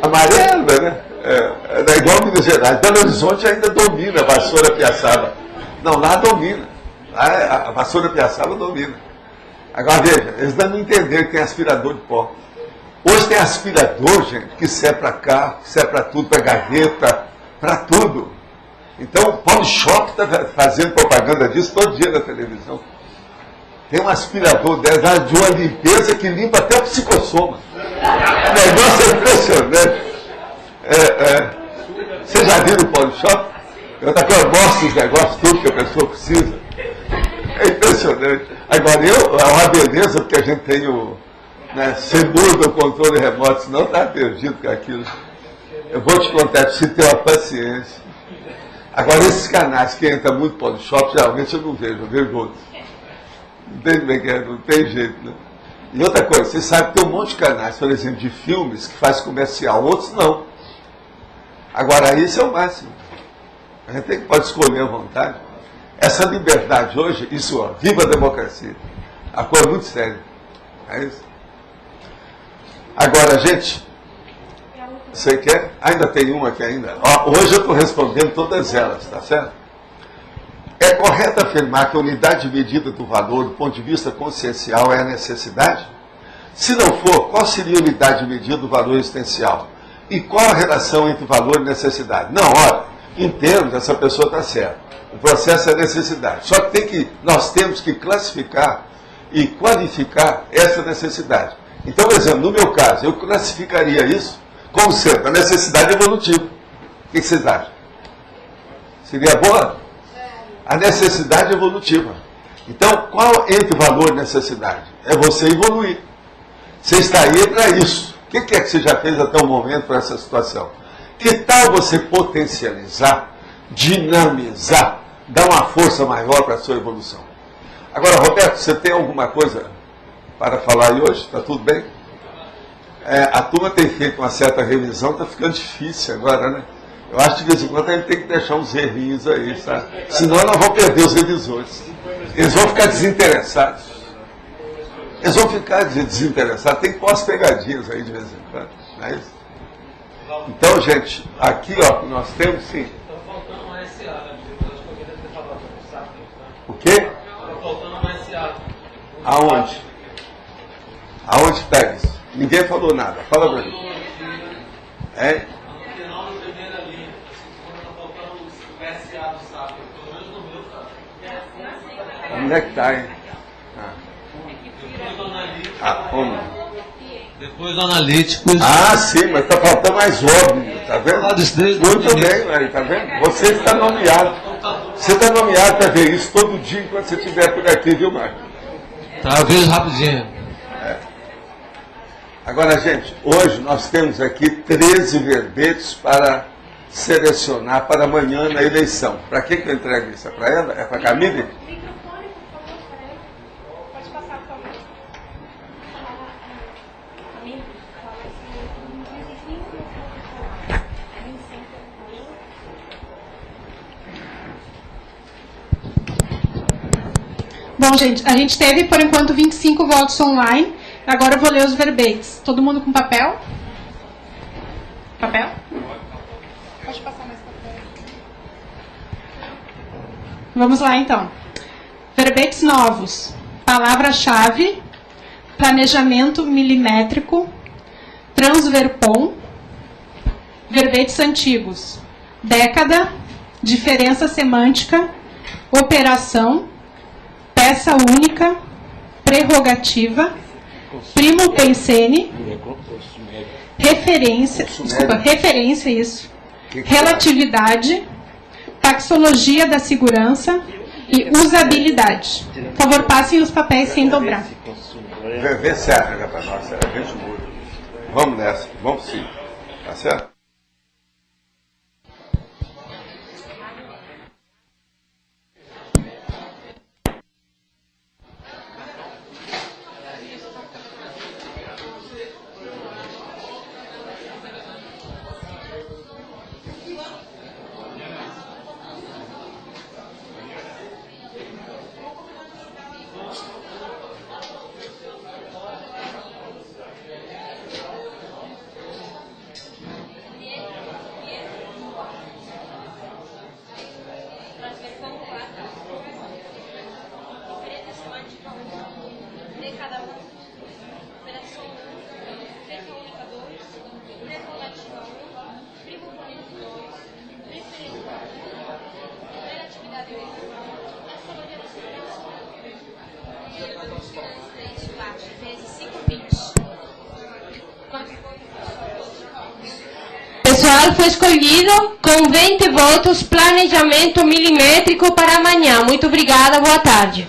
Amarela, né? É igual a Minas Gerais. Belo Horizonte ainda domina a vassoura piaçaba. Não, lá domina. Lá a vassoura piaçaba domina. Agora veja, eles não entenderam que tem aspirador de pó. Hoje tem aspirador, gente, que serve para carro, que serve para tudo, para gaveta, para tudo. Então o Polishop está fazendo propaganda disso todo dia na televisão. Tem um aspirador dessa, de uma limpeza que limpa até o psicossoma. O negócio é impressionante. Vocês já viram o Polishop? Eu mostro os negócios, tudo que a pessoa precisa. É impressionante. Agora, é uma beleza porque a gente tem o seguro do controle remoto, senão está perdido com aquilo. Eu vou te contar, se ter uma paciência. Agora, esses canais que entram muito no Polishop, geralmente eu não vejo, eu vejo outros. Não tem jeito, né? E outra coisa, você sabe que tem um monte de canais, por exemplo, de filmes que faz comercial, outros não. Agora, isso é o máximo. A gente pode escolher à vontade. Essa liberdade hoje, isso, ó, viva a democracia. A coisa é muito séria. É isso. Agora, gente, você quer? Ainda tem uma aqui ainda. Ó, hoje eu estou respondendo todas elas, tá certo? É correto afirmar que a unidade de medida do valor, do ponto de vista consciencial, é a necessidade? Se não for, qual seria a unidade de medida do valor existencial? E qual a relação entre valor e necessidade? Não, olha, em termos, essa pessoa está certa. O processo é necessidade. Só que nós temos que classificar e qualificar essa necessidade. Então, por exemplo, no meu caso, eu classificaria isso como sendo a necessidade evolutiva. O que vocês acham? Seria boa? A necessidade evolutiva. Então, qual entre valor e necessidade? É você evoluir. Você está aí para isso. O que é que você já fez até o momento para essa situação? Que tal você potencializar, dinamizar, dar uma força maior para a sua evolução? Agora, Roberto, você tem alguma coisa para falar aí hoje? Está tudo bem? A turma tem feito uma certa revisão, está ficando difícil agora, né? Eu acho que de vez em quando a gente tem que deixar uns errinhos aí, tá? Senão nós vamos perder os revisores. Eles vão ficar desinteressados. Eles vão ficar desinteressados. Tem que pôr as pegadinhas aí de vez em quando. Não é isso? Então, gente, aqui ó, nós temos sim. Está faltando uma SA, né? O quê? Está faltando uma SA. Aonde? Aonde pega isso? Ninguém falou nada. Fala pra mim. É? Onde é que está, hein? Como? Depois do analíticos. Ah, sim, mas está faltando mais óbvio, tá vendo? Muito bem, aí, tá vendo? Você está nomeado. Você está nomeado para ver isso todo dia enquanto você estiver por aqui, viu, Marcos? Tá, eu vejo rapidinho. Agora, gente, hoje nós temos aqui 13 verbetes para selecionar para amanhã na eleição. Para que eu entrego isso? É para ela? É para a Camille? Bom, gente, a gente teve, por enquanto, 25 votos online. Agora eu vou ler os verbetes. Todo mundo com papel? Papel? Pode passar mais papel. Vamos lá, então. Verbetes novos. Palavra-chave. Planejamento milimétrico. Transverpom. Verbetes antigos. Década. Diferença semântica. Operação. Peça única, prerrogativa, primo pensene, referência, isso, relatividade, taxologia da segurança e usabilidade. Por favor, passem os papéis sem dobrar. Vê se acha para nós, a gente muda. Vamos nessa, vamos sim. Tá certo? Pessoal, foi escolhido com 20 votos, planejamento milimétrico para amanhã. Muito obrigada, boa tarde.